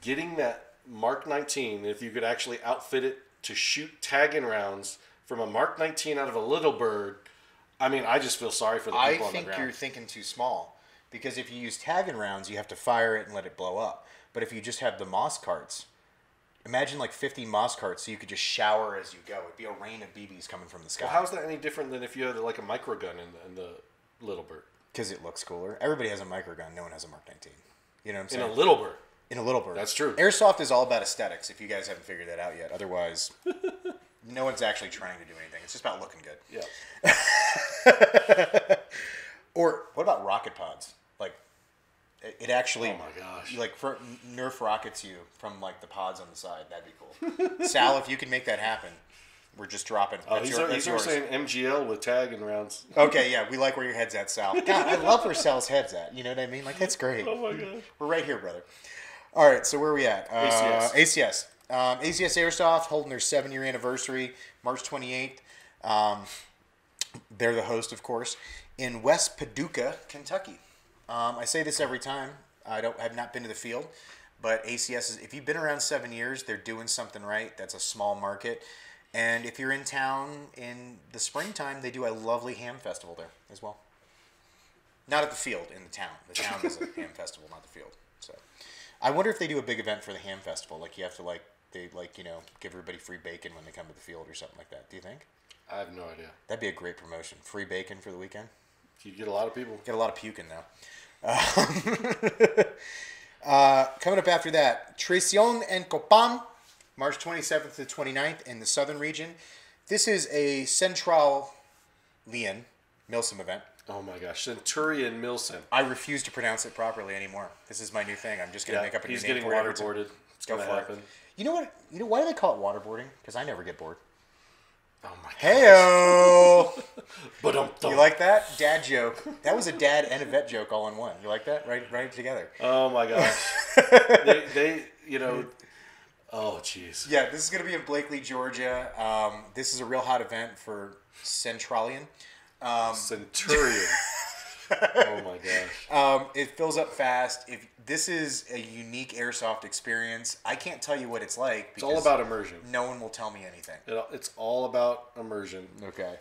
Getting that Mark 19, if you could actually outfit it to shoot tag-in rounds from a Mark 19 out of a Little Bird. I mean, I just feel sorry for the people on the ground. I think you're thinking too small. Because if you use tag-in rounds, you have to fire it and let it blow up. But if you just have the moss carts, imagine 50 moss carts so you could just shower as you go. It'd be a rain of BBs coming from the sky. Well, how's that any different than if you had a micro gun in the Little Bird? Because it looks cooler. Everybody has a micro gun. No one has a Mark 19. You know what I'm saying? In a Little Bird. In a Little Bird. That's true. Airsoft is all about aesthetics, if you guys haven't figured that out yet. Otherwise, no one's actually trying to do anything. It's just about looking good. Yeah. Or what about rocket pods? It actually, oh my gosh, Nerf rockets you from the pods on the side. That'd be cool. Sal, if you can make that happen, we're just dropping. He's saying MGL with tagging rounds. Okay, yeah, we like where your head's at, Sal. God, I love where Sal's head's at. You know what I mean? That's great. Oh my god, we're right here, brother. All right, so where are we at? ACS. ACS Airsoft holding their 7-year anniversary, March 28th. They're the host, of course, in West Paducah, Kentucky. I say this every time. I have not been to the field, but ACS is, if you've been around 7 years, they're doing something right. That's a small market. And if you're in town in the springtime, they do a lovely ham festival there as well. Not at the field, in the town. The town is a ham festival, not the field. So I wonder if they do a big event for the ham festival. You have to give everybody free bacon when they come to the field or something like that. Do you think? I have no idea. That'd be a great promotion. Free bacon for the weekend. You get a lot of people. Get a lot of puking though. Coming up after that, Traición en Copán, March 27th to 29th in the southern region. This is a Centralian Milsim event. Oh my gosh, Centurion Milsim. I refuse to pronounce it properly anymore. This is my new thing. I'm just going to make up a new name for it. He's getting waterboarded. It's going to happen. You know what? Why do they call it waterboarding? Because I never get bored. Oh my god. Heyo! But you like that? Dad joke. That was a dad and a vet joke all in one. You like that? Right together. Oh my gosh. they oh jeez. Yeah, this is going to be in Blakely, Georgia. This is a real hot event for Centralian. Centurion. Oh my gosh. It fills up fast. If this is a unique airsoft experience, I can't tell you what it's like. It's all about immersion. No one will tell me anything. It's all about immersion. Okay.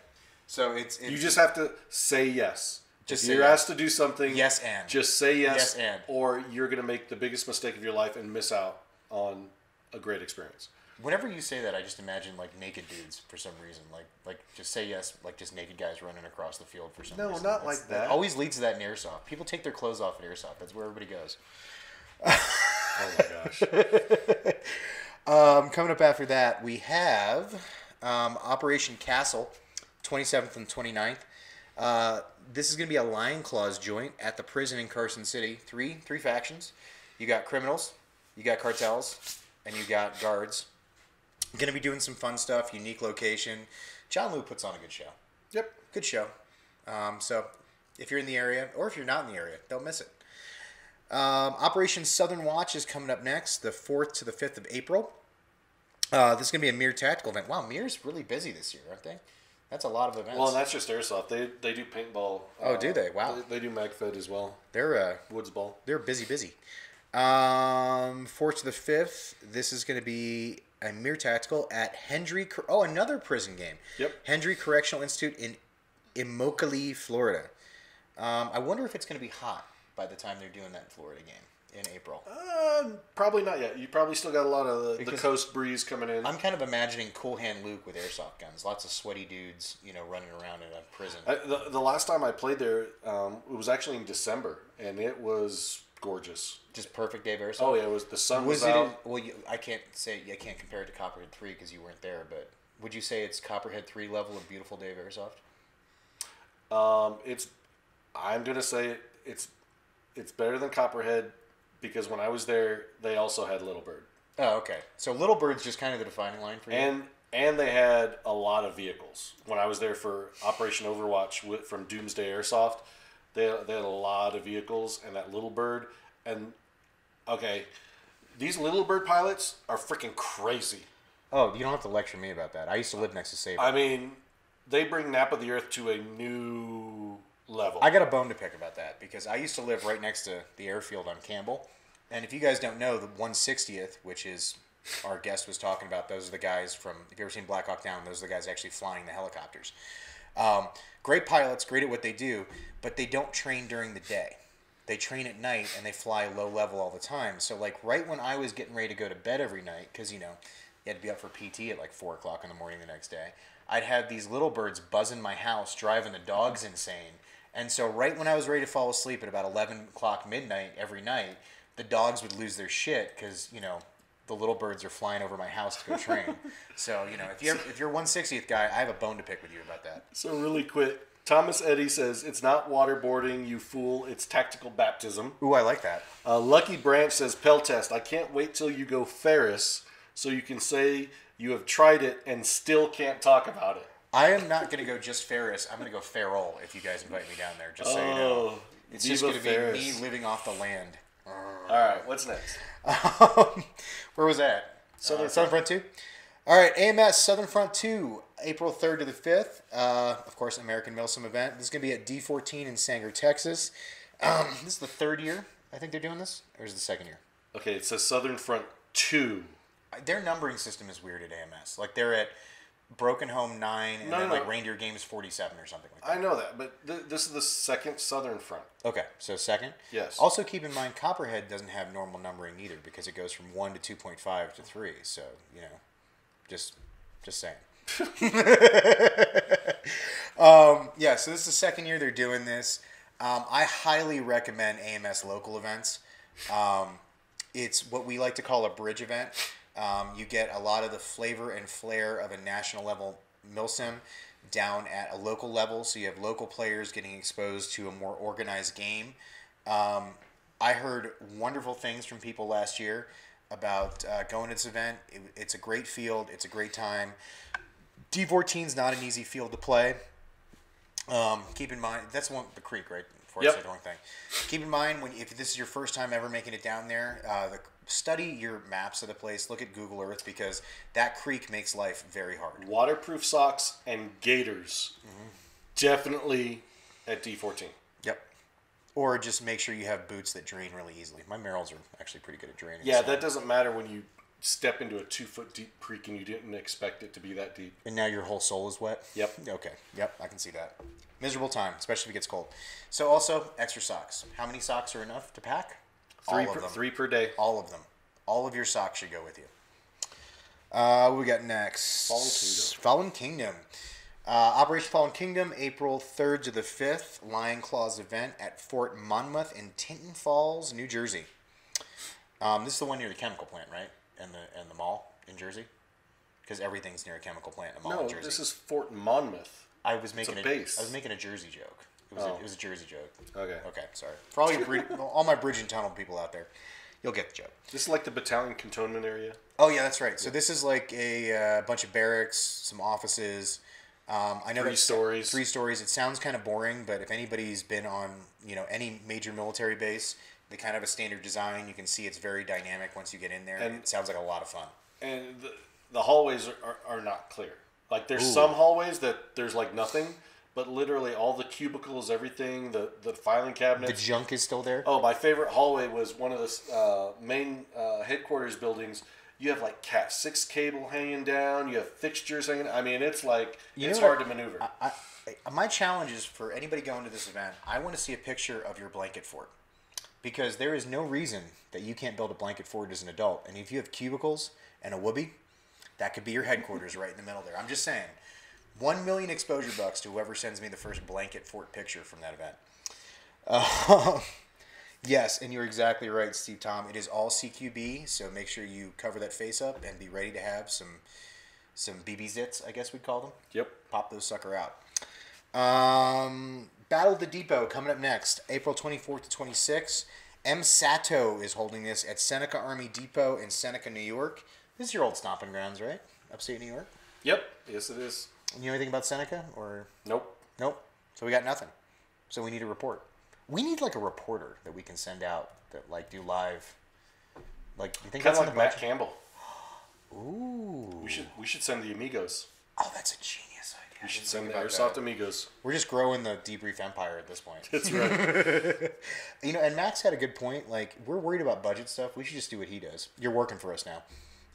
So it's you just have to say yes. Just if you're asked to do something, yes and. Just say yes, yes and. Or you're going to make the biggest mistake of your life and miss out on a great experience. Whenever you say that, I just imagine naked dudes for some reason. Like just say yes, just naked guys running across the field for some reason. No, not like that. It always leads to that in airsoft. People take their clothes off at airsoft. That's where everybody goes. Oh my gosh. Coming up after that, we have Operation Castle, 27th and 29th. This is going to be a Lion Claws joint at the prison in Carson City. Three factions. You got criminals, you got cartels, and you got guards. Going to be doing some fun stuff, unique location. John Lou puts on a good show. Yep. Good show. So if you're in the area, or if you're not in the area, don't miss it. Operation Southern Watch is coming up next, the 4th to the 5th of April. This is going to be a Mir tactical event. Wow, Mir's really busy this year, aren't they? That's a lot of events. Well, that's just airsoft. They do paintball. Oh, do they? Wow. They do MagFed as well. They're Woods ball. They're busy. 4th to the 5th. This is going to be Tactical at another prison game. Yep. Hendry Correctional Institute in Immokalee, Florida. I wonder if it's going to be hot by the time they're doing that Florida game in April. Probably not yet. You probably still got a lot of the coast breeze coming in. I'm kind of imagining Cool Hand Luke with airsoft guns. Lots of sweaty dudes, running around in a prison. The last time I played there, it was actually in December, and it was gorgeous. Just perfect day of airsoft? Oh, yeah. The sun was out. I can't compare it to Copperhead 3 because you weren't there, but would you say it's Copperhead 3 level of beautiful day of airsoft? I'm going to say it's better than Copperhead because when I was there, they also had Little Bird. Oh, okay. So Little Bird's just kind of the defining line for you? And they had a lot of vehicles. When I was there for Operation Overwatch from Doomsday Airsoft, they had a lot of vehicles and that Little Bird. And, okay, these Little Bird pilots are freaking crazy. Oh, you don't have to lecture me about that. I used to live next to Sabre. I mean, they bring Napa the Earth to a new level. I got a bone to pick about that because I used to live right next to the airfield on Campbell. And if you guys don't know, the 160th, which is our guest was talking about, those are the guys from, if you've ever seen Black Hawk Down, those are the guys actually flying the helicopters. Great pilots, great at what they do, but they don't train during the day. They train at night and they fly low level all the time. So like right when I was getting ready to go to bed every night, because you had to be up for PT at like 4 o'clock in the morning the next day, I'd have these Little Birds buzzing my house, driving the dogs insane. And so right when I was ready to fall asleep at about 11 o'clock midnight every night, the dogs would lose their shit because, the Little Birds are flying over my house to go train. So, if you're 160th guy, I have a bone to pick with you about that. So really quick, Thomas Eddy says, it's not waterboarding, you fool. It's tactical baptism. Ooh, I like that. Lucky Branch says, Peltast, I can't wait till you go Ferris so you can say you have tried it and still can't talk about it. I am not going to go just Ferris. I'm going to go Feral if you guys invite me down there, just so you know. It's just going to be me living off the land. All right, what's next? Where was that? Southern Front 2? All right, AMS Southern Front 2, April 3rd to the 5th. Of course, American Milsim event. This is going to be at D14 in Sanger, Texas. This is the third year I think they're doing this, or is it the second year? Okay, it says Southern Front 2. Their numbering system is weird at AMS. Like, they're at Broken Home 9 and like Reindeer Games 47 or something like that. I know that, but this is the second Southern Front. Okay, so second? Yes. Also keep in mind, Copperhead doesn't have normal numbering either because it goes from 1 to 2.5 to 3. So, just saying. Yeah, so this is the second year they're doing this. I highly recommend AMS local events. It's what we like to call a bridge event. You get a lot of the flavor and flair of a national level Milsim down at a local level, so you have local players getting exposed to a more organized game. I heard wonderful things from people last year about going to this event. It's a great field. It's a great time. D14 is not an easy field to play. Keep in mind, that's the creek, right? Before I said the wrong thing. Keep in mind, if this is your first time ever making it down there, study your maps of the place. Look at Google Earth because that creek makes life very hard. Waterproof socks and gaiters. Mm-hmm. Definitely at D14. Yep. Or just make sure you have boots that drain really easily. My Merrills are actually pretty good at draining. Yeah, that doesn't matter when you step into a 2-foot deep creek and you didn't expect it to be that deep. And now your whole sole is wet? Yep. Okay. Yep, I can see that. Miserable time, especially if it gets cold. So also, extra socks. How many socks are enough to pack? All of them. 3 per day. All of them. All of your socks should go with you. What we got next? Fallen Kingdom. Operation Fallen Kingdom, April 3rd to the 5th. Lion Claws event at Fort Monmouth in Tinton Falls, New Jersey. This is the one near the chemical plant, right? And the mall in Jersey? Because everything's near a chemical plant in the mall in Jersey. No, this is Fort Monmouth. I was making a base. I was making a Jersey joke. It was a Jersey joke. Okay. Okay, sorry. For all my bridge and tunnel people out there, you'll get the joke. This is like the battalion cantonment area? Oh, yeah, that's right. So this is like a bunch of barracks, some offices. I know 3 stories. 3 stories. It sounds kind of boring, but if anybody's been on any major military base, they kind of have a standard design. You can see it's very dynamic once you get in there. And it sounds like a lot of fun. And the hallways are not clear. Like there's some hallways that there's like nothing, but literally all the cubicles, everything, the filing cabinets. The junk is still there? Oh, my favorite hallway was one of the main headquarters buildings. You have like Cat 6 cable hanging down. You have fixtures hanging. I mean, it's like it's hard to maneuver. My challenge is for anybody going to this event, I want to see a picture of your blanket fort. Because there is no reason that you can't build a blanket fort as an adult. And if you have cubicles and a whoopee, that could be your headquarters right in the middle there. I'm just saying, 1 million exposure bucks to whoever sends me the first blanket fort picture from that event. Yes, and you're exactly right, Steve Tom. It is all CQB, so make sure you cover that face up and be ready to have some BB zits, I guess we'd call them. Yep. Pop those sucker out. Battle of the Depot coming up next, April 24th to 26th. M. Sato is holding this at Seneca Army Depot in Seneca, New York. This is your old stomping grounds, right? Upstate New York? Yep. Yes, it is. You know anything about Seneca? Or Nope. Nope. So we got nothing. So we need a report. We need like a reporter that we can send out that like do live. Like you think Kind that's of in like the Matt budget? Campbell. Ooh. We should send the Amigos. Oh, that's a genius idea. We should send the Airsoft Amigos. We're just growing the debrief empire at this point. That's right. You know, and Max had a good point. Like, we're worried about budget stuff. We should just do what he does. You're working for us now,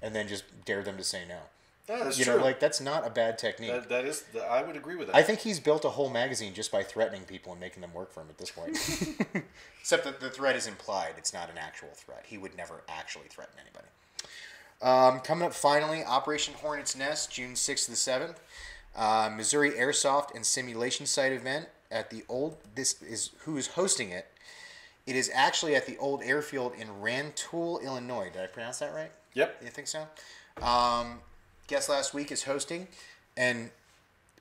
and then just dare them to say no. Yeah, that's you true. know, like that's not a bad technique. I would agree with that. I think he's built a whole magazine just by threatening people and making them work for him at this point. Except that the threat is implied. It's not an actual threat. He would never actually threaten anybody. Coming up finally, Operation Hornet's Nest, June 6th to the 7th. Missouri Airsoft and Simulation Site event at the old. This is who is hosting it. It is actually at the old airfield in Rantoul, Illinois. Did I pronounce that right? Yep. You think so? Guest last week is hosting, and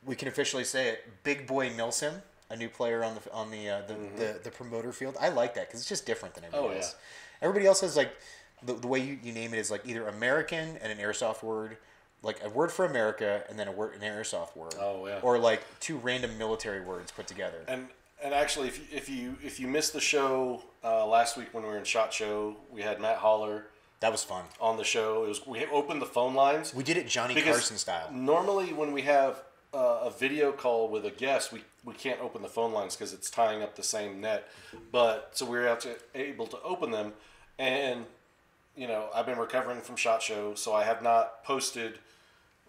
we can officially say it. Big Boy Milsim, a new player on the promoter field. I like that because it's just different than everybody else. Everybody else has like the way you name it is like either American and an airsoft word, like a word for America and then an airsoft word. Oh yeah. Or like two random military words put together. And actually, if you missed the show last week when we were in SHOT Show, we had Matt Holler. That was fun. On the show, we opened the phone lines. We did it Johnny Carson style. Normally, when we have a video call with a guest, we can't open the phone lines because it's tying up the same net. But so we were able to open them, and you know I've been recovering from SHOT Show, so I have not posted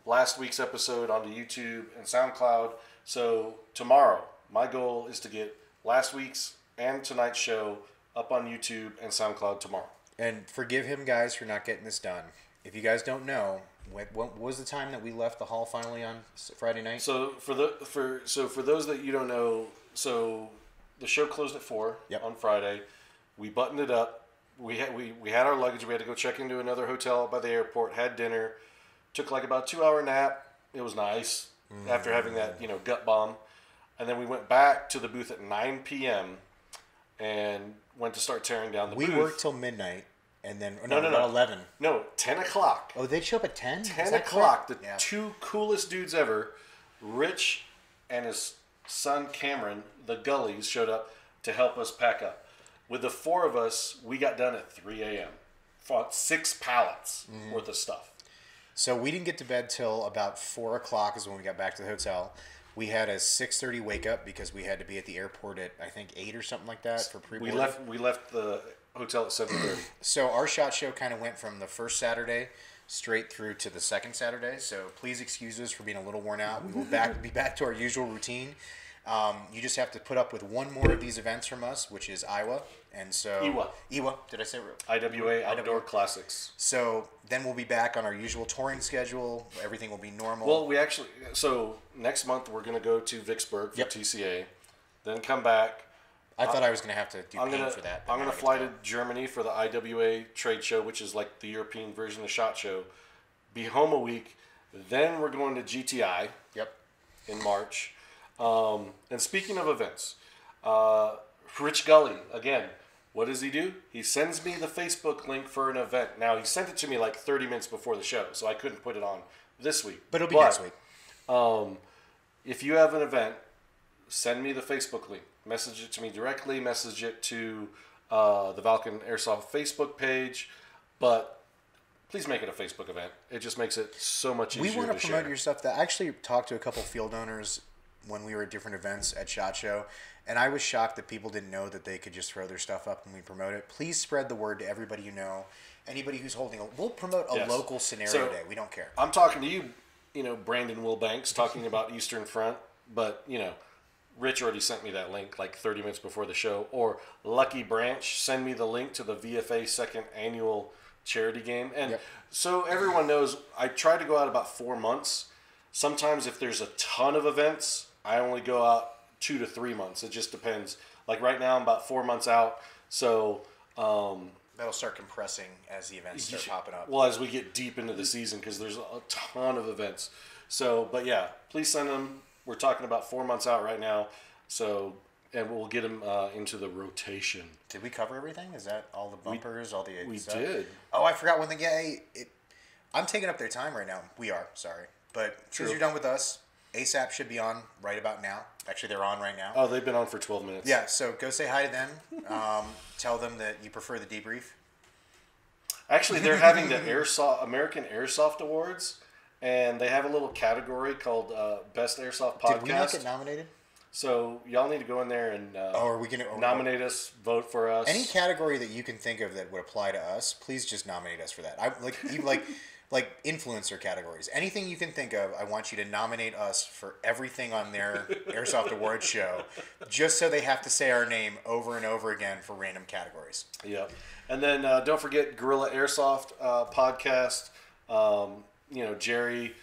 last week's episode onto YouTube and SoundCloud. So tomorrow, my goal is to get last week's and tonight's show up on YouTube and SoundCloud tomorrow. And forgive him, guys, for not getting this done. If you guys don't know, what was the time that we left the hall finally on Friday night? So for those that you don't know, so the show closed at 4 on Friday. We buttoned it up. We had our luggage. We had to go check into another hotel by the airport. Had dinner. Took like about 2-hour nap. It was nice after having that gut bomb. And then we went back to the booth at 9 p.m. and went to start tearing down the booth. We worked till midnight, and then no, 11. No, 10 o'clock. Oh, they'd show up at 10? 10 o'clock. The two coolest dudes ever, Rich and his son Cameron, the Gullies, showed up to help us pack up. With the four of us, we got done at 3 a.m. Fought 6 pallets worth of stuff. So we didn't get to bed till about 4 o'clock is when we got back to the hotel. We had a 6:30 wake up because we had to be at the airport at I think 8 or something like that for pre-boarding. We left the hotel at 7:30. So our SHOT Show kind of went from the first Saturday straight through to the second Saturday. So please excuse us for being a little worn out. We will be back to our usual routine. You just have to put up with one more of these events from us, which is Iowa. And so Iwa. Did I say it right? IWA Outdoor Classics. So then we'll be back on our usual touring schedule. Everything will be normal. Well, so next month we're going to go to Vicksburg for TCA, then come back. I thought I was going to have to do paint for that. I'm going to fly to Germany for the IWA trade show, which is like the European version of SHOT Show. Be home a week. Then we're going to GTI. In March. And speaking of events, Rich Gully, again, what does he do? He sends me the Facebook link for an event. Now, he sent it to me like 30 minutes before the show, so I couldn't put it on this week. But it'll be next week. If you have an event, send me the Facebook link. Message it to me directly. Message it to the Valken Airsoft Facebook page. But please make it a Facebook event. It just makes it so much easier to share. We want to promote your stuff. I actually talked to a couple field owners when we were at different events at SHOT Show, and I was shocked that people didn't know that they could just throw their stuff up when we promote it. Please spread the word to everybody you know. anybody who's holding we'll promote a local scenario day. We don't care. I'm talking to you, Brandon Wilbanks, talking about Eastern Front, but, Rich already sent me that link like 30 minutes before the show. Or Lucky Branch, send me the link to the VFA second annual charity game. And so everyone knows, I try to go out about 4 months. Sometimes if there's a ton of events, I only go out 2 to 3 months. It just depends. Like right now, I'm about 4 months out. So that'll start compressing as the events start popping up. Well, as we get deep into the season, because there's a ton of events. So, but yeah, please send them. We're talking about 4 months out right now. So, and we'll get them into the rotation. Did we cover everything? Is that all the bumpers, all the We stuff? did. Oh, I forgot one thing. Yeah, I'm taking up their time right now. We are, sorry. But as soon as you're done with us, ASAP should be on right about now. Actually, they're on right now. Oh, they've been on for 12 minutes. Yeah, so go say hi to them. Tell them that you prefer the debrief. Actually, they're having the American Airsoft Awards, and they have a little category called Best Airsoft Podcast. Did we not get nominated? So y'all need to go in there and are we gonna nominate us, vote for us. Any category that you can think of that would apply to us, please just nominate us for that. I like influencer categories. Anything you can think of, I want you to nominate us for everything on their Airsoft Awards show, just so they have to say our name over and over again for random categories. Yeah. And then don't forget Guerrilla Airsoft podcast. Jerry,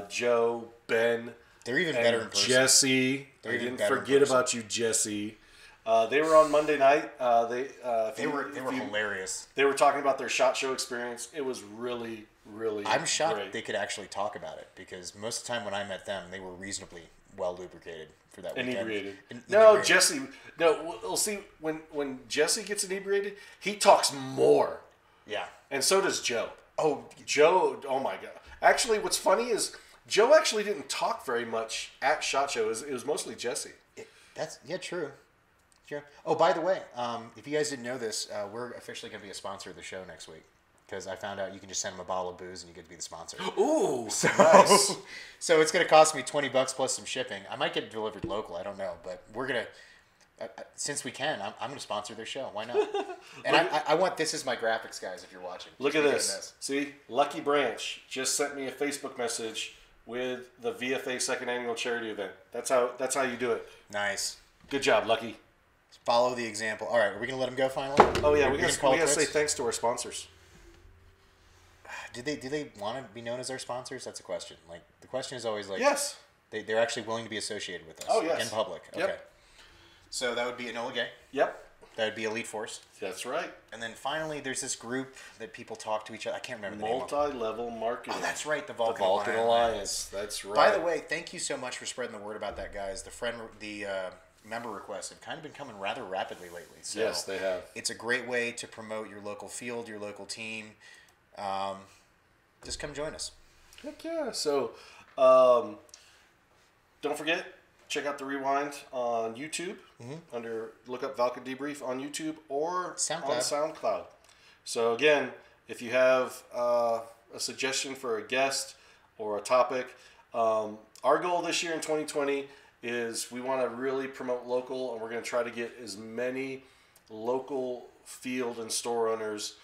Joe, Ben. They're even better in person. Jesse. I didn't forget about you, Jesse. They were on Monday night. They were hilarious. They were talking about their SHOT Show experience. It was really, really I'm shocked great. They could actually talk about it, because most of the time when I met them, they were reasonably well lubricated for that weekend. Inebriated. No, Jesse. No, we'll see. When Jesse gets inebriated, he talks more. Yeah. And so does Joe. Oh, Joe. Oh, my God. Actually, what's funny is Joe actually didn't talk very much at SHOT Show. It was mostly Jesse. True. Sure. Oh, by the way, if you guys didn't know this, we're officially going to be a sponsor of the show next week, because I found out you can just send them a bottle of booze and you get to be the sponsor. Ooh, nice. So it's going to cost me $20 plus some shipping. I might get it delivered local. I don't know, but we're going to, since we can, I'm going to sponsor their show. Why not? And I want this as my graphics, guys, if you're watching. Look at this. See, Lucky Branch just sent me a Facebook message with the VFA second annual charity event. That's how you do it. Nice. Good job, Lucky. Follow the example. All right, are we going to let them go finally? Oh, yeah, we got to say thanks to our sponsors. Do they want to be known as our sponsors? That's a question. Like, the question is always like, yes, they're actually willing to be associated with us. Oh, yes. In public. Okay. Yep. So that would be Enola Gay. Yep. That would be Elite Force. That's right. And then finally, there's this group that people talk to each other. I can't remember the name of it. Multi-level marketing. Oh, that's right. The Valken Alliance. That's right. By the way, thank you so much for spreading the word about that, guys. The member requests have kind of been coming rather rapidly lately. So yes, they have. It's a great way to promote your local field, your local team. Just come join us. Heck yeah. So, don't forget, check out the Rewind on YouTube. Look up Valken Debrief on YouTube or SoundCloud. On SoundCloud. So again, if you have a suggestion for a guest or a topic, our goal this year in 2020 is we want to really promote local, and we're going to try to get as many local field and store owners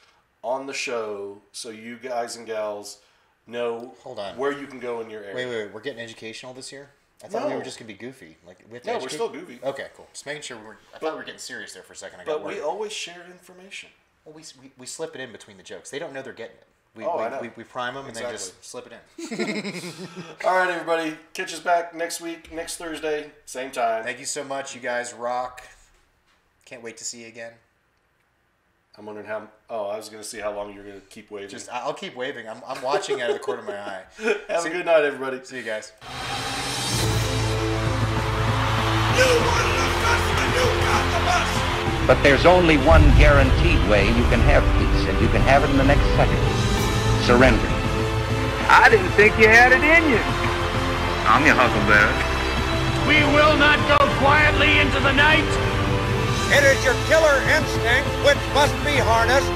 on the show so you guys and gals know where you can go in your area. Wait. We're getting educational this year? I thought we were just going to be goofy. We're still goofy. Okay, cool. Just making sure I thought we were getting serious there for a second. But we always share information. Well, we slip it in between the jokes. They don't know they're getting it. We prime them and then just slip it in. All right, everybody. Catch us back next week, next Thursday, same time. Thank you so much. You guys rock. Can't wait to see you again. I'm wondering how... Oh, I was going to see how long you're going to keep waving. I'll keep waving. I'm watching out of the corner of my eye. Have a good night, everybody. See you guys. But there's only one guaranteed way you can have peace, and you can have it in the next second. Surrender. I didn't think you had it in you. I'm your huckleberry. We will not go quietly into the night. It is your killer instinct which must be harnessed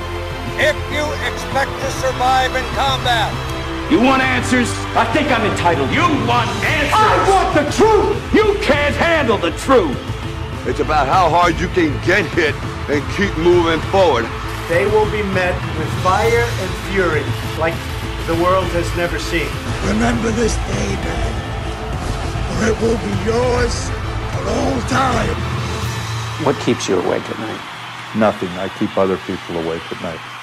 if you expect to survive in combat. You want answers? I think I'm entitled. You want answers? I want the truth! You can't handle the truth! It's about how hard you can get hit and keep moving forward. They will be met with fire and fury like the world has never seen. Remember this day, man, or it will be yours for all time. What keeps you awake at night? Nothing. I keep other people awake at night.